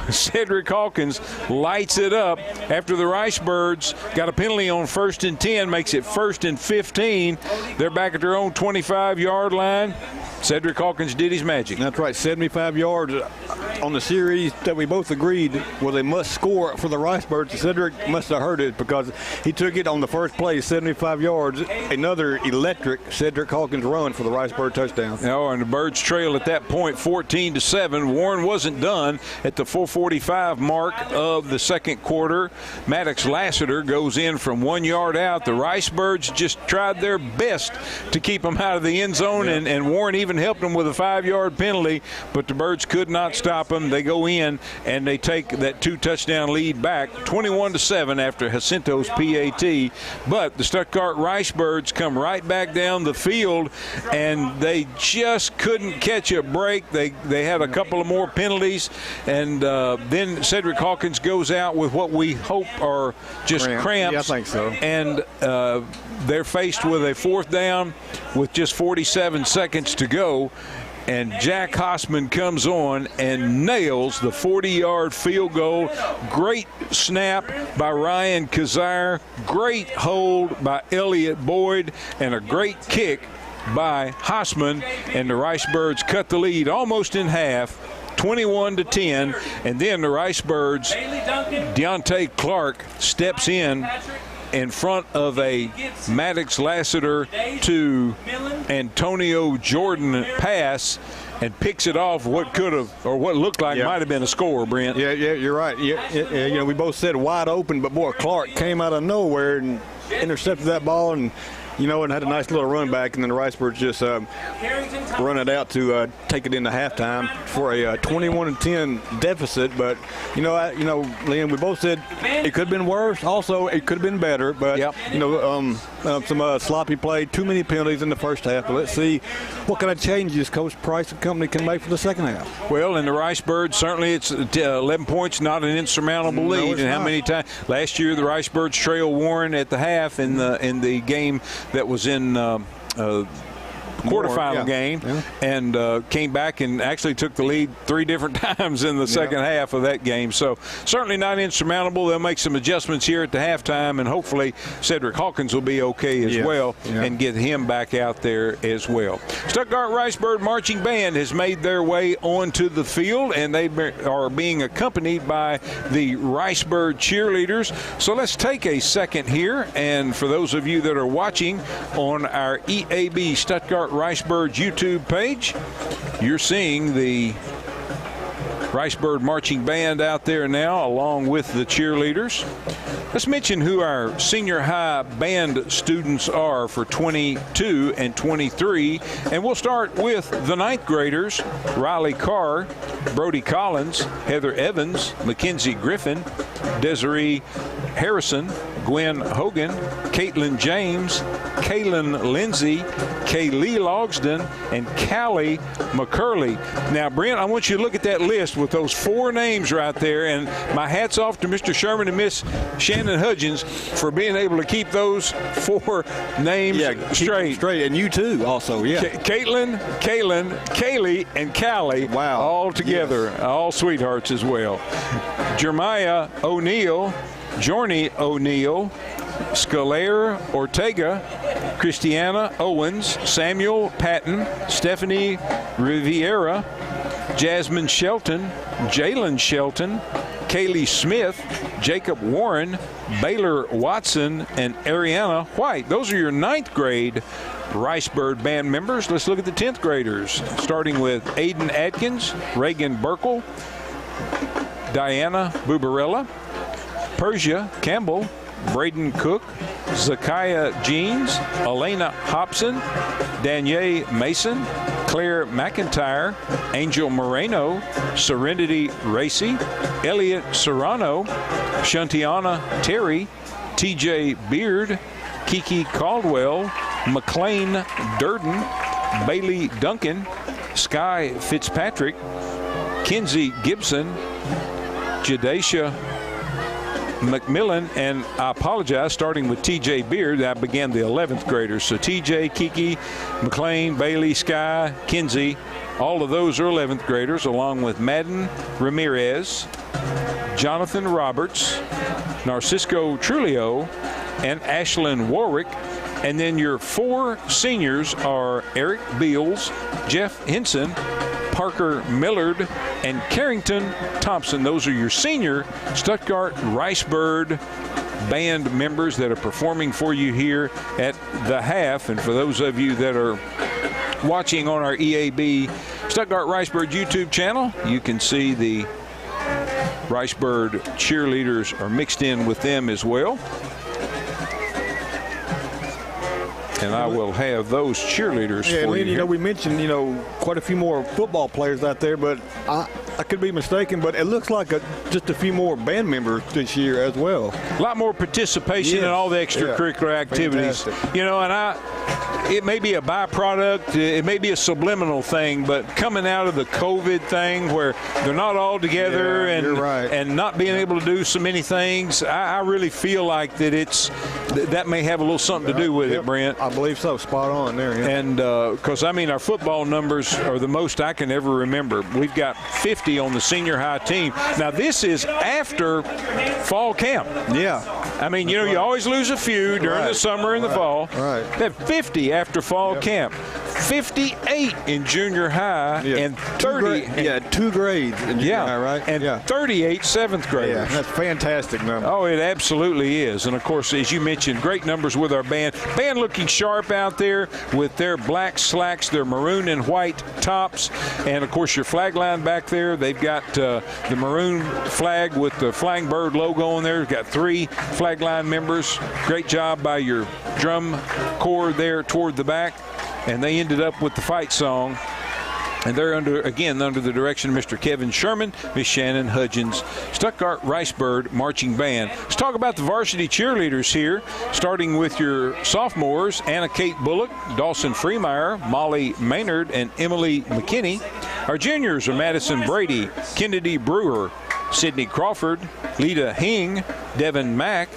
Cedric Hawkins lights it up after the Ricebirds got a penalty on 1st and 10, makes it 1st and 15. They're back at their own 25-yard line. Cedric Hawkins did his magic. That's right, 75 yards on the series that we both agreed was a must score for the Ricebirds. Cedric must have heard it because he took it on the first play, 75 yards. Another electric Cedric Hawkins run for the Ricebird touchdown. And the Birds trail at that point 14-7. Warren wasn't done at the 4:45 mark of the second quarter. Maddox Lassiter goes in from 1 yard out. The Ricebirds just tried their best to keep him out of the end zone, and Warren even helped them with a 5-yard penalty, but the Birds could not stop them. They go in and they take that 2-touchdown lead back, 21-7 after Jacinto's PAT. But the Stuttgart Ricebirds come right back down the field, and they just couldn't catch a break. They had a couple of more penalties, and then Cedric Hawkins goes out with what we hope are just cramps. Yeah, I think so. And they're faced with a 4th down with just 47 seconds to go, and Jack Hossman comes on and nails the 40-yard field goal. Great snap by Ryan Kazire, great hold by Elliott Boyd, and a great kick by Hossman, and the Ricebirds cut the lead almost in half, 21-10, and then the Ricebirds, Deontay Clark steps in front of a Maddox Lassiter to Antonio Jordan pass and picks it off what could have, or what looked like might have been a score, Brent. Yeah, you're right. Yeah, we both said wide open, but boy, Clark came out of nowhere and intercepted that ball, and and had a nice little run back, and then the Ricebirds just run it out to take it into halftime for a 21-10 deficit. But Liam, we both said it could have been worse. Also, it could have been better. But some sloppy play, too many penalties in the first half. But let's see what kind of changes Coach Price and company can make for the second half. Well, in the Ricebirds, certainly it's 11 points, not an insurmountable lead. And how many times last year the Ricebirds trailed Warren at the half in the game that was in quarterfinal game, and came back and actually took the lead 3 different times in the second half of that game. So certainly not insurmountable. They'll make some adjustments here at the halftime, and hopefully Cedric Hawkins will be okay as well and get him back out there as well. Stuttgart Ricebird Marching Band has made their way onto the field, and they are being accompanied by the Ricebird Cheerleaders. So let's take a second here, and for those of you that are watching on our EAB Stuttgart Ricebirds YouTube page, you're seeing the Ricebird Marching Band out there now, along with the cheerleaders. Let's mention who our senior high band students are for 22 and 23. And we'll start with the 9th graders: Riley Carr, Brody Collins, Heather Evans, Mackenzie Griffin, Desiree Harrison, Gwen Hogan, Caitlin James, Kaylin Lindsay, Kaylee Logsden, and Callie McCurley. Now, Brent, I want you to look at that list with those 4 names right there, and my hat's off to Mr. Sherman and Miss Shannon Hudgens for being able to keep those 4 names straight. And you too, also, Caitlin, Kaylin, Kaylee, and Callie, all together, all sweethearts as well. Jeremiah O'Neill, Jorney O'Neill, Scalaire Ortega, Christiana Owens, Samuel Patton, Stephanie Riviera, Jasmine Shelton, Jalen Shelton, Kaylee Smith, Jacob Warren, Baylor Watson, and Ariana White. Those are your 9th grade Ricebird band members. Let's look at the 10th graders, starting with Aiden Atkins, Reagan Burkle, Diana Bubarella, Persia Campbell, Braden Cook, Zakiah Jeans, Elena Hobson, Danielle Mason, Claire McIntyre, Angel Moreno, Serenity Racy, Elliot Serrano, Shantiana Terry, TJ Beard, Kiki Caldwell, McLean Durden, Bailey Duncan, Sky Fitzpatrick, Kinsey Gibson, Jadacia McMillan, and I apologize, starting with TJ Beard, I began the 11th graders. So TJ, Kiki, McLean, Bailey, Sky, Kinsey, all of those are 11th graders, along with Madden Ramirez, Jonathan Roberts, Narcisco Trulio, and Ashlyn Warwick. And then your 4 seniors are Eric Beals, Jeff Henson, Parker Millard, and Carrington Thompson. Those are your senior Stuttgart Ricebird band members that are performing for you here at the half. And for those of you that are watching on our EAB Stuttgart Ricebird YouTube channel, you can see the Ricebird cheerleaders are mixed in with them as well. And I will have those cheerleaders for you. You know, we mentioned, quite a few more football players out there, but I could be mistaken, but it looks like just a few more band members this year as well. A lot more participation in all the extracurricular activities. Fantastic. And it may be a byproduct, it may be a subliminal thing, but coming out of the COVID thing where they're not all together and not being able to do so many things, I really feel like that may have a little something to do with it, Brent. I believe so. Spot on there. Yeah. And because, our football numbers are the most I can ever remember. We've got 50 on the senior high team. Now, this is after fall camp. Yeah. You always lose a few during the summer and the fall. Right. They have 50 after fall camp. 58 in junior high and 30. Two grades in junior high, right? And 38 seventh graders. Yeah, that's fantastic number. Oh, it absolutely is. And, of course, as you mentioned, great numbers with our band. Band looking sharp out there with their black slacks, their maroon and white tops. And, of course, your flag line back there, they've got the maroon flag with the Flying Bird logo on there. We've got 3 flag line members. Great job by your drum corps there toward the back. And they ended up with the fight song. And they're under the direction of Mr. Kevin Sherman, Miss Shannon Hudgens, Stuttgart Ricebird Marching Band. Let's talk about the varsity cheerleaders here, starting with your sophomores, Anna Kate Bullock, Dawson Freemeyer, Molly Maynard, and Emily McKinney. Our juniors are Madison Brady, Kennedy Brewer, Sydney Crawford, Lita Hing, Devin Mack,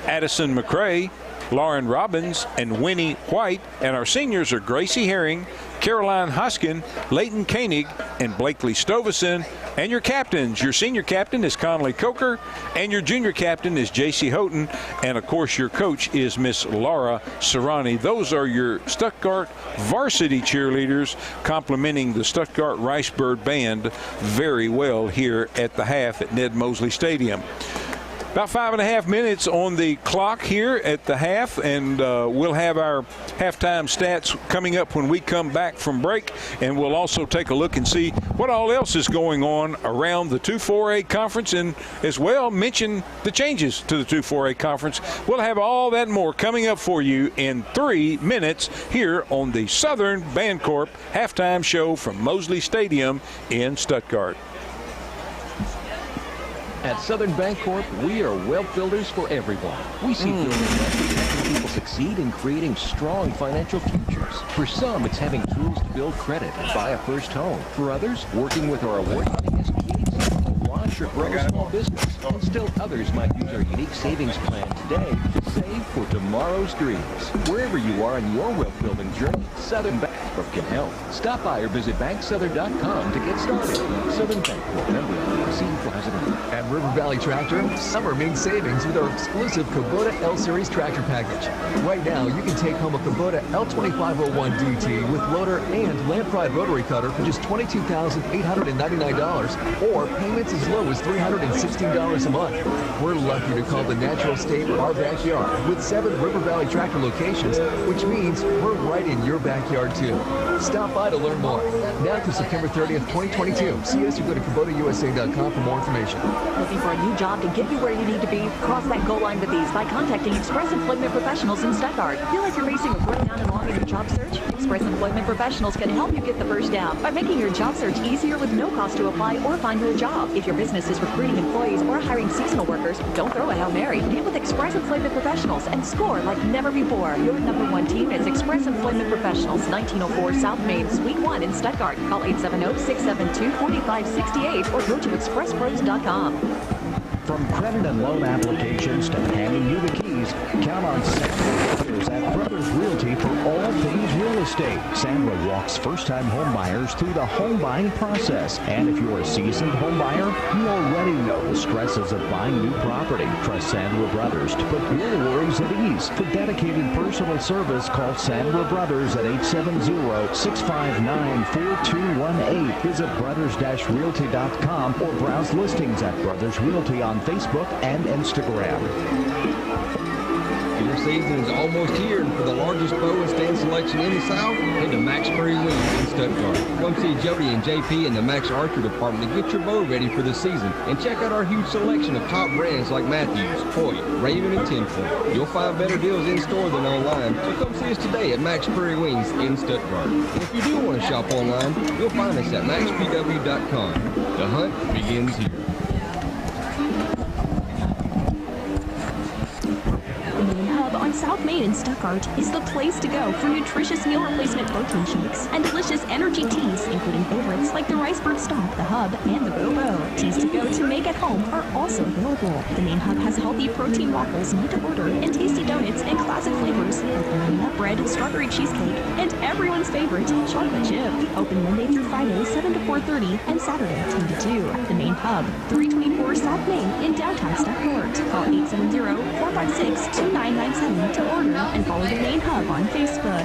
Addison McCrae, Lauren Robbins, and Winnie White. And our seniors are Gracie Herring, Caroline Hoskin, Leighton Koenig, and Blakely Stovison. And your captains, your senior captain is Conley Coker, and your junior captain is J.C. Houghton, and of course your coach is Miss Laura Serrani. Those are your Stuttgart varsity cheerleaders, complimenting the Stuttgart Ricebird Band very well here at the half at Ned Mosley Stadium. About 5.5 minutes on the clock here at the half, and we'll have our halftime stats coming up when we come back from break, and we'll also take a look and see what all else is going on around the 2-4A conference, and as well mention the changes to the 2-4A conference. We'll have all that and more coming up for you in 3 minutes here on the Southern Bancorp halftime show from Mosley Stadium in Stuttgart. At Southern Bancorp, we are wealth builders for everyone. We see building wealth as helping people succeed in creating strong financial futures. For some, it's having tools to build credit and buy a first home. For others, working with our award-winning SBA team to launch or grow a small business. And still others might use our unique savings plan today to save for tomorrow's dreams. Wherever you are in your wealth building journey, Southern Bancorp can help. Stop by or visit banksouthern.com to get started. Southern Bancorp, member FDIC, equal At River Valley Tractor, summer means savings with our exclusive Kubota L-Series tractor package. Right now, you can take home a Kubota L2501 DT with loader and Lampride rotary cutter for just $22,899, or payments as low as $316 a month. We're lucky to call the natural state our backyard with 7 River Valley Tractor locations, which means we're right in your backyard too. Stop by to learn more. Now through September 30th, 2022. See us or go to KubotaUSA.com for more information. Looking for a new job to get you where you need to be? Cross that goal line with ease by contacting Express Employment Professionals in Stuttgart. Feel like you're facing a breakdown and long in your job search? Express Employment Professionals can help you get the first down by making your job search easier with no cost to apply or find you a job. If your business is recruiting employees or hiring seasonal workers, don't throw a Hail Mary. Get with Express Employment Professionals and score like never before. Your #1 team is Express Employment Professionals, 1904 South Main, Suite 1 in Stuttgart. Call 870-672-4568 or go to expresspros.com. From credit and loan applications to handing you the keys, count on Sandra Brothers at Brothers Realty for all things real estate. Sandra walks first-time homebuyers through the home buying process. And if you're a seasoned homebuyer, you already know the stresses of buying new property. Trust Sandra Brothers to put your worries at ease. For dedicated personal service, call Sandra Brothers at 870-659-4218. Visit brothers-realty.com or browse listings at Brothers Realty on Facebook and Instagram. Your season is almost here, and for the largest bow and stand selection in the South, head to Max Prairie Wings in Stuttgart. Come see Jody and JP in the Max Archery Department to get your bow ready for the season, and check out our huge selection of top brands like Matthews, Hoyt, Raven, and 10-Point. You'll find better deals in store than online, so come see us today at Max Prairie Wings in Stuttgart. And if you do want to shop online, you'll find us at maxpw.com. The hunt begins here. On South Main in Stuttgart is the place to go for nutritious meal replacement protein shakes and delicious energy teas, including favorites like the Ricebirds Stomp, the Hub, and the Bo-Bo. Teas to go to make at home are also available. The main hub has healthy protein waffles made to order and tasty donuts and classic flavors like nut bread, strawberry cheesecake, and everyone's favorite, chocolate chip. Open Monday through Friday, 7 to 4:30, and Saturday, 10 to 2. The main hub, 324 South Main in downtown Stuttgart. Call 870-456-2997 to order and follow the main hub on Facebook.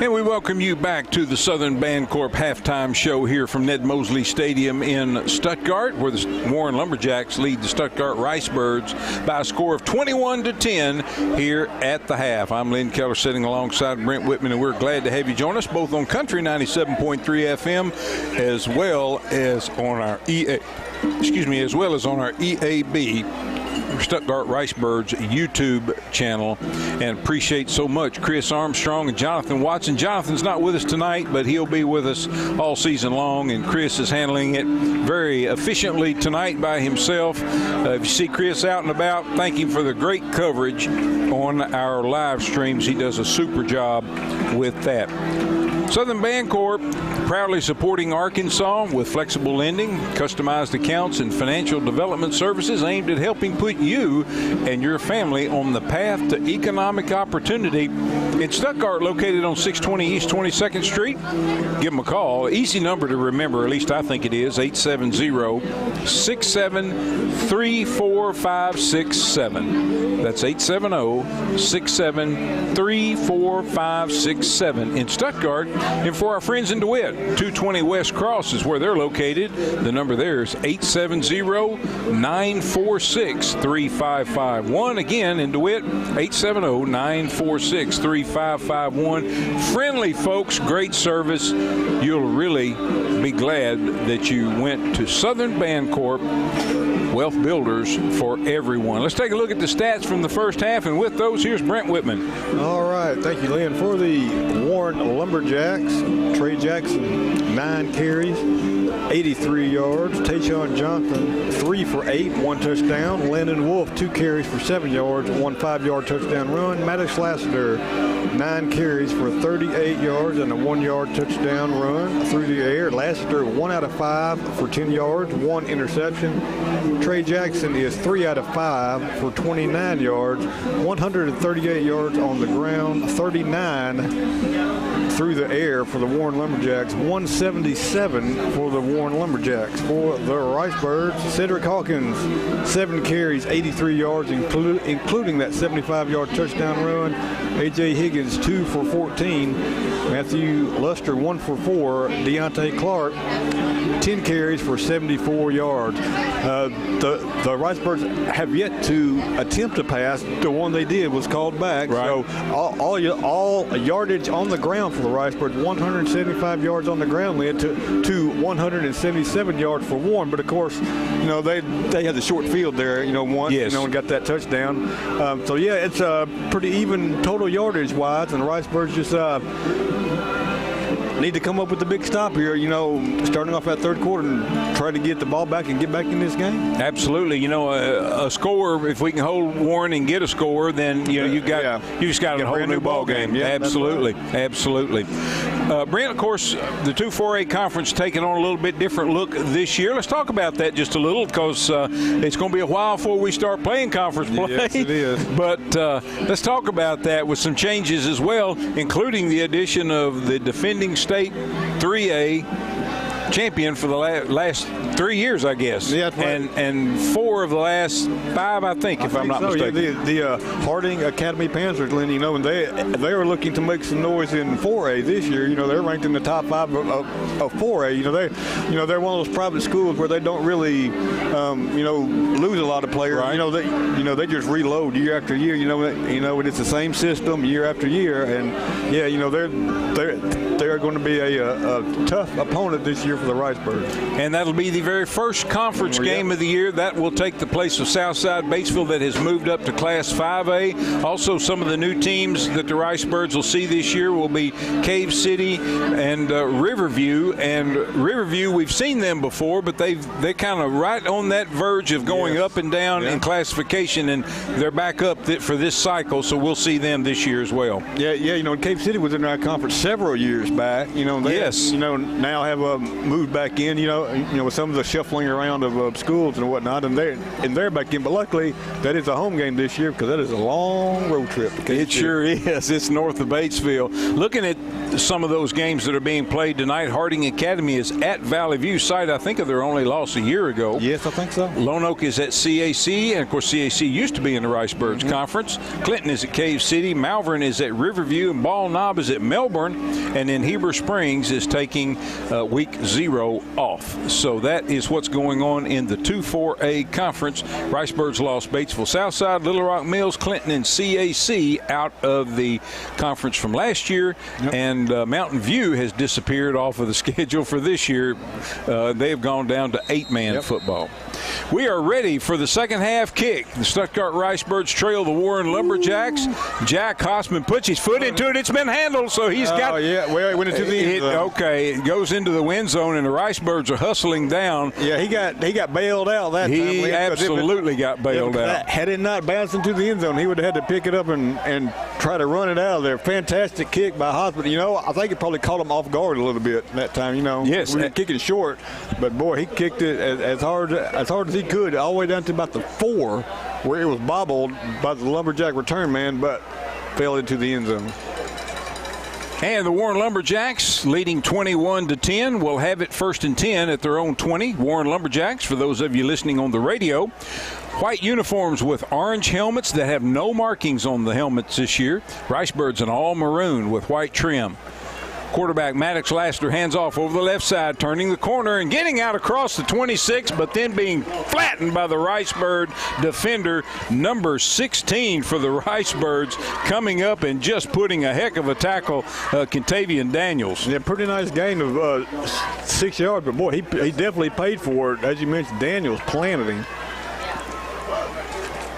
And we welcome you back to the Southern Bancorp halftime show here from Ned Mosley Stadium in Stuttgart, where the Warren Lumberjacks lead the Stuttgart Ricebirds by a score of 21-10 here at the half. I'm Lynn Keller sitting alongside Brent Whitman, and we're glad to have you join us both on Country 97.3 FM as well as on our EAB Stuttgart Ricebirds YouTube channel, and appreciate so much Chris Armstrong and Jonathan Watson. Jonathan's not with us tonight, but he'll be with us all season long, and Chris is handling it very efficiently tonight by himself. If you see Chris out and about, thank him for the great coverage on our live streams. He does a super job with that. Southern Bancorp proudly supporting Arkansas with flexible lending, customized accounts, and financial development services aimed at helping put you and your family on the path to economic opportunity. In Stuttgart, located on 620 East 22nd Street, give them a call. Easy number to remember, at least I think it is, 870-673-4567. That's 870-673-4567 in Stuttgart. And for our friends in DeWitt, 220 West Cross is where they're located. The number there is 870-946-3551. Again, in DeWitt, 870-946-3551. Friendly folks, great service. You'll really be glad that you went to Southern Bancorp. Wealth Builders for everyone. Let's take a look at the stats from the first half, and with those, here's Brent Whitman. All right, thank you, Lynn. For the Warren Lumberjacks, Trey Jackson, 9 carries, 83 yards. Tayshawn Johnson, 3 for 8, 1 touchdown. Landon Wolfe, 2 carries for 7 yards, 1 5-yard touchdown run. Maddox Lassiter, 9 carries for 38 yards and a 1-yard touchdown run through the air. Lassiter, 1 out of 5 for 10 yards, 1 interception. Trey Jackson is 3 out of 5 for 29 yards, 138 yards on the ground, 39 through the air for the Warren Lumberjacks, 177 for the Warren Lumberjacks. For the Ricebirds, Cedric Hawkins, 7 carries, 83 yards, including that 75-yard touchdown run. A.J. Higgins, 2 for 14. Matthew Luster, 1 for 4. Deontay Clark, 10 carries for 74 yards. The Ricebirds have yet to attempt to pass. The one they did was called back. Right. So all yardage on the ground for the Ricebirds, 175 yards on the ground led to 177 yards for Warren. But of course, they had the short field there, once, yes. And got that touchdown. So yeah, it's pretty even total yardage wise, and the Ricebirds just need to come up with the big stop here, starting off that third quarter and try to get the ball back and get back in this game. Absolutely. A score, if we can hold Warren and get a score, then you just got a whole new ball game. Yeah, absolutely. Right. Absolutely. Brent, of course, the 2-4A conference taking on a little bit different look this year. Let's talk about that just a little, because it's going to be a while before we start playing conference play. Yes, it is. But let's talk about that with some changes as well, including the addition of the defending state 3A champion for the last 3 years, I guess. Yeah, right. And 4 of the last 5, I think, if I'm not mistaken. Yeah, the Harding Academy Panthers, Lenny, and they are looking to make some noise in 4A this year. They're ranked in the top 5 of 4A. They're one of those private schools where they don't really, lose a lot of players. Right. They just reload year after year. And it's the same system year after year. And yeah, they're going to be a tough opponent this year for the Ricebirds. And that'll be the very first conference game of the year. That will take the place of Southside Batesville, that has moved up to Class 5A. Also, some of the new teams that the Ricebirds will see this year will be Cave City and Riverview. And Riverview, we've seen them before, but they're kind of right on that verge of going up and down in classification, and they're back up for this cycle, so we'll see them this year as well. Yeah. Cave City was in our conference several years back. They now have moved back in, with some of the shuffling around of schools and whatnot, and they're back in. But luckily, that is a home game this year, because that is a long road trip. It sure is. It's north of Batesville. Looking at some of those games that are being played tonight, Harding Academy is at Valley View, site I think of their only loss a year ago. Yes, I think so. Lone Oak is at CAC, and of course CAC used to be in the Ricebirds Conference. Clinton is at Cave City, Malvern is at Riverview, and Ball Knob is at Melbourne, and then Heber Springs is taking week 0 off. So that is what's going on in the 2-4A conference. Ricebirds lost Batesville Southside, Little Rock Mills, Clinton, and CAC out of the conference from last year, and Mountain View has disappeared off of the schedule for this year. They have gone down to 8-man football. We are ready for the second half kick. The Stuttgart Ricebirds trail the Warren Lumberjacks. Jack Hossman puts his foot into it. It's been handled, so he's got. Oh yeah, well, it went into the end zone. Okay, it goes into the wind zone, and the Ricebirds are hustling down. Yeah, he got bailed out that time. He absolutely got bailed out. Had it not bounced into the end zone, he would have had to pick it up and try to run it out of there. Fantastic kick by Hossman. I think it probably caught him off guard a little bit that time. Yes, we were kicking short, but boy, he kicked it as hard as he could, all the way down to about the 4, where it was bobbled by the Lumberjack return man, but fell into the end zone. And the Warren Lumberjacks, leading 21-10, will have it 1st and 10 at their own 20. Warren Lumberjacks, for those of you listening on the radio, white uniforms with orange helmets that have no markings on the helmets this year. Ricebirds in all maroon with white trim. Quarterback Maddox Lassiter hands off over the left side, turning the corner and getting out across the 26, but then being flattened by the Ricebird defender, number 16 for the Ricebirds, coming up and just putting a heck of a tackle, Contavian Daniels. Yeah, pretty nice gain of 6 yards, but boy, he definitely paid for it. As you mentioned, Daniels planted him.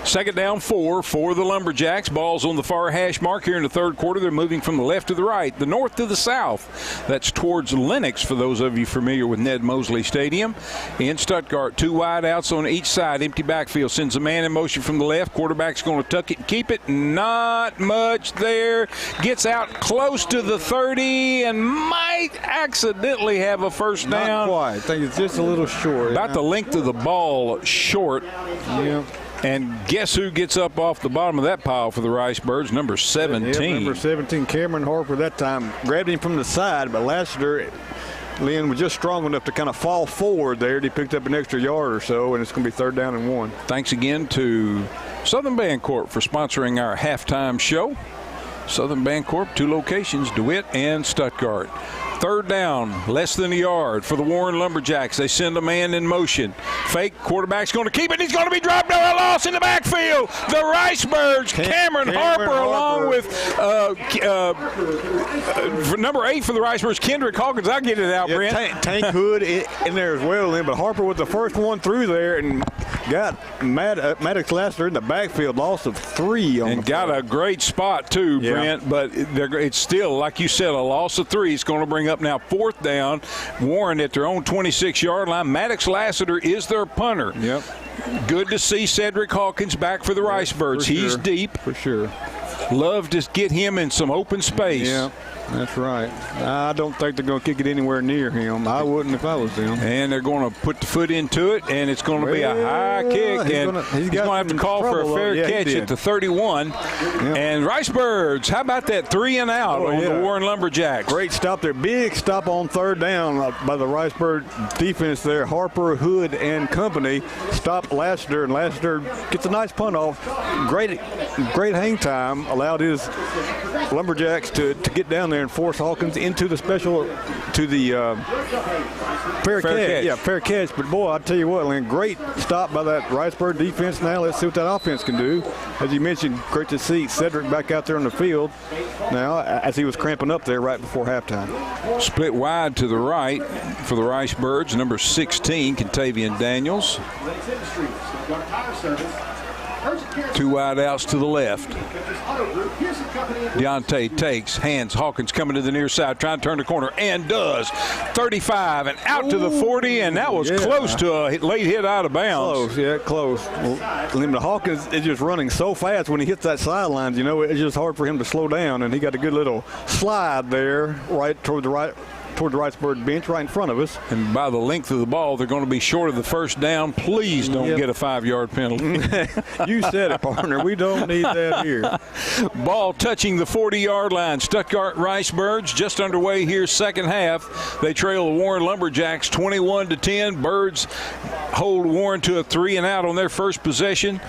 Second down 4 for the Lumberjacks. Ball's on the far hash mark here in the third quarter. They're moving from the left to the right, the north to the south. That's towards Lenox, for those of you familiar with Ned Mosley Stadium. In Stuttgart, 2 wide outs on each side. Empty backfield. Sends a man in motion from the left. Quarterback's going to tuck it and keep it. Not much there. Gets out close to the 30 and might accidentally have a first down. Not quite. I think it's just a little short. About the length of the ball short. Yeah. And guess who gets up off the bottom of that pile for the Ricebirds? Number 17. Yeah, number 17, Cameron Harper, that time grabbed him from the side, but Lassiter Lynn was just strong enough to kind of fall forward there. He picked up an extra yard or so, and it's going to be 3rd down and 1. Thanks again to Southern Bancorp for sponsoring our halftime show. Southern Bancorp, 2 locations, DeWitt and Stuttgart. 3rd down, less than a yard for the Warren Lumberjacks. They send a man in motion. Fake, quarterback's going to keep it. He's going to be dropped. A loss in the backfield. The Ricebirds, Cameron Harper, along with for number 8 for the Ricebirds, Kendrick Hawkins. I'll get it out, Brent. Tank Hood in there as well, Lynn, but Harper was the first one through there and got Maddox Lassiter in the backfield, loss of 3. And got a great spot, too, Brent, but it's still, like you said, a loss of 3. It's going to bring up now 4th down. Warren at their own 26-yard line. Maddox Lassiter is their punter. Yep. Good to see Cedric Hawkins back for the Ricebirds. He's deep. For sure. Love to get him in some open space. Yeah. That's right. I don't think they're going to kick it anywhere near him. I wouldn't if I was them. And they're going to put the foot into it, and it's going to be a high kick. He's going to have to call for a fair catch at the 31. Yep. And Ricebirds, how about that 3 and out on the Warren Lumberjacks? Great stop there. Big stop on 3rd down by the Ricebird defense there. Harper, Hood, and company stopped Lassiter, and Lassiter gets a nice punt off. Great hang time. Allowed his Lumberjacks to get down there and force Hawkins into the fair catch. Yeah, fair catch. But, boy, I tell you what, Lynn, great stop by that Ricebird defense. Now let's see what that offense can do. As you mentioned, great to see Cedric back out there on the field now as he was cramping up there right before halftime. Split wide to the right for the Ricebirds, number 16, Contavian Daniels. 2 wide outs to the left. Deontay takes, hands, Hawkins coming to the near side, trying to turn the corner, and does. 35 and out to the 40, and that was close to a late hit out of bounds. Close. Well, Hawkins is just running so fast when he hits that sidelines, it's just hard for him to slow down, and he got a good little slide there right toward the Ricebird bench right in front of us. And by the length of the ball, they're going to be short of the 1st down. Please don't get a 5-yard penalty. You said it, partner. We don't need that here. Ball touching the 40-yard line. Stuttgart Ricebirds just underway here, 2nd half. They trail the Warren Lumberjacks 21-10. Birds hold Warren to a 3 and out on their first possession.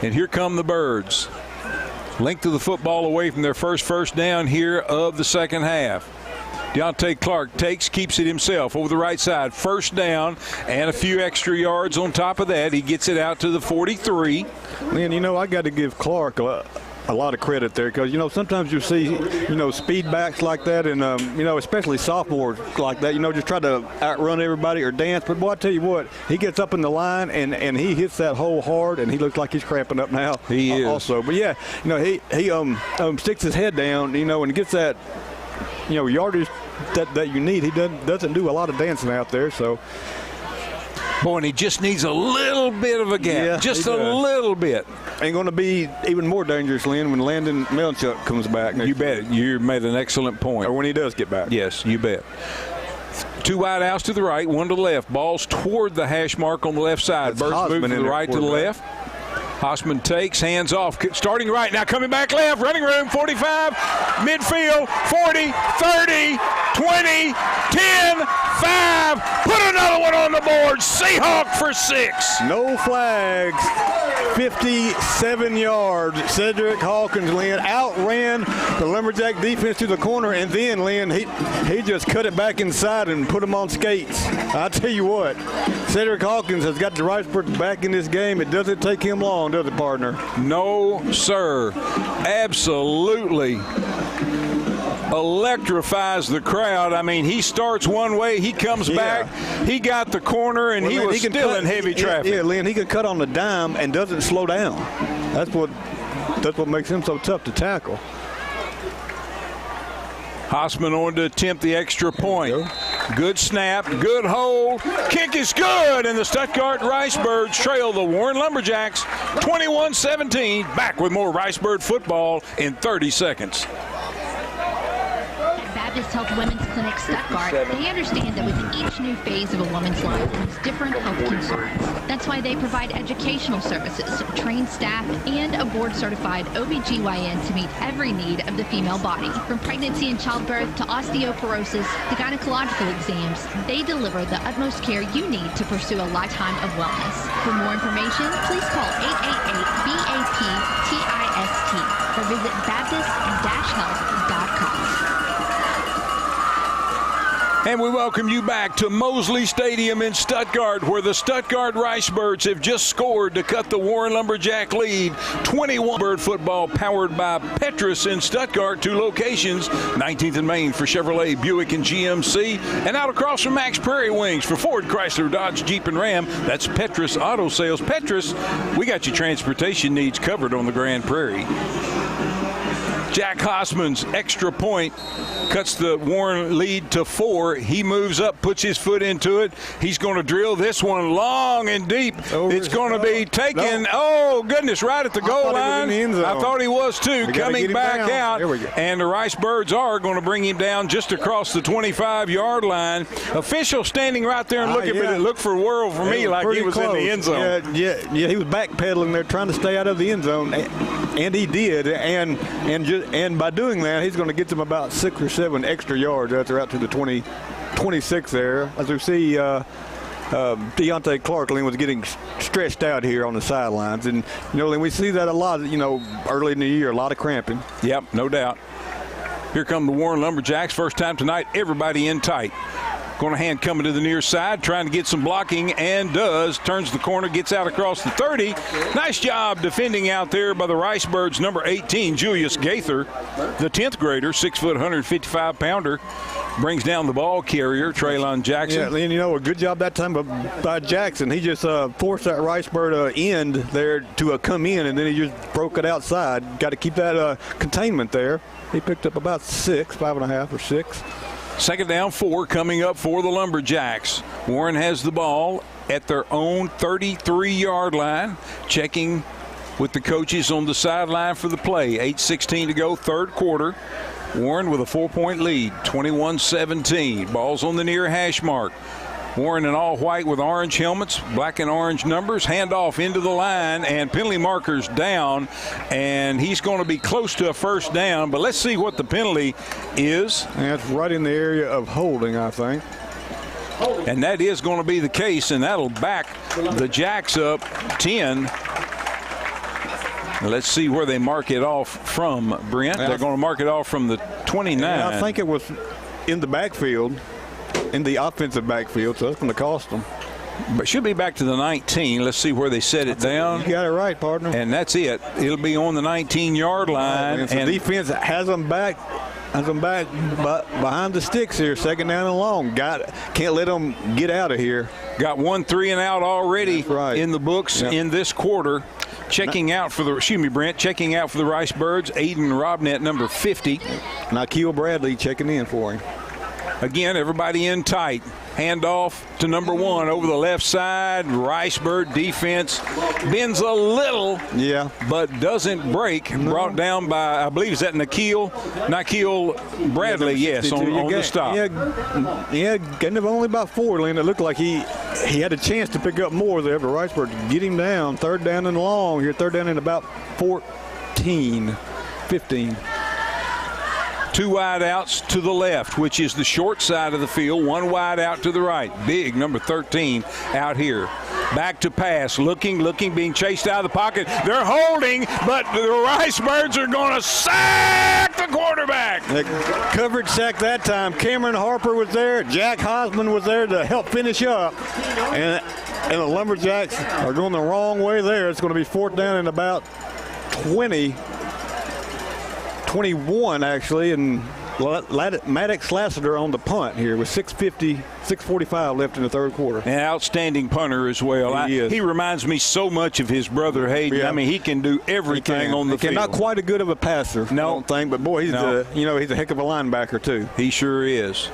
And here come the Birds. Length of the football away from their first down here of the 2nd half. Deontay Clark takes, keeps it himself over the right side. 1st down and a few extra yards on top of that. He gets it out to the 43. Lynn, I got to give Clark a lot of credit there because, sometimes you see, speed backs like that and, especially sophomores like that, just try to outrun everybody or dance. But, boy, I tell you what, he gets up in the line and he hits that hole hard and he looks like he's cramping up now. He is. Also. But, yeah, he sticks his head down, and gets that, yardage that you need. He doesn't do a lot of dancing out there, so. Boy, and he just needs a little bit of a gap, just a little bit. Ain't going to be even more dangerous, Lynn, when Landon Melchuk comes back. You bet. You made an excellent point. Or when he does get back. Yes, you bet. 2 wide outs to the right, 1 to the left. Ball's toward the hash mark on the left side. Birds move to the right to the left. Hossman takes, hands off, starting right, now coming back left, running room, 45, midfield, 40, 30, 20, 10, 5, put another one on the board, Seahawk for 6. No flags, 57 yards. Cedric Hawkins, Lynn, outran the Lumberjack defense to the corner, and then, Lynn, he just cut it back inside and put him on skates. I tell you what, Cedric Hawkins has got the Ricebirds back in this game. It doesn't take him long, does it, partner? No, sir. Absolutely electrifies the crowd. I mean, he starts one way, he comes back, he got the corner, and he was still in heavy traffic. Yeah, Lynn, he can cut on the dime and doesn't slow down. That's what makes him so tough to tackle. Hossman on to attempt the extra point. Good snap, good hold, kick is good, and the Stuttgart Ricebirds trail the Warren Lumberjacks 21-17. Back with more Ricebird football in 30 seconds. Baptist Health Women's Clinic Stuttgart, they understand that with each new phase of a woman's life comes different health concerns. That's why they provide educational services, trained staff, and a board-certified OBGYN to meet every need of the female body. From pregnancy and childbirth to osteoporosis to gynecological exams, they deliver the utmost care you need to pursue a lifetime of wellness. For more information, please call 888-BAPTIST or visit Baptist-Health.com. And we welcome you back to Mosley Stadium in Stuttgart, where the Stuttgart Ricebirds have just scored to cut the Warren Lumberjack lead. 21 Bird football powered by Petrus in Stuttgart, 2 locations, 19th and Main for Chevrolet, Buick, and GMC, and out across from Max Prairie Wings for Ford, Chrysler, Dodge, Jeep, and Ram. That's Petrus Auto Sales. Petrus, we got your transportation needs covered on the Grand Prairie. Jack Hosman's extra point cuts the Warren lead to 4. He moves up, puts his foot into it. He's going to drill this one long and deep. It's going to be taken, oh, goodness, right at the goal line. I thought he was too. Coming back out. And the Ricebirds are going to bring him down just across the 25-yard line. Official standing right there and looking, but it looked for a whirl for me like he was in the end zone. Yeah, he was backpedaling there trying to stay out of the end zone, and he did. And by doing that, he's going to get them about 6 or 7 extra yards after out to the 26 there. As we see, Deontay Clarkland was getting stretched out here on the sidelines. And, and we see that a lot, early in the year, a lot of cramping. Yep, no doubt. Here come the Warren Lumberjacks. First time tonight, everybody in tight. Going to hand coming to the near side, trying to get some blocking, and does. Turns the corner, gets out across the 30. Nice job defending out there by the Ricebirds, number 18, Julius Gaither, the 10th grader, 6 foot, 155-pounder. Brings down the ball carrier, Traylon Jackson. Yeah, and a good job that time by Jackson. He just forced that Ricebird end there to come in, and then he just broke it outside. Got to keep that containment there. He picked up about 5.5 or 6. Second down, 4 coming up for the Lumberjacks. Warren has the ball at their own 33-yard line, checking with the coaches on the sideline for the play. 8:16 to go, third quarter. Warren with a 4-point lead, 21-17. Ball's on the near hash mark. Warren in all white with orange helmets, black and orange numbers. Handoff into the line, and penalty markers down, and he's going to be close to a first down. But let's see what the penalty is. That's right in the area of holding, I think. And that is going to be the case, and that'll back the Jacks up 10. Let's see where they mark it off from, Brent. They're going to mark it off from the 29. Yeah, I think it was in the backfield. In the offensive backfield, so that's going to cost them. But should be back to the 19. Let's see where they set it down. You got it right, partner. And that's it. It'll be on the 19-yard line. And the defense has them back behind the sticks here, second down and long. Can't let them get out of here. Got 1 3-and-out already in the books in this quarter. Checking out for the Ricebirds, Aiden Robnett, number 50. Nikhil Bradley checking in for him. Again, everybody in tight. Handoff to number 1 over the left side. Ricebird defense bends a little, but doesn't break. No. Brought down by, I believe, is that Nikhil Bradley? Yes, on the stop. Yeah, getting him only about 4, and it looked like he had a chance to pick up more there, but Ricebird get him down. Third down and long here. Third down and about 15. 2 wide outs to the left, which is the short side of the field. 1 wide out to the right. Big number 13 out here. Back to pass. Looking, being chased out of the pocket. They're holding, but the Ricebirds are going to sack the quarterback. Coverage sack that time. Cameron Harper was there. Jack Hosman was there to help finish up. And the Lumberjacks are going the wrong way there. It's going to be 4th down and about 21 actually, and Maddox Lassiter on the punt here with 6:45 left in the third quarter. An outstanding punter as well. He reminds me so much of his brother Hayden. Yeah. I mean, he can do everything on the field. Not quite a good of a passer, I don't think, but boy, he's a heck of a linebacker too. He sure is.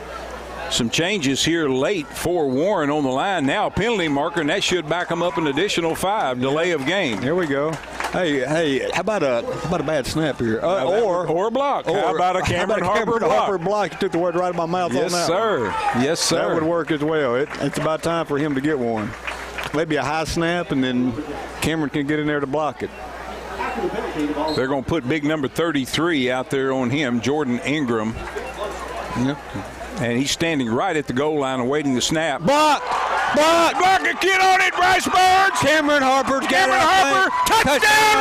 Some changes here late for Warren on the line. Now a penalty marker, and that should back them up an additional 5. Delay of game. Here we go. Hey, how about a bad snap here? Or a block. How about a Cameron Harper block? You took the word right out of my mouth on that. Yes, sir. Yes, sir. That would work as well. It's about time for him to get one. Maybe a high snap, and then Cameron can get in there to block it. They're going to put big number 33 out there on him, Jordan Ingram. Yep. And he's standing right at the goal line awaiting the snap. Block! Block and get on it, Ricebirds! Cameron Harper! Touchdown,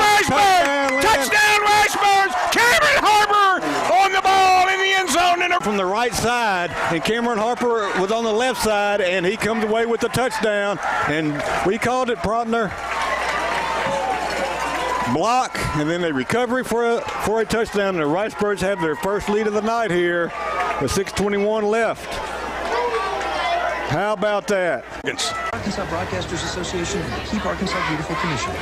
Ricebirds! Touchdown, Ricebirds! Cameron Harper on the ball in the end zone. From the right side, and Cameron Harper was on the left side, and he comes away with the touchdown. And we called it, Protner. Block, and then a recovery for a touchdown. And the Ricebirds have their first lead of the night here with 6:21 left. How about that? Arkansas Broadcasters Association, keep Arkansas beautiful commission.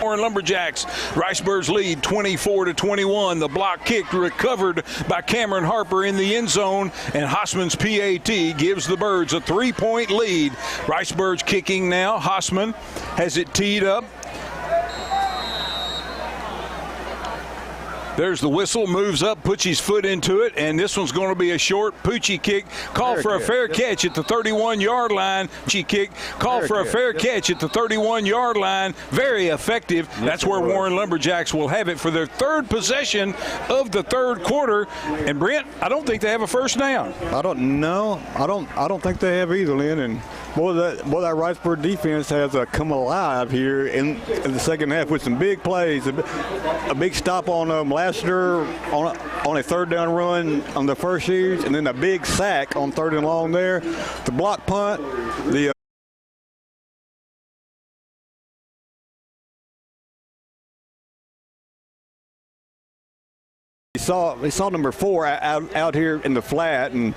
Lumberjacks. Ricebirds lead 24-21. The block kick recovered by Cameron Harper in the end zone, and Hossman's PAT gives the Birds a 3-point lead. Ricebirds kicking now. Hossman has it teed up. There's the whistle, moves up, puts his foot into it, and this one's going to be a short Poochie kick. Call for a fair catch at the 31-yard line. Poochie kick. Call for a fair catch at the 31-yard line. Very effective. That's where Warren Lumberjacks will have it for their third possession of the third quarter. And Brent, I don't think they have a first down. I don't think they have either, Lynn. And boy, that Ricebird defense has come alive here in the second half with some big plays. A big stop on Lassiter on a third down run on the first series, and then a big sack on third and long there. The block punt, the He saw number 4 out here in the flat, and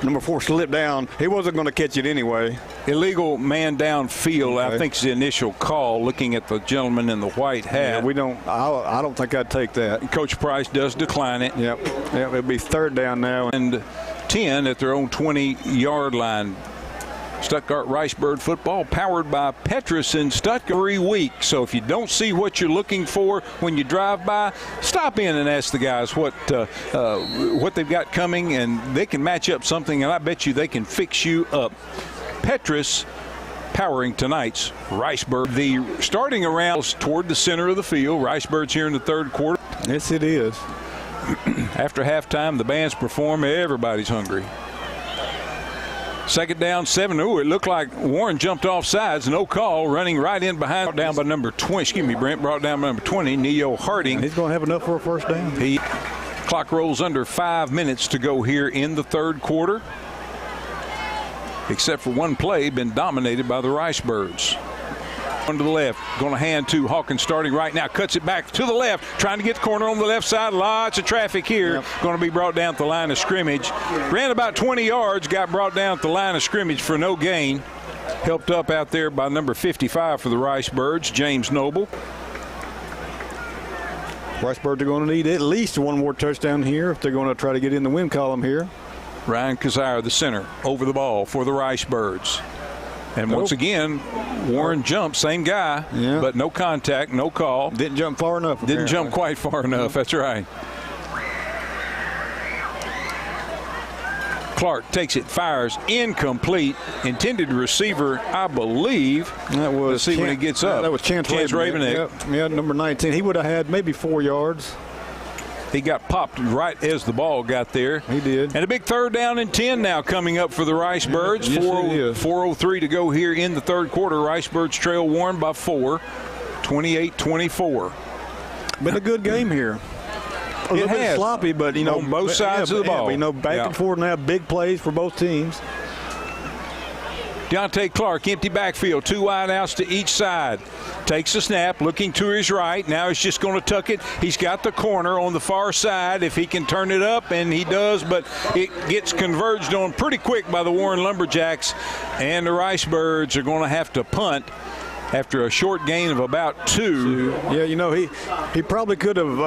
number 4 slipped down. He wasn't going to catch it anyway. Illegal man downfield, okay. I think is the initial call, looking at the gentleman in the white hat. Yeah, I don't think I'd take that. Coach Price does decline it. Yep, it'll be third down now. And 10 at their own 20-yard line. Stuttgart Ricebird football powered by Petrus in Stuttgart every week. So if you don't see what you're looking for when you drive by, stop in and ask the guys what they've got coming, and they can match up something, and I bet you they can fix you up. Petrus powering tonight's Ricebird. The starting around toward the center of the field. Ricebirds here in the third quarter. Yes, it is. After halftime, the bands perform. Everybody's hungry. Second down, 7. Ooh, it looked like Warren jumped off sides. No call. Running right in behind. Brought down by number 20. Excuse me, Brent. Brought down by number 20, Neo Harding. He's going to have enough for a first down. Clock rolls under 5 minutes to go here in the third quarter. Except for one play, been dominated by the Ricebirds. One to the left, going to hand to Hawkins starting right now, cuts it back to the left, trying to get the corner on the left side. Lots of traffic here. Yep. Going to be brought down at the line of scrimmage. Ran about 20 yards, got brought down at the line of scrimmage for no gain. Helped up out there by number 55 for the Ricebirds, James Noble. Ricebirds are going to need at least one more touchdown here if they're going to try to get in the win column here. Ryan Kazire, the center, over the ball for the Ricebirds. And once again, Warren jumped, same guy, but no contact, no call. Didn't jump far enough. Didn't jump quite far enough, that's right. Clark takes it, fires, incomplete. Intended receiver, I believe. That was. Let's see when he gets up. That was Chance Raveneck. Yeah, number 19. He would have had maybe 4 yards. He got popped right as the ball got there. He did. And a big third down and 10 now coming up for the Ricebirds. Yes, 4:03 to go here in the third quarter. Ricebirds trail Warren by 4, 28-24. Been a good game here. A little bit sloppy, but, on both sides of the ball. Back and forth now, big plays for both teams. Deontay Clark, empty backfield, 2 wide outs to each side. Takes a snap, looking to his right. Now he's just going to tuck it. He's got the corner on the far side if he can turn it up, and he does, but it gets converged on pretty quick by the Warren Lumberjacks, and the Ricebirds are going to have to punt after a short gain of about 2. Yeah, he probably could have,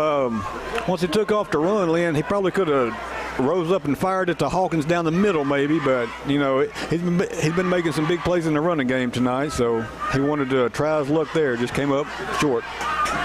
once he took off to run, Lynn, he probably could have rose up and fired it to Hawkins down the middle maybe, but, you know, he's been making some big plays in the running game tonight, so he wanted to try his luck there. Just came up short.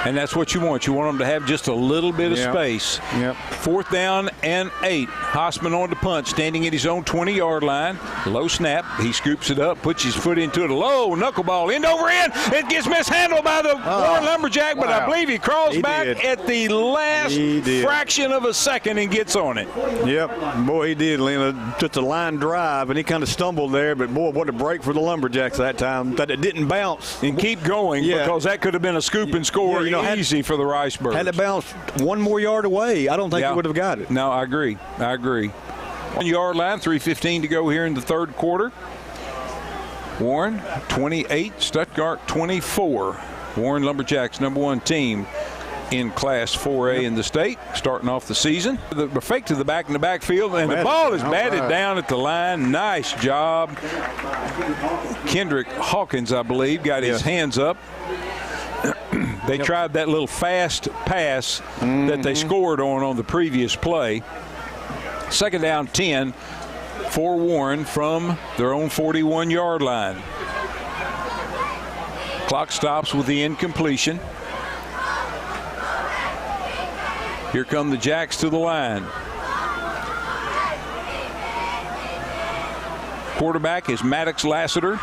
And that's what you want. You want them to have just a little bit of space. Yep. 4th down and 8. Hossman on the punt, standing at his own 20-yard line. Low snap. He scoops it up, puts his foot into it. A low knuckleball, end over end. It gets mishandled by the Warren Lumberjack, but I believe he crawls back at the last fraction of a second and gets on it. Yep. Boy, he did, Lena. Just a line drive, and he kind of stumbled there, but, boy, what a break for the Lumberjacks that time. That it didn't bounce. And keep going, because that could have been a scoop and score. You know, easy for the Ricebirds. Had it bounced one more yard away, I don't think he would have got it. No, I agree. 1-yard line, 3:15 to go here in the third quarter. Warren 28, Stuttgart 24. Warren Lumberjacks, #1 team in Class 4A in the state, starting off the season. The fake to the back in the backfield, and the ball is batted down at the line. Nice job. Kendrick Hawkins, I believe, got his hands up. They tried that little fast pass that they scored on the previous play. 2nd down 10 for Warren from their own 41-yard line. Clock stops with the incompletion. Here come the Jacks to the line. Quarterback is Maddox Lassiter.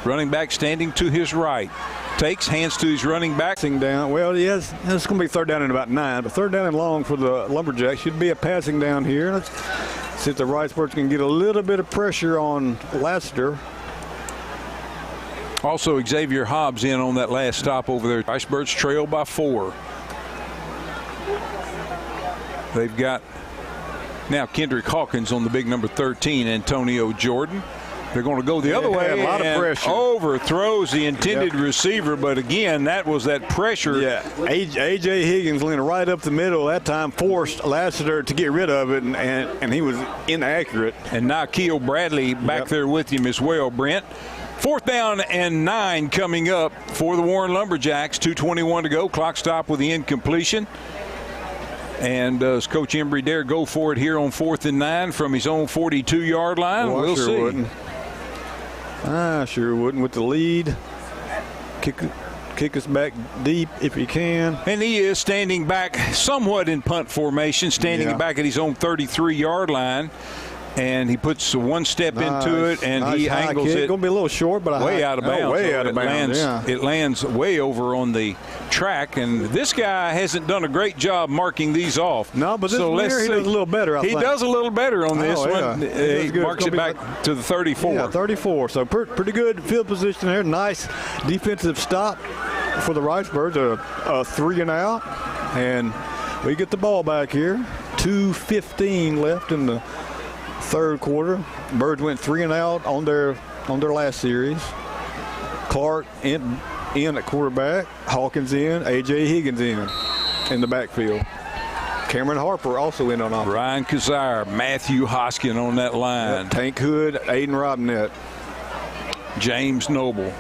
Running back standing to his right. Takes, hands to his running back. Down. Well, yes, it's going to be 3rd down and about 9, but 3rd down and long for the Lumberjacks. Should be a passing down here. Let's see if the Ricebirds can get a little bit of pressure on Lassiter. Also, Xavier Hobbs in on that last stop over there. Ricebirds trail by 4. They've got now Kendrick Hawkins on the big number 13, Antonio Jordan. They're going to go the other way. A lot of pressure. Overthrows the intended receiver, but again, that was that pressure. Yeah, A.J. Higgins leaned right up the middle that time, forced Lassiter to get rid of it, and he was inaccurate. And now Keel Bradley back there with him as well, Brent. 4th down and 9 coming up for the Warren Lumberjacks. 2:21 to go. Clock stop with the incompletion. And does Coach Embry dare go for it here on 4th and 9 from his own 42-yard line? We'll see. Wouldn't. I sure wouldn't with the lead. Kick us back deep if he can. And he is standing back somewhat in punt formation, standing back at his own 33-yard line. And he puts one step into it, and he angles it. It's going to be a little short, but way out of bounds. Way out of bounds. It lands way over on the track, and this guy hasn't done a great job marking these off. No, but this year he does a little better, I think. He does a little better on this one. He marks it back to the 34. Yeah, 34. So pretty good field position there. Nice defensive stop for the Ricebirds. A 3 and out, and we get the ball back here. 2:15 left in the third quarter. Birds went 3 and out on their last series. Clark in at quarterback, Hawkins in, A.J. Higgins in the backfield. Cameron Harper also in on offense. Ryan Kazire, Matthew Hoskin on that line. Tank Hood, Aiden Robinette. James Noble.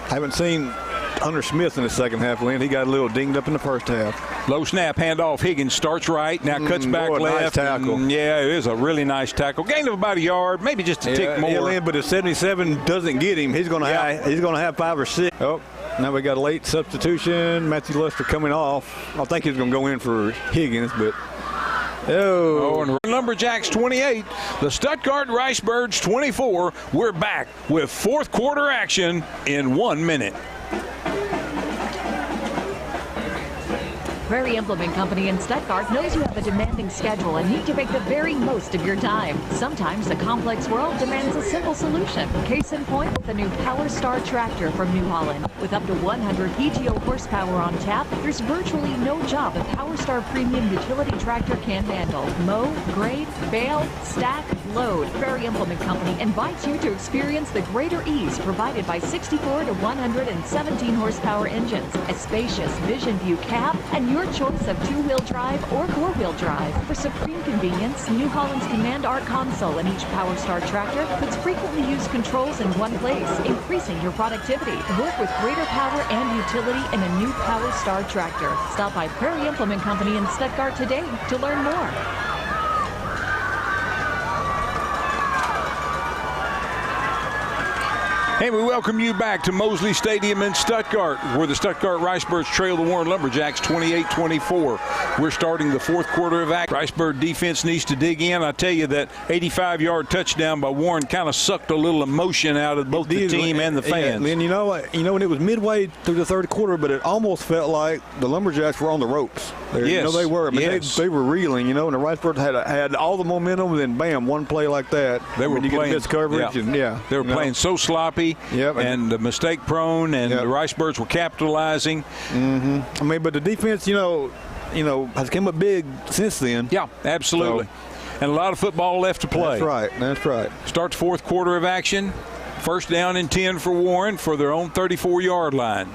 Haven't seen Hunter Smith in the second half, Lynn. He got a little dinged up in the first half. Low snap, handoff. Higgins starts right, now cuts back left. Nice tackle. Yeah, it is a really nice tackle. Gain of about a yard, maybe just a tick more. Yeah, Lynn, but if 77 doesn't get him, he's going to have 5 or 6. Oh, now we got a late substitution. Matthew Luster coming off. I think he's going to go in for Higgins, but and Lumberjacks 28, the Stuttgart Ricebirds 24. We're back with fourth quarter action in 1 minute. Prairie Implement Company in Stuttgart knows you have a demanding schedule and need to make the very most of your time. Sometimes the complex world demands a simple solution. Case in point, the new Power Star tractor from New Holland. With up to 100 PTO horsepower on tap, there's virtually no job a Power Star premium utility tractor can't handle. Mow, grade, bale, stack, load. Prairie Implement Company invites you to experience the greater ease provided by 64 to 117 horsepower engines, a spacious Vision View cab, and your choice of two-wheel drive or four-wheel drive. For supreme convenience, New Holland's Command Art console in each Power Star tractor puts frequently used controls in one place, increasing your productivity. Work with greater power and utility in a new Power Star tractor. Stop by Prairie Implement Company in Stuttgart today to learn more. And we welcome you back to Mosley Stadium in Stuttgart, where the Stuttgart Ricebirds trail the Warren Lumberjacks 28-24. We're starting the fourth quarter of action. Ricebird defense needs to dig in. I tell you, that 85-yard touchdown by Warren kind of sucked a little emotion out of both the team and the fans. And you know, when it was midway through the third quarter, but it almost felt like the Lumberjacks were on the ropes. Yes. You know, they were. I mean, they were reeling, you know, and the Ricebirds had all the momentum, and then bam, one play like that. They were playing miss coverage. They were playing so sloppy and mistake prone, and the Ricebirds were capitalizing. Mm-hmm. I mean, but the defense, you know, has come up big since then. Yeah, absolutely. And a lot of football left to play. That's right. Starts fourth quarter of action. First down and 10 for Warren for their own 34-yard line.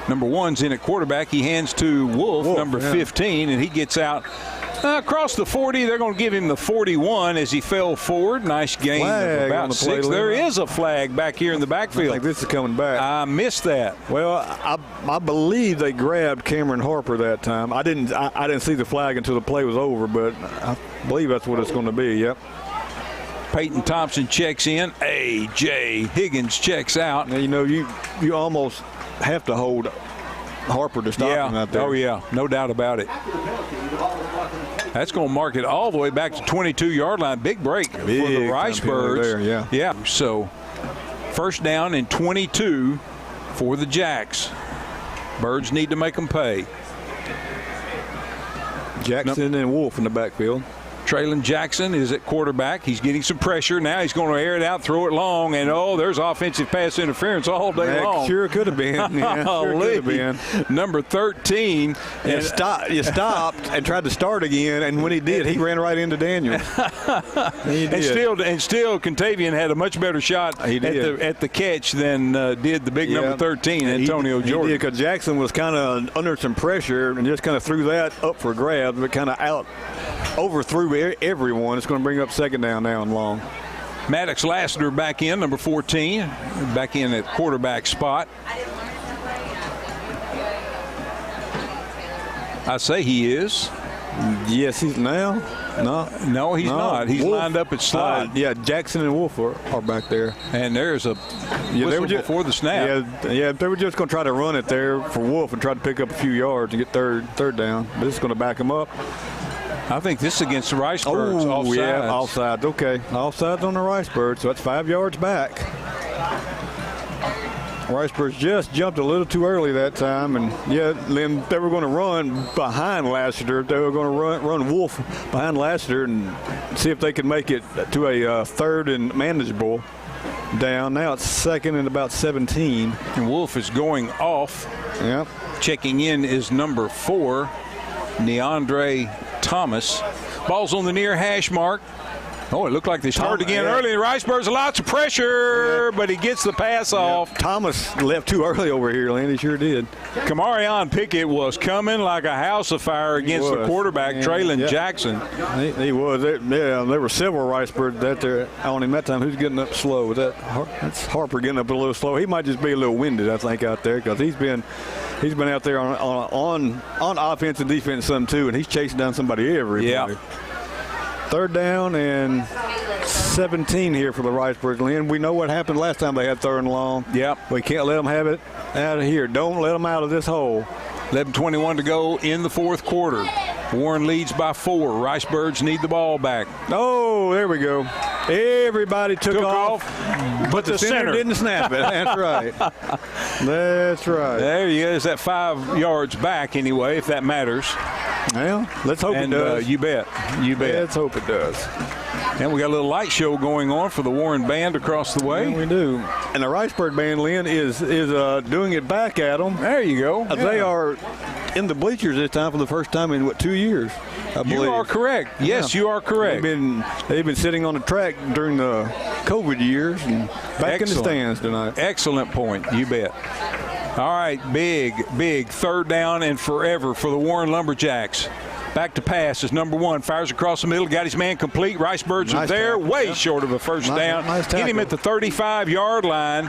Number 1's in at quarterback. He hands to Wolfe, number 15, and he gets out across the 40. They're going to give him the 41 as he fell forward. Nice gain of about 6. There is a flag back here in the backfield. I think this is coming back. I missed that. Well, I believe they grabbed Cameron Harper that time. I didn't see the flag until the play was over, but I believe that's what it's going to be. Yep. Peyton Thompson checks in. A.J. Higgins checks out. Now, you know, you almost have to hold Harper to stop him out there. Oh, yeah. No doubt about it. That's going to mark it all the way back to 22-yard line. Big break for the Ricebirds. Yeah. So first down and 22 for the Jacks. Birds need to make them pay. Jackson and Wolfe in the backfield. Traylon Jackson is at quarterback. He's getting some pressure. Now he's going to air it out, throw it long, and there's offensive pass interference all day long. Sure could have been. Yeah, sure could have been. Number 13. You stopped and tried to start again, and when he did, he ran right into Daniel. And still, Contavian had a much better shot at the catch than did the big number 13, Antonio Jordan. He did, because Jackson was kind of under some pressure and just kind of threw that up for grabs, but kind of overthrew everyone. It's going to bring up second down now and long. Maddox Lassiter back in, number 14, back in at quarterback spot. I say he is. Yes, he's now. No, he's not. He's Wolfe, lined up at slot. Jackson and Wolfe are back there. And there's a whistle before the snap. Yeah, they were just going to try to run it there for Wolfe and try to pick up a few yards and get third down. But this is going to back him up. I think this is against the Ricebirds. Oh, yeah, offside. Okay, offsides on the Ricebirds, so that's 5 yards back. Ricebirds just jumped a little too early that time, and then they were going to run behind Lassiter. They were going to run Wolfe behind Lassiter and see if they could make it to a third and manageable down. Now it's second and about 17. And Wolfe is going off. Yep. Checking in is number 4, Neandre Thomas. Ball's on the near hash mark. Oh, it looked like they started again early. Ricebirds, lots of pressure, but he gets the pass off. Thomas left too early over here, Landy. Sure did. Kamarion Pickett was coming like a house of fire against the quarterback, Traylon Jackson. He was. There were several Ricebirds out there on him that time. Who's getting up slow? That's Harper getting up a little slow. He might just be a little winded, I think, out there, because he's been out there on offense and defense some too, and he's chasing down somebody every play. Third down and 17 here for the Ricebirds. Lynn, we know what happened last time they had third and long. Yep. We can't let them have it out of here. Don't let them out of this hole. 11:21 to go in the fourth quarter. Warren leads by 4. Ricebirds need the ball back. Oh, there we go. Everybody took off, but the center didn't snap it. That's right. That's right. There he is, at 5 yards back anyway, if that matters. Well, let's hope it does. You bet. Let's hope it does. And we got a little light show going on for the Warren band across the way. Yeah, we do. And the Ricebird band, Lynn, is doing it back at them. There you go. They are in the bleachers this time for the first time in 2 years, I believe. You are correct. Yes, you are correct. They've been sitting on the track during the COVID years and back in the stands tonight. Excellent point. You bet. All right, big third down and forever for the Warren Lumberjacks. Back to pass is number 1. Fires across the middle. Got his man complete. Ricebirds are there. Way short of a first down. Hit him at the 35-yard line.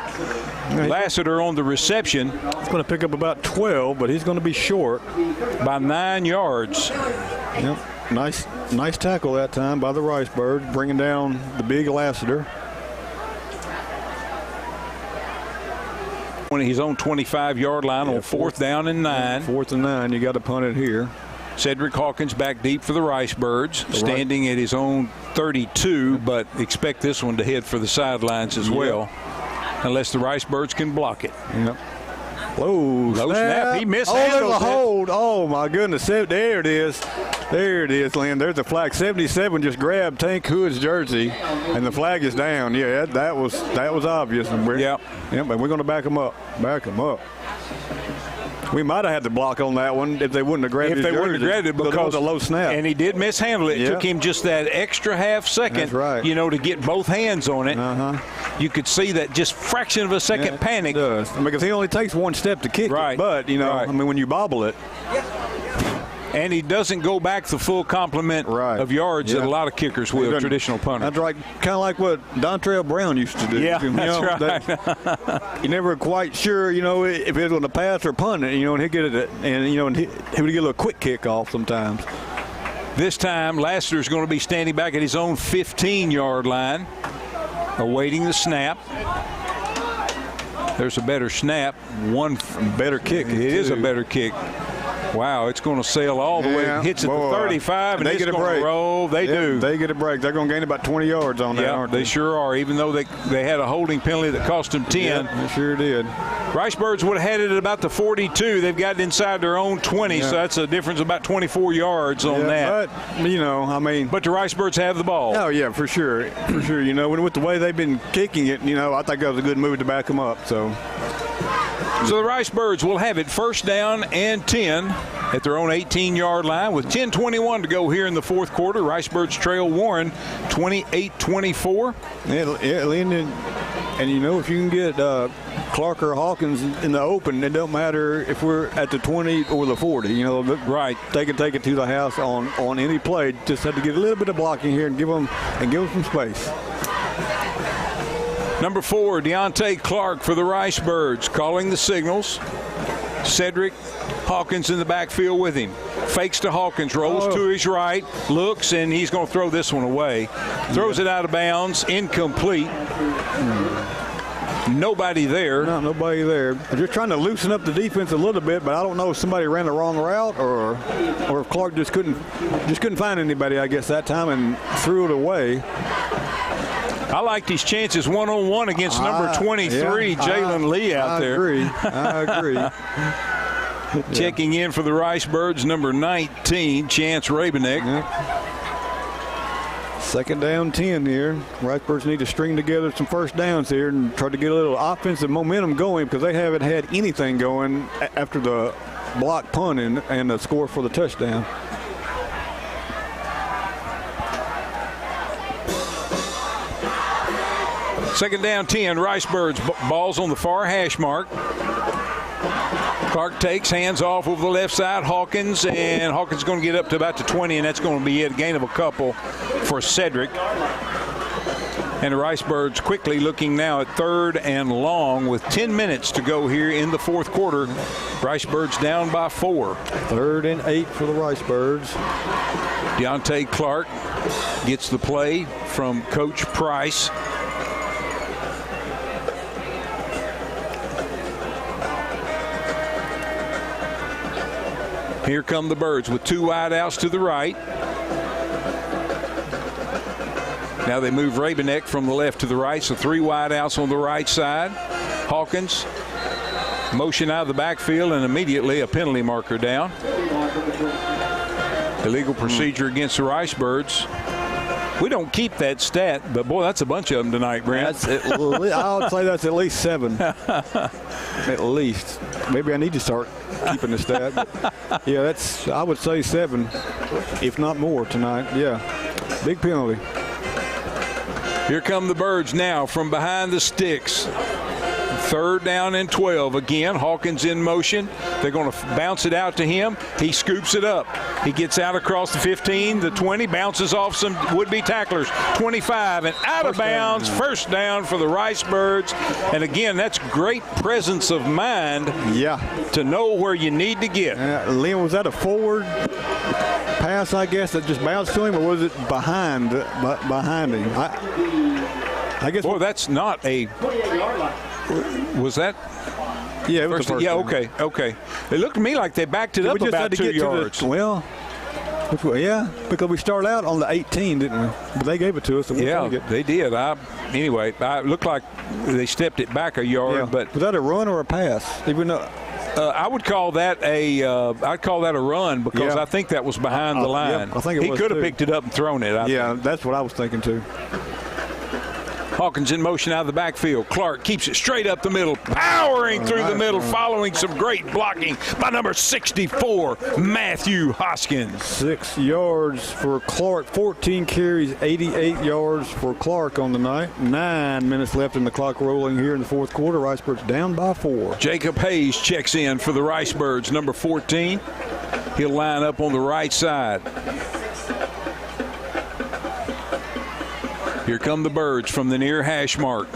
Lassiter on the reception. He's going to pick up about 12, but he's going to be short by 9 yards. Yep. Nice tackle that time by the Ricebirds, bringing down the big Lassiter. his own 25-yard line on 4th down and 9. 4th and 9, you got to punt it here. Cedric Hawkins back deep for the Ricebirds, standing at his own 32, but expect this one to head for the sidelines as well, unless the Ricebirds can block it. Yep. Low snap. He mishandled there's a hold. Oh, my goodness. There it is. There it is, Lynn. There's the flag. 77 just grabbed Tank Hood's jersey, and the flag is down. Yeah, that was obvious. Yep, but we're going to back him up. Back him up. We might have had to block on that one if they wouldn't have grabbed his jersey. If they wouldn't have grabbed it because it was a low snap. And he did mishandle it. It took him just that extra half second, to get both hands on it. You could see that just fraction of a second panic. It does. Because he only takes one step to kick it. But, when you bobble it. And he doesn't go back the full complement of yards that a lot of kickers will, traditional punters. That's right, kind of like what Dontrell Brown used to do. Yeah, that's right. You're never quite sure, if it was going to pass or punt it, and he'd get it, and he would get a little quick kick off sometimes. This time, Lassiter's going to be standing back at his own 15-yard line, awaiting the snap. There's a better snap. One better kick. It is a better kick. Wow, it's going to sail all the way. It hits at the 35, and it's going to roll. They do. They get a break. They're going to gain about 20 yards on that, aren't they? They sure are, even though they had a holding penalty that cost them 10. Yeah, they sure did. Ricebirds would have had it at about the 42. They've got it inside their own 20, so that's a difference of about 24 yards on that. But, But the Ricebirds have the ball. Oh, yeah, for sure. For sure. With the way they've been kicking it, I think that was a good move to back them up. So the Ricebirds will have it 1st down and 10 at their own 18-yard line with 10:21 to go here in the 4th quarter. Ricebirds trail Warren 28-24. And if you can get Clark or Hawkins in the open, it don't matter if we're at the 20 or the 40. They can take it to the house on any play. Just have to get a little bit of blocking here and give them some space. Number 4, Deontay Clark for the Ricebirds, calling the signals. Cedric Hawkins in the backfield with him. Fakes to Hawkins, rolls to his right, looks, and he's going to throw this one away. Throws it out of bounds, incomplete. Nobody there. No, nobody there. They're just trying to loosen up the defense a little bit, but I don't know if somebody ran the wrong route or if Clark just couldn't find anybody, I guess, that time and threw it away. I liked his chances one-on-one against number 23, Jalen Lee out there. I agree. Checking in for the Ricebirds, number 19, Chance Rabenek. 2nd down, 10 here. Ricebirds need to string together some first downs here and try to get a little offensive momentum going because they haven't had anything going after the block punt and the score for the touchdown. Second down, 10. Ricebirds, ball's on the far hash mark. Clark takes, hands off over the left side. Hawkins is going to get up to about the 20, and that's going to be it. A gain of a couple for Cedric. And the Ricebirds quickly looking now at 3rd and long with 10 minutes to go here in the 4th quarter. Ricebirds down by 4. 3rd and 8 for the Ricebirds. Deontay Clark gets the play from Coach Price. Here come the Birds with 2 wideouts to the right. Now they move Rabenek from the left to the right, so 3 wideouts on the right side. Hawkins, motion out of the backfield, and immediately a penalty marker down. Illegal procedure against the Ricebirds. We don't keep that stat, but boy, that's a bunch of them tonight, Brent. I would say that's at least 7. At least. Maybe I need to start keeping the stat. Yeah, I would say 7, if not more tonight. Yeah, big penalty. Here come the Birds now from behind the sticks. 3rd down and 12. Again, Hawkins in motion. They're going to bounce it out to him. He scoops it up. He gets out across the 15, the 20, bounces off some would-be tacklers. 25 and out of bounds. 1st down for the Ricebirds. And again, that's great presence of mind to know where you need to get. Lynn, was that a forward pass, I guess, that just bounced to him, or was it behind him? I guess. Boy, that's not a. Was that? Yeah, it was the first Yeah, down. okay. It looked to me like they backed it up We just about had to 2 get yards. to the, well, yeah, because we started out on the 18, didn't we? But they gave it to us. And Yeah, they did. Anyway, it looked like they stepped it back a yard. Yeah. But was that a run or a pass? Even though I would call that I'd call that a run because Yeah. I think that was behind the line. I think it he was could have too. picked it up and thrown it. I think. that's what I was thinking too. Hawkins in motion out of the backfield. Clark keeps it straight up the middle, powering through the middle, following some great blocking by number 64, Matthew Hoskins. 6 yards for Clark, 14 carries, 88 yards for Clark on the night. 9 minutes left in the clock rolling here in the fourth quarter. Ricebirds down by 4. Jacob Hayes checks in for the Ricebirds, number 14. He'll line up on the right side. Here come the Birds from the near hash mark.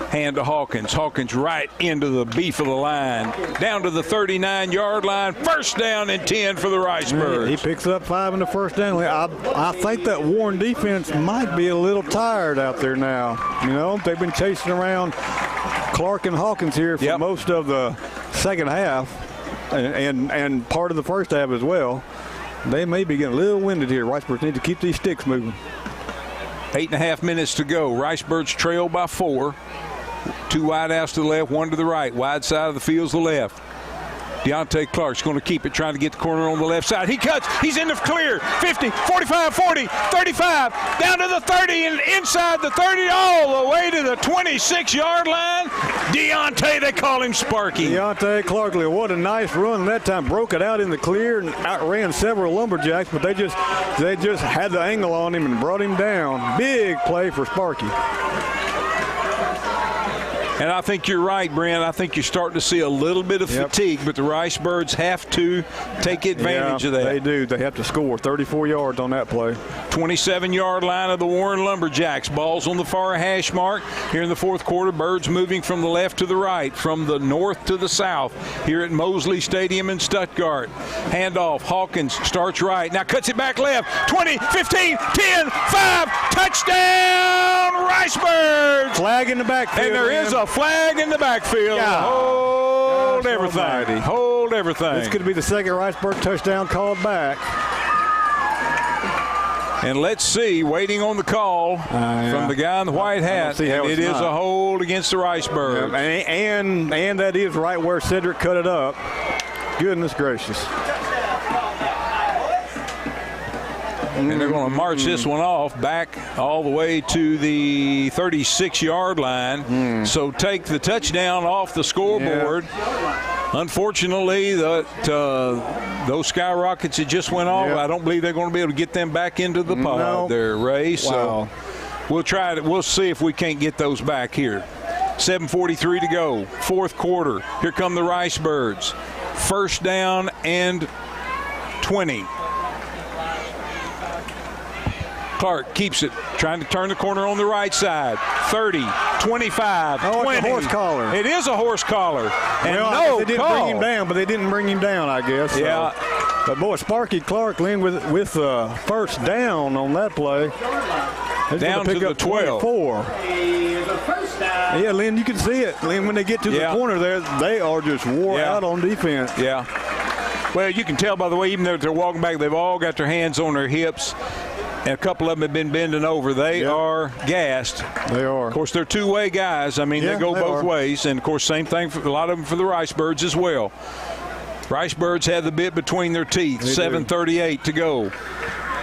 Hand to Hawkins. Hawkins right into the beef of the line. Down to the 39-yard line. First down and 10 for the Ricebirds. He picks up 5 in the first down. I think that Warren defense might be a little tired out there now. You know, they've been chasing around Clark and Hawkins here for most of the second half and part of the first half as well. They may be getting a little winded here. Ricebirds need to keep these sticks moving. 8.5 minutes to go. Ricebirds trail by 4. 2 wide outs to the left, 1 to the right. Wide side of the field's the left. Deontay Clark's going to keep it, trying to get the corner on the left side. He cuts. He's in the clear. 50, 45, 40, 35, down to the 30, and inside the 30, all the way to the 26-yard line. Deontay, they call him Sparky. Deontay Clark, what a nice run that time. Broke it out in the clear and outran several Lumberjacks, but they just had the angle on him and brought him down. Big play for Sparky. And I think you're right, Brent. I think you're starting to see a little bit of fatigue, but the Ricebirds have to take advantage of that. They do. They have to score 34 yards on that play. 27-yard line of the Warren Lumberjacks. Ball's on the far hash mark. Here in the fourth quarter, Birds moving from the left to the right, from the north to the south, here at Mosley Stadium in Stuttgart. Handoff. Hawkins starts right. Now cuts it back left. 20, 15, 10, 5. Touchdown, Ricebirds. Flag in the backfield. And there is a flag in the backfield. Yeah. Hold everything. Almighty. Hold everything. This could be the second Ricebird touchdown called back. And let's see, waiting on the call from the guy in the white hat. It is a hold against the Ricebirds. And that is right where Cedric cut it up. Goodness gracious. And they're going to march this one off back all the way to the 36-yard line. So take the touchdown off the scoreboard. Unfortunately, those skyrockets that just went off, I don't believe they're going to be able to get them back into the pod there, Ray. So we'll try it. We'll see if we can't get those back here. 7:43 to go, fourth quarter. Here come the Ricebirds. First down and 20. Clark keeps it, trying to turn the corner on the right side. 30, 25, 20. It's a horse collar. It is a horse collar. And they didn't bring him down, but they didn't bring him down, I guess. Yeah. But boy, Sparky Clark, Lynn, with first down on that play. Down to the 12. 24. Yeah, Lynn, you can see it. Lynn, when they get to the corner there, they are just wore out on defense. Yeah. Well, you can tell by the way, even though they're walking back, they've all got their hands on their hips. And a couple of them have been bending over. They are gassed. They are. Of course, they're two-way guys. I mean, they go both ways. And, of course, same thing for a lot of them for the Ricebirds as well. Ricebirds have the bit between their teeth. 7:38 to go.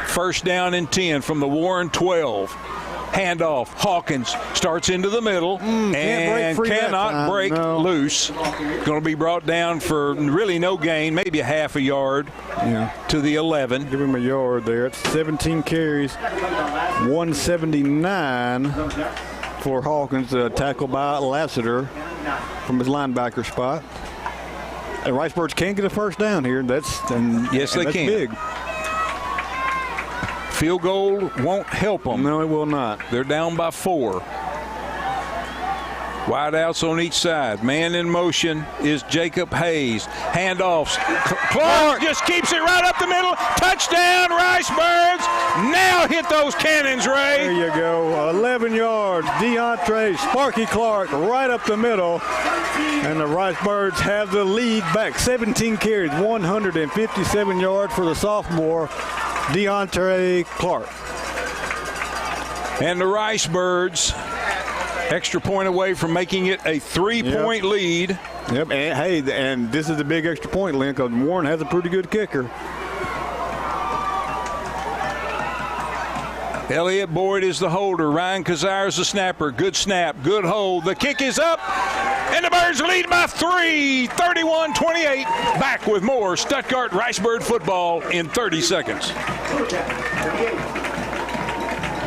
First down and 10 from the Warren 12. Handoff. Hawkins starts into the middle and cannot break loose. Going to be brought down for really no gain, maybe a half a yard to the 11. Give him a yard there. It's 17 carries, 179 for Hawkins, tackled by Lassiter from his linebacker spot. And Ricebirds can get a first down here. That's big. Field goal won't help them. No, it will not. They're down by 4. Wide outs on each side. Man in motion is Jacob Hayes. Handoffs. Clark just keeps it right up the middle. Touchdown, Ricebirds. Now hit those cannons, Ray. There you go. 11 yards. Deontay Sparky Clark right up the middle And the Ricebirds have the lead back. 17 carries, 157 yards for the sophomore, Deontay Clark. And the Ricebirds, extra point away from making it a 3-point lead. Yep, and hey, and this is a big extra point, Lynn, because Warren has a pretty good kicker. Elliott Boyd is the holder. Ryan Kazire is the snapper. Good snap, good hold. The kick is up, and the Birds lead by 3, 31-28. Back with more Stuttgart Ricebird football in 30 seconds.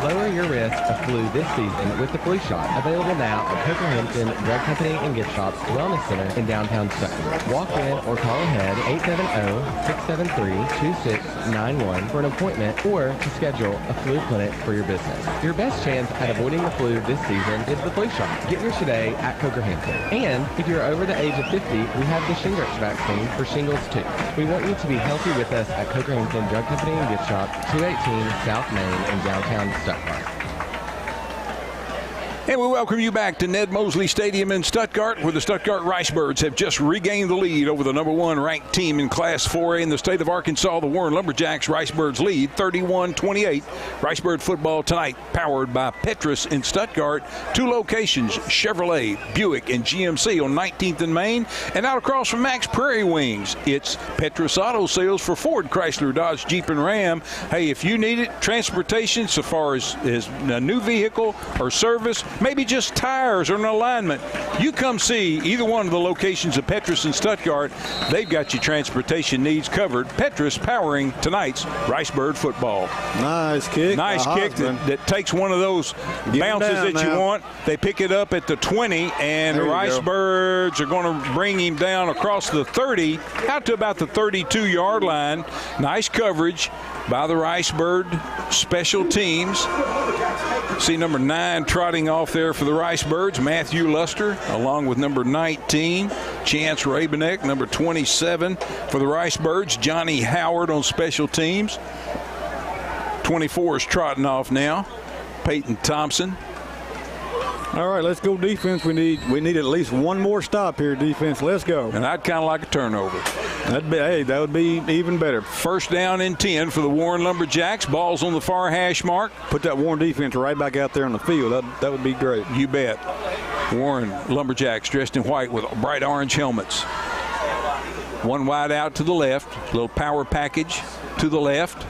Lower your risk of flu this season with the flu shot. Available now at Coker Hampton Drug Company and Gift Shops Wellness Center in downtown Stuttgart. Walk in or call ahead 870-673-2691 for an appointment or to schedule a flu clinic for your business. Your best chance at avoiding the flu this season is the flu shot. Get yours today at Coker Hampton. And if you're over the age of 50, we have the Shingrix vaccine for shingles too. We want you to be healthy with us at Coker Hampton Drug Company and Gift Shop, 218 South Main in downtown Stuttgart. And we welcome you back to Ned Mosley Stadium in Stuttgart, where the Stuttgart Ricebirds have just regained the lead over the #1 ranked team in Class 4A in the state of Arkansas, the Warren Lumberjacks. Ricebirds lead 31-28. Ricebird football tonight powered by Petrus in Stuttgart. 2 locations, Chevrolet, Buick, and GMC on 19th and Main. And out across from Max Prairie Wings, it's Petrus Auto Sales for Ford, Chrysler, Dodge, Jeep, and Ram. Hey, if you need it, transportation so far as a new vehicle or service, maybe just tires or an alignment, you come see either one of the locations of Petrus and Stuttgart. They've got your transportation needs covered. Petrus powering tonight's Ricebird football. Nice kick. Nice kick that takes one of those bounces that you want. They pick it up at the 20, and the Ricebirds are going to bring him down across the 30 out to about the 32-yard line. Nice coverage by the Ricebird special teams. See number 9 trotting off there for the Ricebirds, Matthew Luster, along with number 19, Chance Rabenek, number 27 for the Ricebirds, Johnny Howard on special teams. 24 is trotting off now, Peyton Thompson. All right, let's go defense. We need at least one more stop here, defense. Let's go. And I'd kind of like a turnover. That would be even better. First down and 10 for the Warren Lumberjacks. Ball's on the far hash mark. Put that Warren defense right back out there on the field. That would be great. You bet. Warren Lumberjacks dressed in white with bright orange helmets. One wide out to the left. Little power package to the left.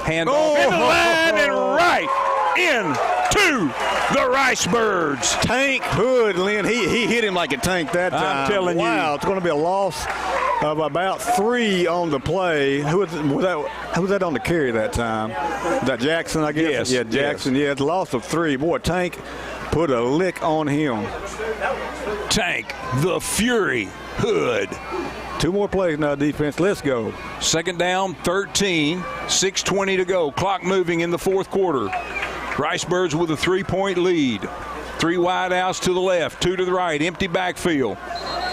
Hand off in the line and right into the Ricebirds. Tank Hood, Lynn. He hit him like a tank that time. I'm telling you. Wow, it's going to be a loss of about 3 on the play. Who was that on the carry that time? Was that Jackson, I guess? Yes. Yeah, Jackson. Yes. Yeah, it's a loss of 3. Boy, Tank put a lick on him. Tank, the Fury Hood. 2 more plays now, defense. Let's go. Second down, 13, 6:20 to go. Clock moving in the fourth quarter. Ricebirds with a 3-point lead. 3 wide outs to the left, 2 to the right, empty backfield.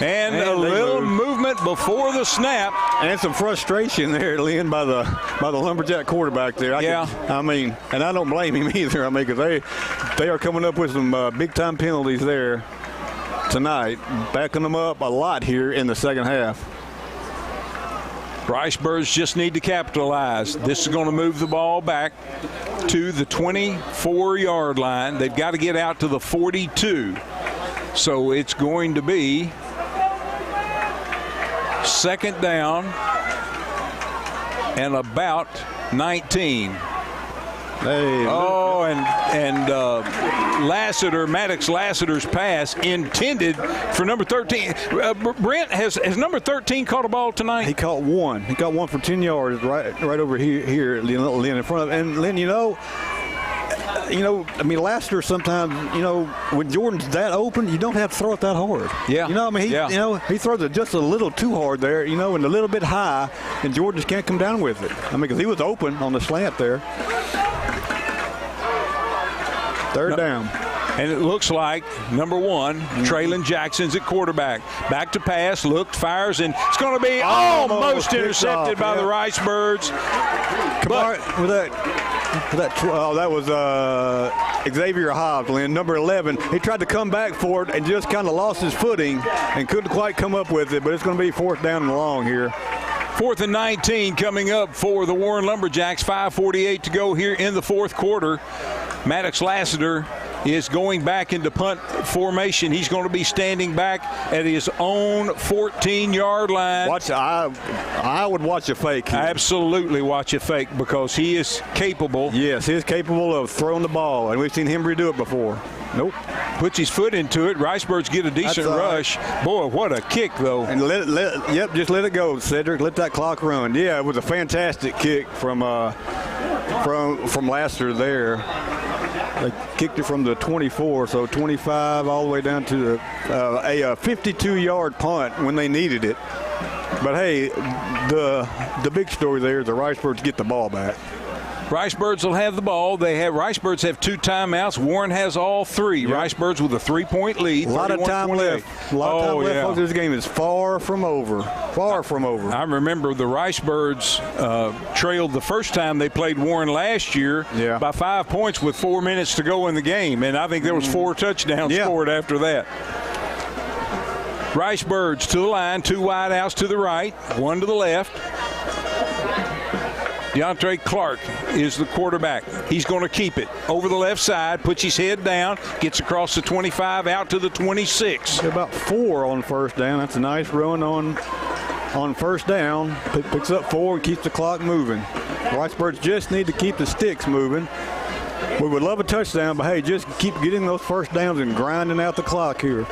And a little movement before the snap. And some frustration there, Lynn, by the Lumberjack quarterback there. And I don't blame him either. Because they are coming up with some big-time penalties there tonight, backing them up a lot here in the second half. Ricebirds just need to capitalize. This is going to move the ball back to the 24-yard line. They've got to get out to the 42. So it's going to be second down and about 19. Hey, Maddox Lassiter's pass intended for number 13. Brent, has number 13 caught a ball tonight? He caught one. He got one for 10 yards right over here, Lynn, in front of. And Lynn, Lassiter sometimes, when Jordan's that open, you don't have to throw it that hard. Yeah. He throws it just a little too hard there, and a little bit high, and Jordan just can't come down with it. Because he was open on the slant there. Third down. And it looks like number 1, Traylon Jackson's at quarterback. Back to pass, fires, and it's going to be almost intercepted by the Ricebirds. That was Xavier Hobbs, Lynn, number 11. He tried to come back for it and just kind of lost his footing and couldn't quite come up with it, but it's going to be 4th down and long here. 4th and 19 coming up for the Warren Lumberjacks. 5:48 to go here in the 4th quarter. Maddox Lassiter is going back into punt formation. He's going to be standing back at his own 14-yard line. I would watch a fake here. Absolutely watch a fake because he is capable. Yes, he's capable of throwing the ball, and we've seen him redo it before. Nope. Puts his foot into it. Ricebirds get a decent rush. Boy, what a kick, though. And just let it go, Cedric. Let that clock run. Yeah, it was a fantastic kick from Lassiter there. They kicked it from the 24, so 25 all the way down to a 52-yard punt when they needed it. But, hey, the big story there is the Ricebirds get the ball back. Ricebirds will have the ball. Ricebirds have 2 timeouts. Warren has all 3. Yep. Ricebirds with a 3-point lead. A lot of time left. A lot of time left. Folks, this game is far from over. Far from over. I remember the Ricebirds trailed the first time they played Warren last year by 5 points with 4 minutes to go in the game, and I think there was 4 touchdowns scored after that. Ricebirds to the line, 2 wide outs to the right, 1 to the left. Deontre Clark is the quarterback. He's going to keep it over the left side, puts his head down, gets across the 25 out to the 26. About 4 on 1st down. That's a nice run on 1st down. Picks up 4 and keeps the clock moving. Ricebirds just need to keep the sticks moving. We would love a touchdown, but hey, just keep getting those 1st downs and grinding out the clock here.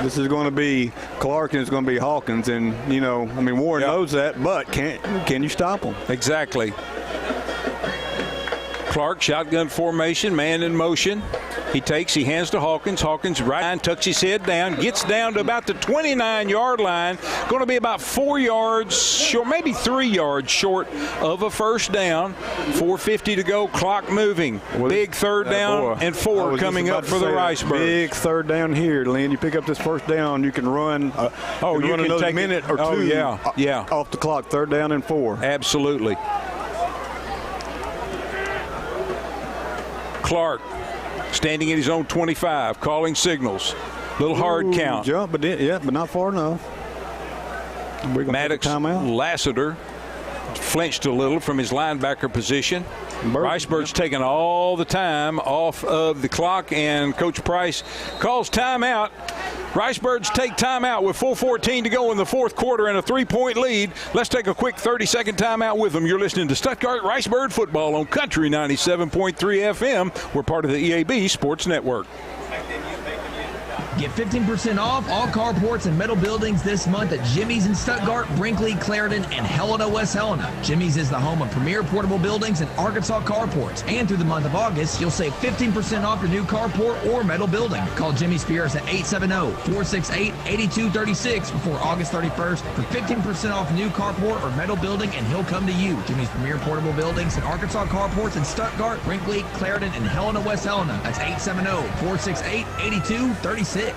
This is going to be Clark and it's going to be Hawkins, and Warren knows that, but can you stop them? Exactly. Clark, shotgun formation, man in motion. He hands to Hawkins. Hawkins right, tucks his head down, gets down to about the 29-yard line. Going to be about 4 yards short, maybe 3 yards short of a 1st down. 4:50 to go, clock moving. Big 3rd down and 4 coming up for the Ricebirds. Big 3rd down here, Lynn. You pick up this 1st down, you can run. You can another take minute or 2 off the clock. 3rd down and 4. Absolutely. Clark standing at his own 25, calling signals. Little hard count. Jump, but not far enough. Maddox Lassiter flinched a little from his linebacker position. Ricebirds taking all the time off of the clock, and Coach Price calls timeout. Ricebirds take timeout with 4:14 to go in the 4th quarter and a 3-point lead. Let's take a quick 30-second timeout with them. You're listening to Stuttgart Ricebird football on Country 97.3 FM. We're part of the EAB Sports Network. Get 15% off all carports and metal buildings this month at Jimmy's in Stuttgart, Brinkley, Clarendon, and Helena, West Helena. Jimmy's is the home of premier portable buildings and Arkansas carports. And through the month of August, you'll save 15% off your new carport or metal building. Call Jimmy Spears at 870-468-8236 before August 31st for 15% off new carport or metal building, and he'll come to you. Jimmy's premier portable buildings and Arkansas carports in Stuttgart, Brinkley, Clarendon, and Helena, West Helena. That's 870-468-8236.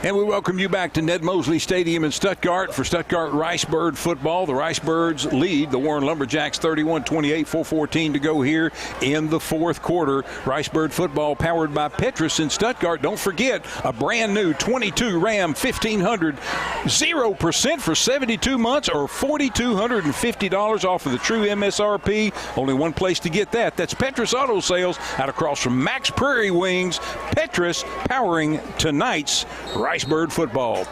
And we welcome you back to Ned Mosley Stadium in Stuttgart for Stuttgart Ricebird football. The Ricebirds lead the Warren Lumberjacks 31-28, 4:14 to go here in the 4th quarter. Ricebird football powered by Petrus in Stuttgart. Don't forget, a brand new 22 Ram 1500, 0% for 72 months or $4,250 off of the true MSRP. Only one place to get that. That's Petrus Auto Sales out across from Max Prairie Wings. Petrus powering tonight's Ricebird football.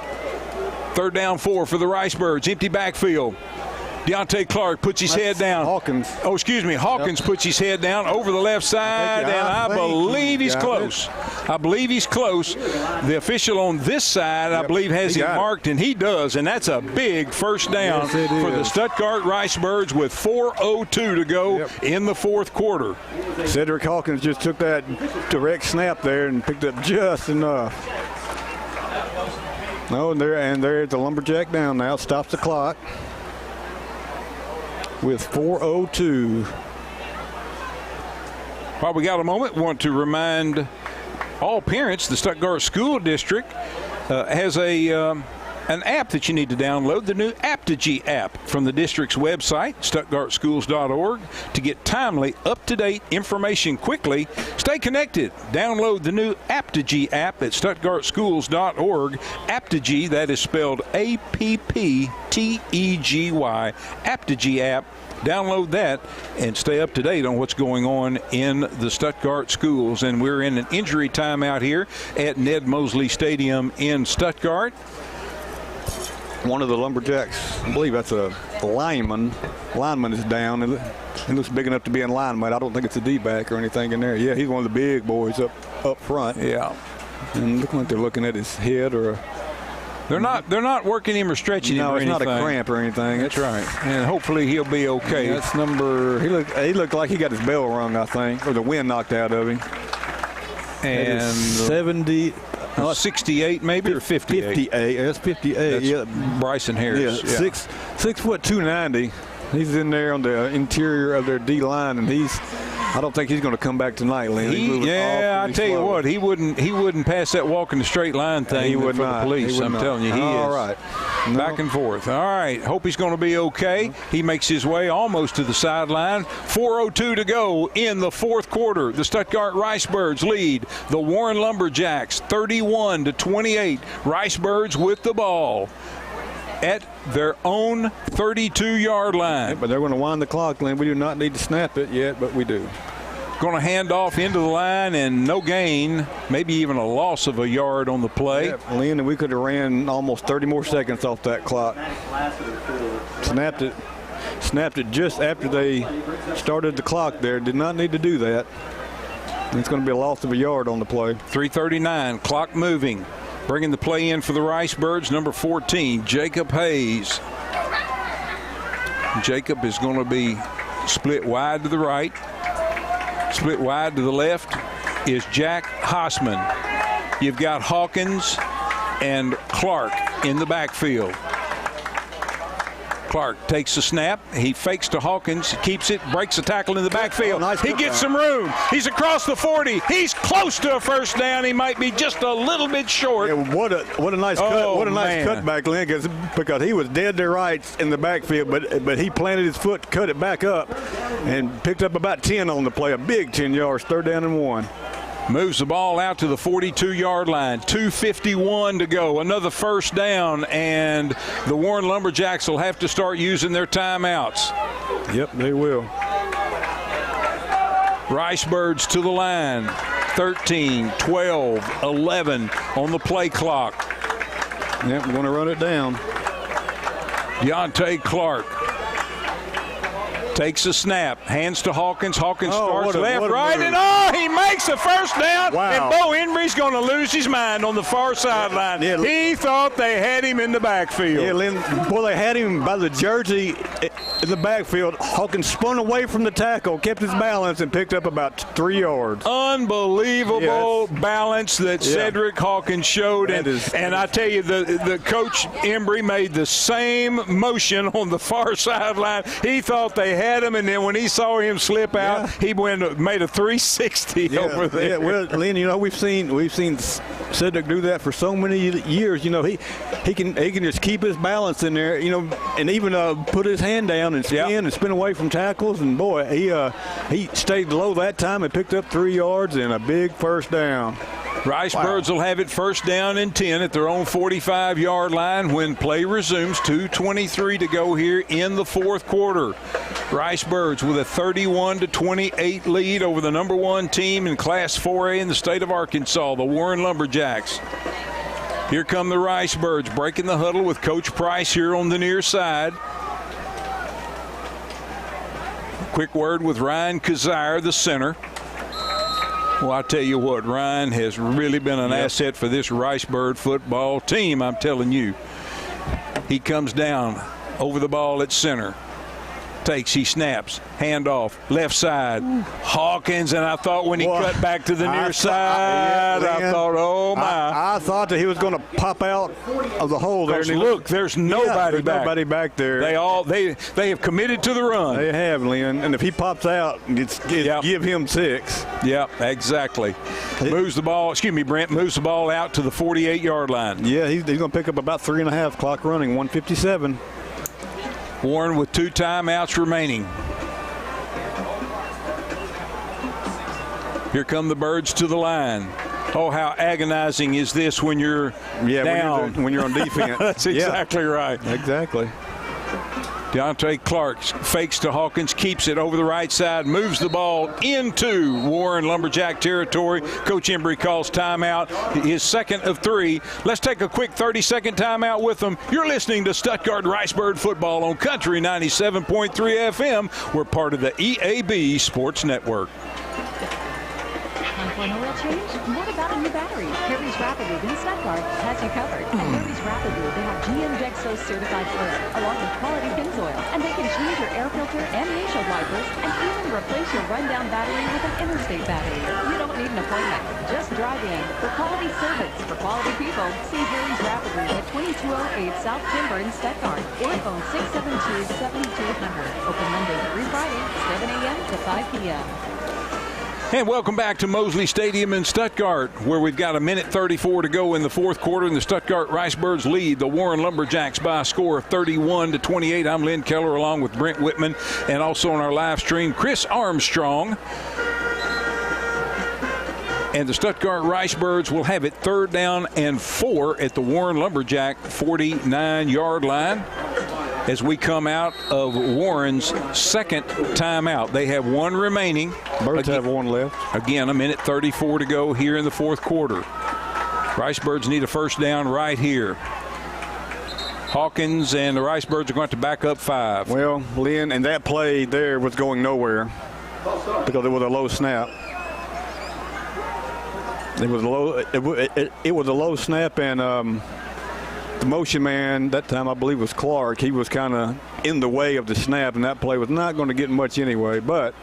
3rd down 4 for the Ricebirds. Empty backfield. Deontre Clark puts his head down. Hawkins puts his head down over the left side, and I believe he's close. I believe he's close. The official on this side, I believe, has him marked, and he does, and that's a big 1st down for the Stuttgart Ricebirds with 4:02 to go in the 4th quarter. Cedric Hawkins just took that direct snap there and picked up just enough. There's the Lumberjack down now. Stops the clock with 4:02. While we got a moment, want to remind all parents the Stuttgart School District has a An app that you need to download, the new Apogee app from the district's website, stuttgartschools.org, to get timely, up-to-date information quickly. Stay connected. Download the new Apogee app at stuttgartschools.org. Apogee, that is spelled A-P-P-T-E-G-Y. Apogee app. Download that and stay up to date on what's going on in the Stuttgart schools. And we're in an injury timeout here at Ned Mosley Stadium in Stuttgart. One of the Lumberjacks, I believe that's a lineman. Lineman is down. He looks big enough to be in lineman. I don't think it's a D-back or anything in there. Yeah, he's one of the big boys up front. Yeah. And look like they're looking at his head or They're not working him or stretching him or anything. No, it's not a cramp or anything. That's right. And hopefully he'll be okay. That's number. He looked like he got his bell rung, I think, or the wind knocked out of him. And 70. 68 maybe or 58? 58. That's 58. That's yeah. Bryson Harris. Yeah. 6 foot 290. He's in there on the interior of their D line, and I don't think he's going to come back tonight, Lynn. I tell you what, he wouldn't pass that walk in the straight line thing for the police. I'm telling you, he is. All right. Back and forth. All right. Hope he's going to be okay. He makes his way almost to the sideline. 4:02 to go in the fourth quarter. The Stuttgart Ricebirds lead the Warren Lumberjacks 31-28. Ricebirds with the ball at their own 32-yard line. Yeah, but they're going to wind the clock, Lynn. We do not need to snap it yet, but we do. Going to hand off into the line and no gain, maybe even a loss of a yard on the play. Yeah, Lynn, and we could have ran almost 30 more seconds off that clock. Snapped it just after they started the clock there. Did not need to do that. And it's going to be a loss of a yard on the play. 3:39, clock moving. Bringing the play in for the Ricebirds, number 14, Jacob Hayes. Jacob is going to be split wide to the right. Split wide to the left is Jack Hossman. You've got Hawkins and Clark in the backfield. Clark takes the snap. He fakes to Hawkins, keeps it, breaks the tackle in the backfield. He gets some room. He's across the 40. He's close to a first down. He might be just a little bit short. Yeah, what a nice cut! What a nice cutback, Lynn, because he was dead to rights in the backfield, but he planted his foot, cut it back up, and picked up about 10 on the play. A big 10 yards, 3rd down and 1. Moves the ball out to the 42-yard line. 2:51 to go. Another first down, and the Warren Lumberjacks will have to start using their timeouts. Yep, they will. Ricebirds to the line. 13, 12, 11 on the play clock. Yep, we're going to run it down. Deontay Clark takes a snap, hands to Hawkins. Hawkins starts left, right, and he makes the first down. Wow. And Bo Embry's going to lose his mind on the far sideline. Yeah, he thought they had him in the backfield. Yeah, Lynn, boy, they had him by the jersey in the backfield. Hawkins spun away from the tackle, kept his balance, and picked up about 3 yards. Unbelievable balance that Cedric Hawkins showed. And I tell you, the coach Embry made the same motion on the far sideline. He thought they had him, and then when he saw him slip out, he made a 360 over there. Yeah, well, Lynn, you know, we've seen Cedric do that for so many years. You know, he can just keep his balance in there. You know, and even put his hand down and spin away from tackles. And boy, he stayed low that time and picked up 3 yards and a big first down. Ricebirds will have it first down and 10 at their own 45-yard line when play resumes. 2:23 to go here in the fourth quarter. Ricebirds with a 31-28 lead over the number 1 team in Class 4A in the state of Arkansas, the Warren Lumberjacks. Here come the Ricebirds breaking the huddle with Coach Price here on the near side. Quick word with Ryan Kazire, the center. Well, I tell you what, Ryan has really been an asset for this Ricebird football team, I'm telling you. He comes down over the ball at center. takes, he snaps, handoff, left side. Hawkins, and I thought when he cut back to the near side, I thought, oh my. I thought that he was going to pop out of the hole there. Look, there's nobody back. Nobody back there. They have committed to the run. They have, Lynn. And if he pops out, give him 6. Yep, exactly. Moves the ball, Brent, moves the ball out to the 48-yard line. Yeah, he's going to pick up about 3.5, clock running, 1:57. Warren with 2 timeouts remaining. Here come the Birds to the line. Oh, how agonizing is this when you're down. When you're on defense. That's exactly right. Exactly. Deontay Clark fakes to Hawkins, keeps it over the right side, moves the ball into Warren Lumberjack territory. Coach Embry calls timeout, his second of 3. Let's take a quick 30-second timeout with them. You're listening to Stuttgart Ricebird football on Country 97.3 FM. We're part of the EAB Sports Network. Time for an oil change? What about a new battery? Harry's Rapid Lube in Stuttgart has you covered. At Harry's Rapid Lube, they have GM Dexos certified fluid, along with quality Pennzoil, and they can change your air filter and windshield wipers, and even replace your rundown battery with an interstate battery. You don't need an appointment. Just drive in. For quality service, for quality people, see Harry's Rapid Lube at 2208 South Timber in Stuttgart, or phone 672-7200. Open Monday through Friday, 7 a.m. to 5 p.m. And welcome back to Mosley Stadium in Stuttgart, where we've got 1:34 to go in the fourth quarter, and the Stuttgart Ricebirds lead the Warren Lumberjacks by a score of 31-28. I'm Lynn Keller along with Brent Whitman, and also on our live stream, Chris Armstrong. And the Stuttgart Ricebirds will have it 3rd down and 4 at the Warren Lumberjack 49-yard line as we come out of Warren's second timeout. They have 1 remaining. Birds have 1 left. Again, 1:34 to go here in the fourth quarter. Ricebirds need a first down right here. Hawkins and the Ricebirds are going to back up 5. Well, Lynn, and that play there was going nowhere because it was a low snap. It was a low snap, and the motion man that time, I believe, was Clark. He was kind of in the way of the snap, and that play was not going to get much anyway. But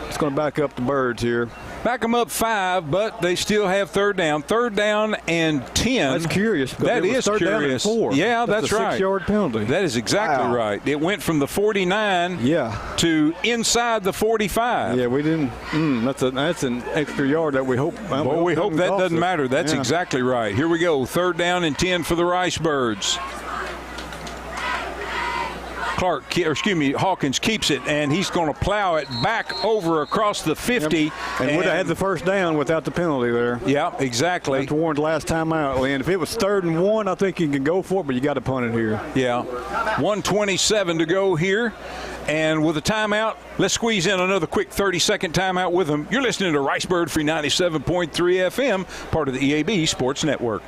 it's going to back up the Birds here. Back them up 5, but they still have 3rd down. 3rd down and 10. That's curious. That is curious. 4. Yeah, that's right. 6-yard penalty. That is exactly right. It went from the 49 to inside the 45. Yeah, we didn't. That's an extra yard that we hope. Well, we hope that doesn't matter. That's exactly right. Here we go. 3rd down and 10 for the Ricebirds. Hawkins keeps it, and he's going to plow it back over across the 50. And would have had the first down without the penalty there. Yeah, exactly. That's Warren's last time out, Lynn. If it was 3rd and 1, I think you can go for it, but you got to punt it here. Yeah. 1:27 to go here. And with a timeout, let's squeeze in another quick 30-second timeout with them. You're listening to Ricebird Free 97.3 FM, part of the EAB Sports Network.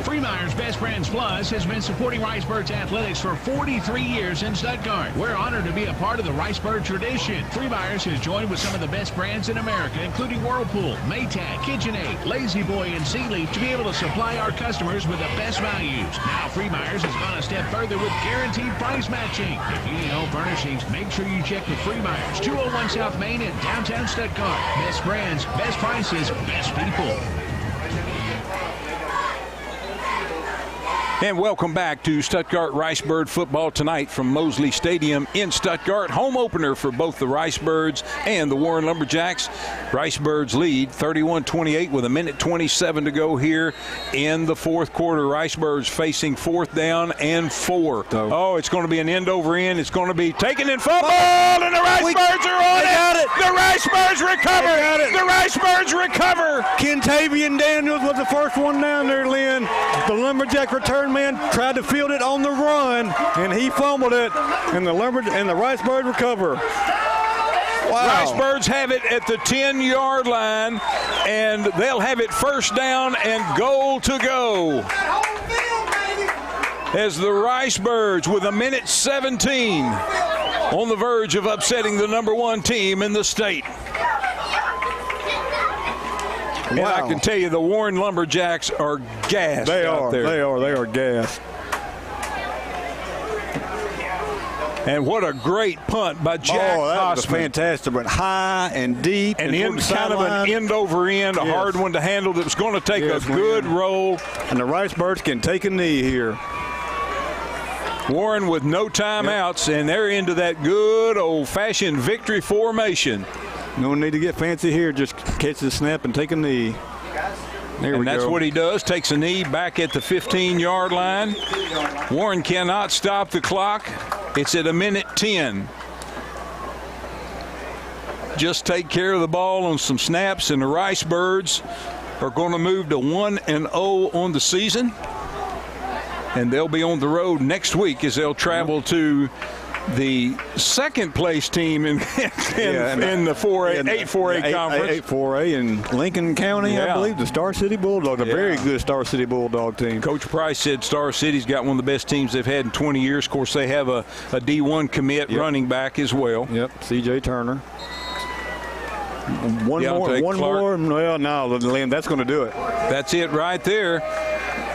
Freemeyer's Best Friends Plus has been supporting Ricebirds athletics for 43 years in Stuttgart. We're honored to be a part of the Ricebird tradition. Freemeyer's has joined with some of the best brands in America, including Whirlpool, Maytag, KitchenAid, Lazy Boy, and Sealy, to be able to supply our customers with the best values. Now Freemeyer's has gone a step further with guaranteed price matching. If you need home furnishings, make sure you check with Freemeyer's, 201 South Main in downtown Stuttgart. Best brands, best prices, best people. And welcome back to Stuttgart Ricebird football tonight from Mosley Stadium in Stuttgart. Home opener for both the Ricebirds and the Warren Lumberjacks. Ricebirds lead 31-28 with 1:27 to go here in the fourth quarter. Ricebirds facing 4th down and 4. Oh, it's going to be an end over end. It's going to be taken in fumble, and the Ricebirds are on it. The Ricebirds recover. The Ricebirds recover. Kentavian Daniels was the first one down there, Lynn. The Lumberjack return man tried to field it on the run, and he fumbled it, and the Ricebirds recover. Wow. Ricebirds have it at the 10-yard line, and they'll have it first down and goal to go. As the Ricebirds, with 1:17, on the verge of upsetting the number 1 team in the state. And I can tell you the Warren Lumberjacks are gassed out there. They are gassed. And what a great punt by Jack that was Osman. fantastic, but high and deep. And kind of an end over end, a hard one to handle that was going to take a good roll. And the Ricebirds can take a knee here. Warren with no timeouts, and they're into that good old-fashioned victory formation. No need to get fancy here. Just catch the snap and take a knee. And that's what he does. Takes a knee back at the 15-yard line. Warren cannot stop the clock. It's at 1:10. Just take care of the ball on some snaps, and the Ricebirds are going to move to 1-0 on the season. And they'll be on the road next week as they'll travel to the second-place team in the 8-4A conference. 8-4A in Lincoln County, I believe, the Star City Bulldogs, a very good Star City Bulldog team. Coach Price said Star City's got one of the best teams they've had in 20 years. Of course, they have a D1 commit running back as well. Yep, C.J. Turner. One Deontay more. Well, no, that's going to do it. That's it right there.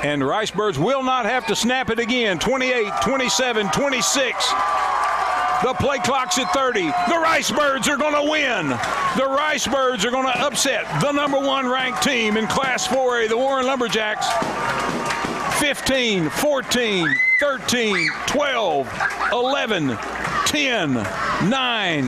And the Ricebirds will not have to snap it again. 28, 27, 26. The play clock's at 30. The Ricebirds are going to win. The Ricebirds are going to upset the #1 ranked team in Class 4A, the Warren Lumberjacks. 15, 14, 13, 12, 11, 10, 9.